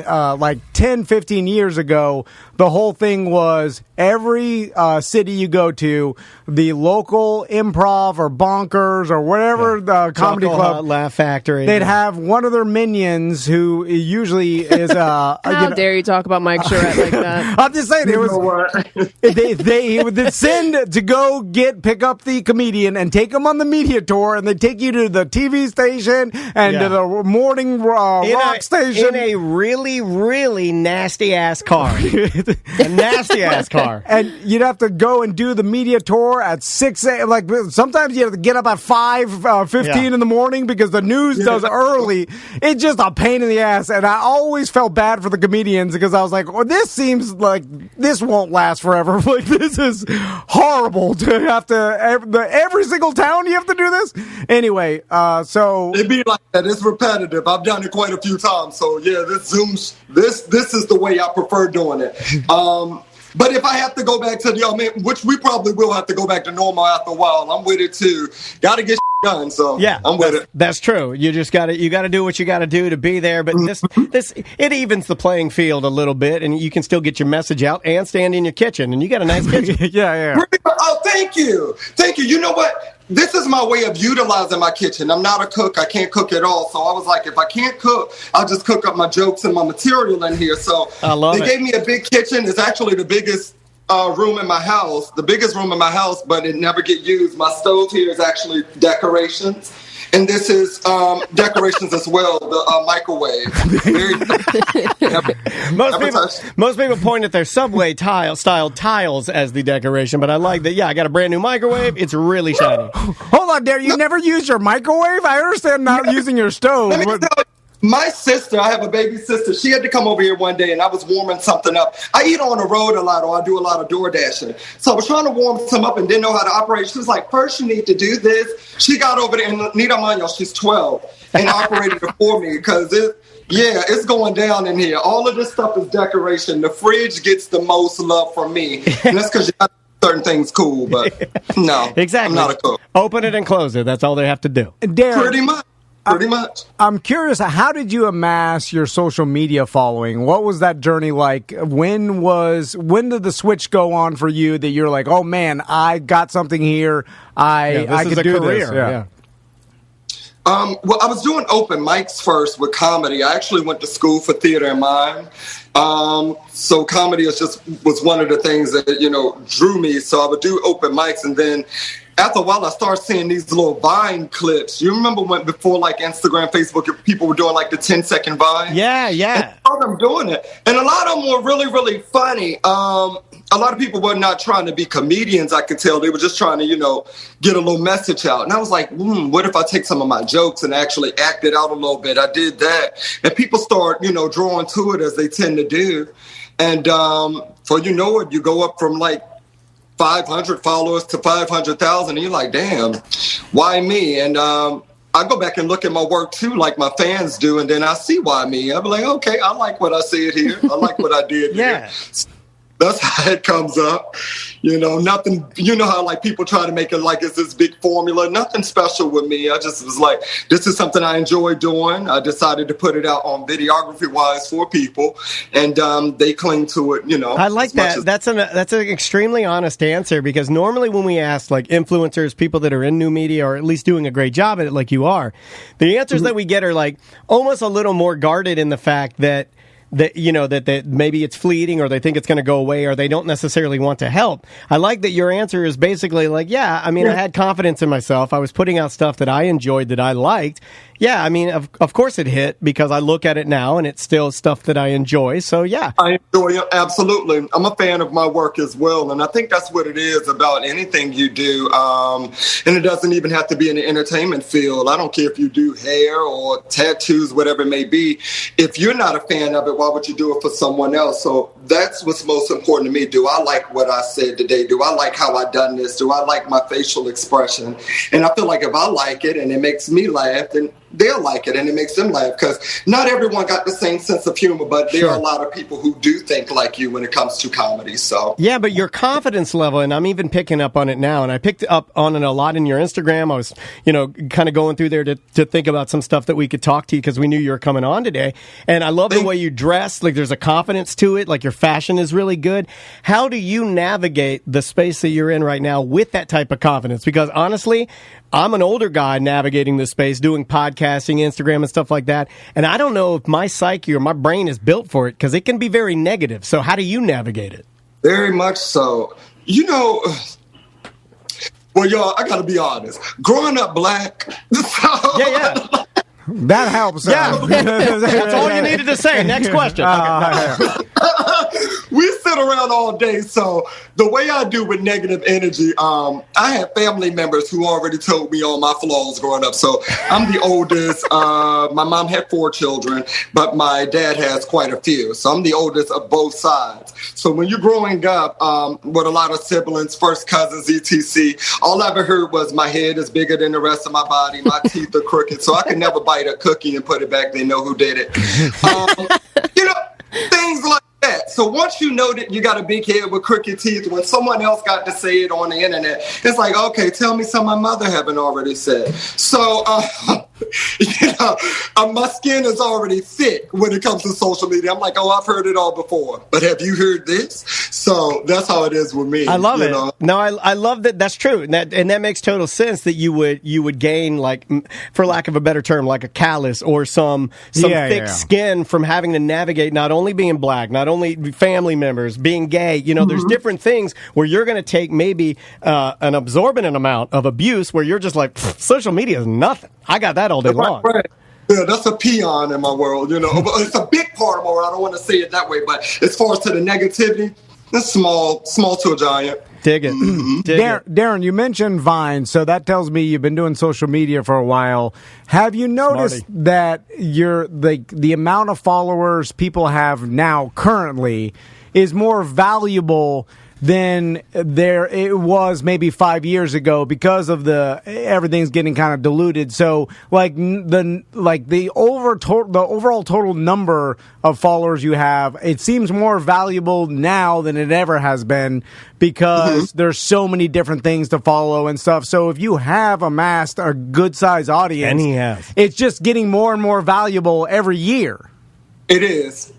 10, 15 years ago, the whole thing was every city you go to, the local Improv or Bonkers or whatever the comedy club, Laugh Factory, they'd have one of their minions who usually is how dare you talk about Mike Charette like that? I'm just saying, it was they would send to go pick up the comedian and take him on the media tour, and they take you to the TV station and to the morning rock station in a really, really nasty ass car. A nasty ass car. And you'd have to go and do the media tour at 6 a.m. Like, sometimes you have to get up at 5:15 in the morning because the news does early. It's just a pain in the ass. And I always felt bad for the comedians because I was like, well, this seems like this won't last forever. Like, this is horrible to have to, every single town you have to do this. Anyway, so. It'd be like that. It's repetitive. I've done it quite a few times. So, yeah, this is the way I prefer doing it. But if I have to go back to which we probably will have to go back to normal after a while, I'm with it too. Got to get done, so yeah, I'm with it. That's true. You just got to do what you got to do to be there. But this it evens the playing field a little bit, and you can still get your message out and stand in your kitchen, and you got a nice kitchen. Yeah. Oh, thank you. You know what? This is my way of utilizing my kitchen. I'm not a cook. I can't cook at all. So I was like, if I can't cook, I'll just cook up my jokes and my material in here. So they gave me a big kitchen. It's actually the biggest room in my house, the biggest room in my house, but it never get used. My stove here is actually decorations. And this is decorations as well, the microwave. Most people point at their Subway style tiles as the decoration, but I like that. Yeah, I got a brand new microwave. It's really shiny. Hold on, Darren. You never used your microwave? I understand not using your stove. My sister, I have a baby sister, she had to come over here one day and I was warming something up. I eat on the road a lot, or I do a lot of door dashing. So I was trying to warm some up and didn't know how to operate. She was like, first you need to do this. She got over there, and Nita Manuel, she's 12, and operated it for me because it's going down in here. All of this stuff is decoration. The fridge gets the most love from me. And that's because you got certain things cool, but no. Exactly. I'm not a cook. Open it and close it. That's all they have to do. Darren, Pretty much. I'm curious, how did you amass your social media following? What was that journey like? When did the switch go on for you that you're like, oh man, I got something here. I could do this. Yeah. Well, I was doing open mics first with comedy. I actually went to school for theater and mime. So comedy was one of the things that, drew me. So I would do open mics, and then after a while, I started seeing these little Vine clips. You remember before Instagram, Facebook, people were doing the 10-second Vine? Yeah. And I saw them doing it. And a lot of them were really, really funny. A lot of people were not trying to be comedians, I could tell. They were just trying to, get a little message out. And I was like, what if I take some of my jokes and actually act it out a little bit? I did that. And people start, drawing to it as they tend to do. And so you go up from 500 followers to 500,000, and you're like, damn, why me? And I go back and look at my work too, like my fans do, and then I see why me. I'm like, okay, I like what I said here. I like what I did here. That's how it comes up. Nothing, how like people try to make it like it's this big formula. Nothing special with me. I just was like, this is something I enjoy doing. I decided to put it out on videography-wise for people, and they cling to it, I like that. That's an extremely honest answer, because normally when we ask like influencers, people that are in new media or at least doing a great job at it like you are, the answers that we get are like almost a little more guarded in the fact that that maybe it's fleeting, or they think it's going to go away, or they don't necessarily want to help. I like that your answer is basically like, I had confidence in myself. I was putting out stuff that I enjoyed, that I liked. Yeah, I mean, of course it hit, because I look at it now and it's still stuff that I enjoy. So, yeah. I enjoy it, absolutely. I'm a fan of my work as well, and I think that's what it is about anything you do. And it doesn't even have to be in the entertainment field. I don't care if you do hair or tattoos, whatever it may be. If you're not a fan of it, why would you do it for someone else? So that's what's most important to me. Do I like what I said today? Do I like how I done this? Do I like my facial expression? And I feel like if I like it and it makes me laugh, then they'll like it and it makes them laugh, because not everyone got the same sense of humor, but there are a lot of people who do think like you when it comes to comedy. So yeah, but your confidence level, and I'm even picking up on it now, and I picked up on it a lot in your Instagram. I was, kind of going through there to think about some stuff that we could talk to you, because we knew you were coming on today. And I love the way you dress. Like, there's a confidence to it. Like, your fashion is really good. How do you navigate the space that you're in right now with that type of confidence? Because honestly, I'm an older guy navigating this space, doing podcasting, Instagram, and stuff like that. And I don't know if my psyche or my brain is built for it, because it can be very negative. So how do you navigate it? Very much so. Well, y'all, I got to be honest. Growing up black. Yeah. That helps. Yeah. That's all you needed to say. Next question. We sit around all day, so the way I do with negative energy, I have family members who already told me all my flaws growing up. So I'm the oldest. My mom had 4 children, but my dad has quite a few. So I'm the oldest of both sides. So when you're growing up with a lot of siblings, first cousins, etc., all I ever heard was my head is bigger than the rest of my body, my teeth are crooked, so I could never bite a cookie and put it back. They know who did it. Things like that. So once you know that you got a big head with crooked teeth, when someone else got to say it on the internet, it's like, okay, tell me something my mother haven't already said. So, my skin is already thick when it comes to social media. I'm like, oh, I've heard it all before, but have you heard this? So that's how it is with me. I love it. No, I love that. That's true, and that makes total sense that you would gain, like, for lack of a better term, like a callus or some thick skin from having to navigate not only being black, not only family members, being gay. There's different things where you're going to take maybe an absorbent amount of abuse where you're just like, social media is nothing. I got that all day long. Right. Yeah, that's a peon in my world, It's a big part of my world. I don't want to say it that way, but as far as to the negativity, it's small to a giant. Dig it. Darren, you mentioned Vine, so that tells me you've been doing social media for a while. Have you noticed that the amount of followers people have now currently is more valuable than it was maybe 5 years ago, because of everything's getting kind of diluted? So the overall total number of followers you have, it seems more valuable now than it ever has been, because there's so many different things to follow and stuff. So if you have amassed a good sized audience, and he has, it's just getting more and more valuable every year. It is.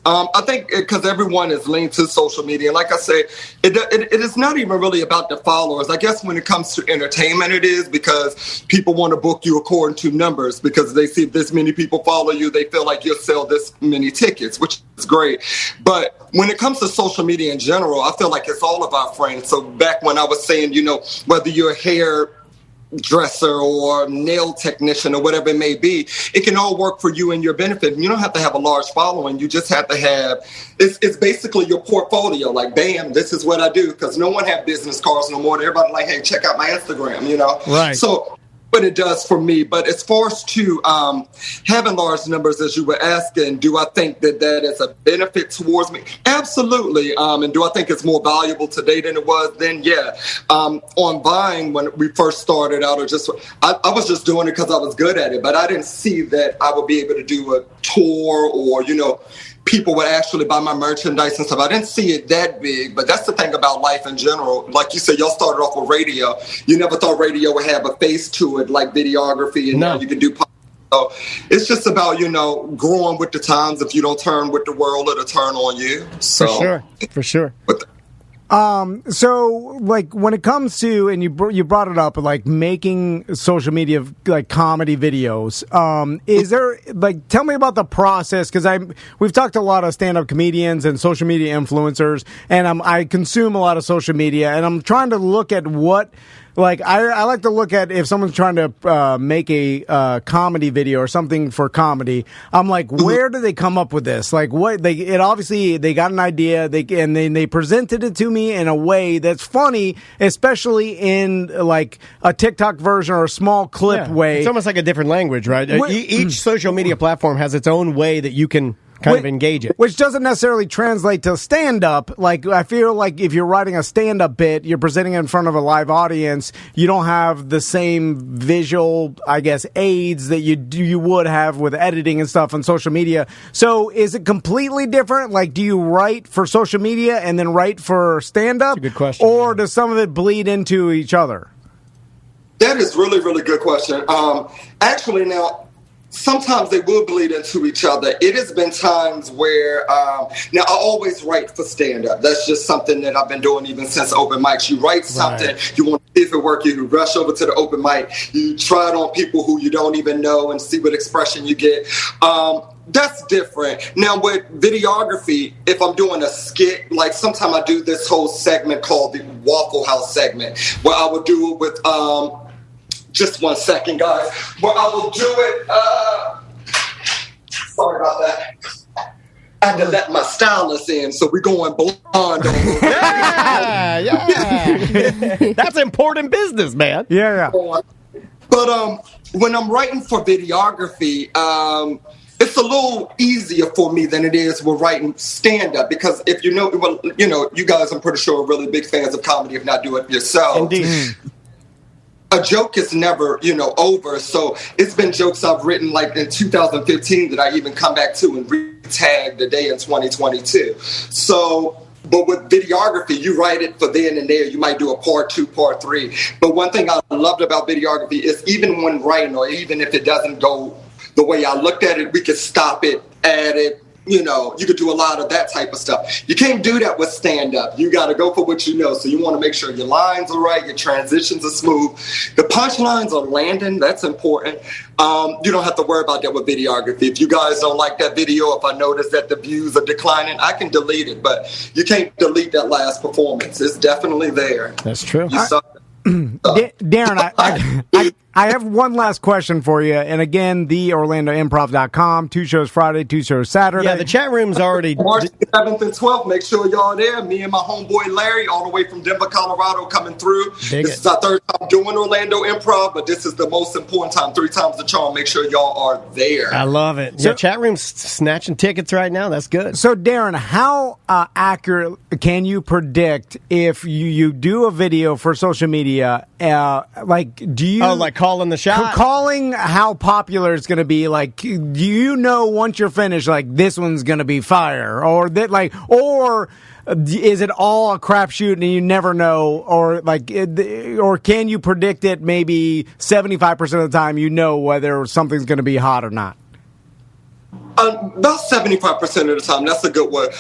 I think because everyone is linked to social media. And like I say, it is not even really about the followers. I guess when it comes to entertainment, it is, because people want to book you according to numbers, because they see if this many people follow you, they feel like you'll sell this many tickets, which is great. But when it comes to social media in general, I feel like it's all about friends. So back when I was saying, whether you're a hair dresser or nail technician or whatever it may be, it can all work for you and your benefit. You don't have to have a large following. You just have to have, it's basically your portfolio. Like, bam, this is what I do, because no one have business cards no more. Everybody like, hey, check out my Instagram, Right. So what it does for me. But as far as to having large numbers, as you were asking, do I think that is a benefit towards me? Absolutely. And do I think it's more valuable today than it was then? Yeah. On Vine, when we first started out, I was just doing it because I was good at it, but I didn't see that I would be able to do a tour or, people would actually buy my merchandise and stuff. I didn't see it that big, but that's the thing about life in general. Like you said, y'all started off with radio. You never thought radio would have a face to it like videography, and now you can do podcasts. So it's just about, growing with the times. If you don't turn with the world, it'll turn on you. So, For sure. So, like, when it comes to, and you brought it up, like, making social media, like, comedy videos, is there, like, tell me about the process, because we've talked to a lot of stand-up comedians and social media influencers, and I consume a lot of social media, and I'm trying to look at what, like, I like to look at if someone's trying to make a comedy video or something for comedy. I'm like, where do they come up with this? Like, obviously they got an idea, and they presented it to me in a way that's funny, especially in like a TikTok version or a small clip way. It's almost like a different language, right? Each social media platform has its own way that you can kind of engage it. Which doesn't necessarily translate to stand-up. Like, I feel like if you're writing a stand-up bit, you're presenting it in front of a live audience, you don't have the same visual, I guess, aids that you would have with editing and stuff on social media. So is it completely different? Like, do you write for social media and then write for stand-up? That's a good question. Or does some of it bleed into each other? That is really, really good question. Actually, now, sometimes they will bleed into each other. It has been times where, now I always write for stand-up. That's just something that I've been doing even since open mics. You write something, you want to see if it works, you rush over to the open mic, you try it on people who you don't even know and see what expression you get. That's different. Now with videography, if I'm doing a skit, like sometimes I do this whole segment called the Waffle House segment, where I would do it with, just 1 second, guys. Well, I will do it. Sorry about that. I had to let my stylist in, so we're going blonde. Yeah. That's important business, man. Yeah. But when I'm writing for videography, it's a little easier for me than it is with writing stand-up, because if you guys, I'm pretty sure, are really big fans of comedy, if not do it yourself. Indeed. A joke is never, over. So it's been jokes I've written like in 2015 that I even come back to and re-tag today in 2022. So, but with videography, you write it for then and there. You might do a part 2, part 3. But one thing I loved about videography is even when writing, or even if it doesn't go the way I looked at it, we could stop it, add it. You could do a lot of that type of stuff. You can't do that with stand-up. You got to go for what you know. So you want to make sure your lines are right, your transitions are smooth. The punchlines are landing. That's important. You don't have to worry about that with videography. If you guys don't like that video, if I notice that the views are declining, I can delete it. But you can't delete that last performance. It's definitely there. That's true. Darren, I have one last question for you. And again, theorlandoimprov.com. 2 shows Friday, 2 shows Saturday. Yeah, the chat room's already... March 7th and 12th, make sure y'all are there. Me and my homeboy Larry, all the way from Denver, Colorado, coming through. This is our 3rd time doing Orlando Improv, but this is the most important time. 3 times the charm. Make sure y'all are there. I love it. So, chat room's snatching tickets right now. That's good. So, Darren, how accurate can you predict if you do a video for social media? Do you... Oh, like calling the shot? Calling how popular it's going to be. Like, do you know once you're finished, like, this one's going to be fire? Or is it all a crapshoot and you never know? Or can you predict it maybe 75% of the time you know whether something's going to be hot or not? About 75% of the time. That's a good word.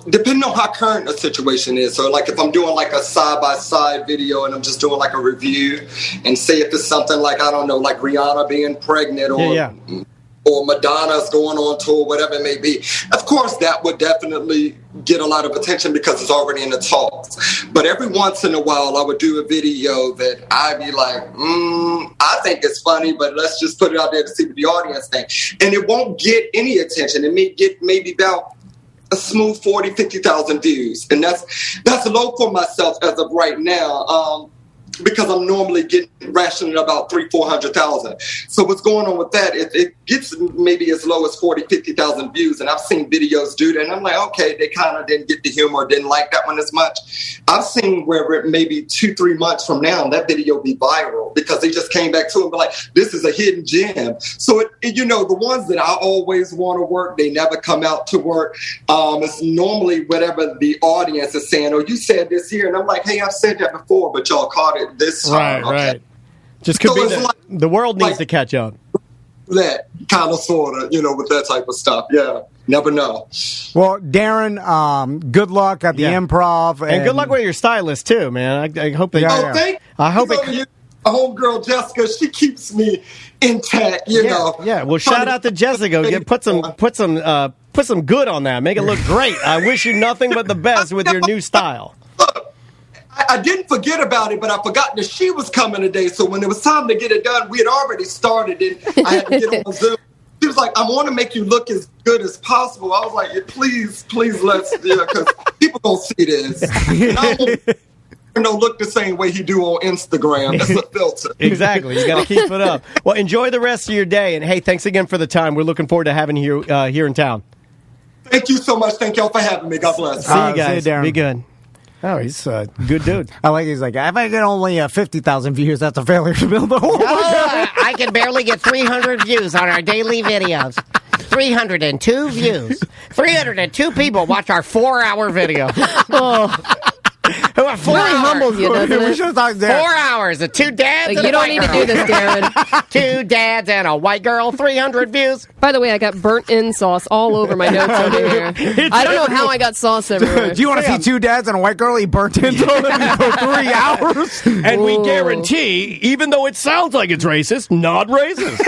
Depending on how current a situation is. So, like, if I'm doing, like, a side-by-side video and I'm just doing, like, a review, and say if it's something like, I don't know, like Rihanna being pregnant or Madonna's going on tour, whatever it may be, of course, that would definitely get a lot of attention because it's already in the talks. But every once in a while, I would do a video that I'd be like, I think it's funny, but let's just put it out there to see what the audience thinks. And it won't get any attention. It may get maybe about a smooth 40, 50,000 views. And that's low for myself as of right now. because I'm normally getting rationing about 300,000-400,000. So what's going on with that? It gets maybe as low as 40,000-50,000 views, and I've seen videos do that, and I'm like, okay, they kind of didn't get the humor, didn't like that one as much. I've seen where maybe 2-3 months from now, that video be viral because they just came back to it and be like, this is a hidden gem. So the ones that I always want to work, they never come out to work. It's normally whatever the audience is saying, oh, you said this here, and I'm like, hey, I've said that before, but y'all caught it this time. Right. Just could be that the world needs to catch up. That kind of, sort of, with that type of stuff. Yeah, never know. Well, Darren, good luck at the Improv. And good luck with your stylist, too, man. I hope they... I hope it... A homegirl, Jessica, she keeps me intact, know. Yeah, well, shout out to Jessica. Put some good on that. Make it look great. I wish you nothing but the best with your new style. I didn't forget about it, but I forgot that she was coming today. So when it was time to get it done, we had already started and I had to get on Zoom. She was like, I want to make you look as good as possible. I was like, please, let's, because people don't see this. And I don't look the same way he do on Instagram. That's a filter. Exactly. You got to keep it up. Well, enjoy the rest of your day. And, hey, thanks again for the time. We're looking forward to having you here in town. Thank you so much. Thank y'all for having me. God bless. See you guys. See you, Darren. Be good. Oh, he's a good dude. He's like, if I get only 50,000 views, that's a failure to build the whole. I can barely get 300 views on our daily videos. 302 views. 302 people watch our 4-hour video. Really humbles you, doesn't it? 4 hours of 2 dads and you don't need to do this, Darren. 2 dads and a white girl, 300 views. By the way, I got burnt-in sauce all over my notes over here. I don't know how I got sauce everywhere. Do you want to see 2 dads and a white girl eat burnt-in for 3 hours? And we guarantee, even though it sounds like it's racist, not racist.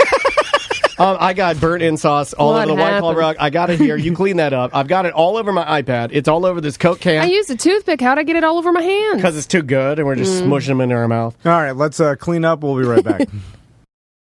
I got burnt-in sauce all over the White Claw rug. I got it here. You clean that up. I've got it all over my iPad. It's all over this Coke can. I used a toothpick. How'd I get it all over my hands? Because it's too good, and we're just smushing them into our mouth. All right, let's clean up. We'll be right back.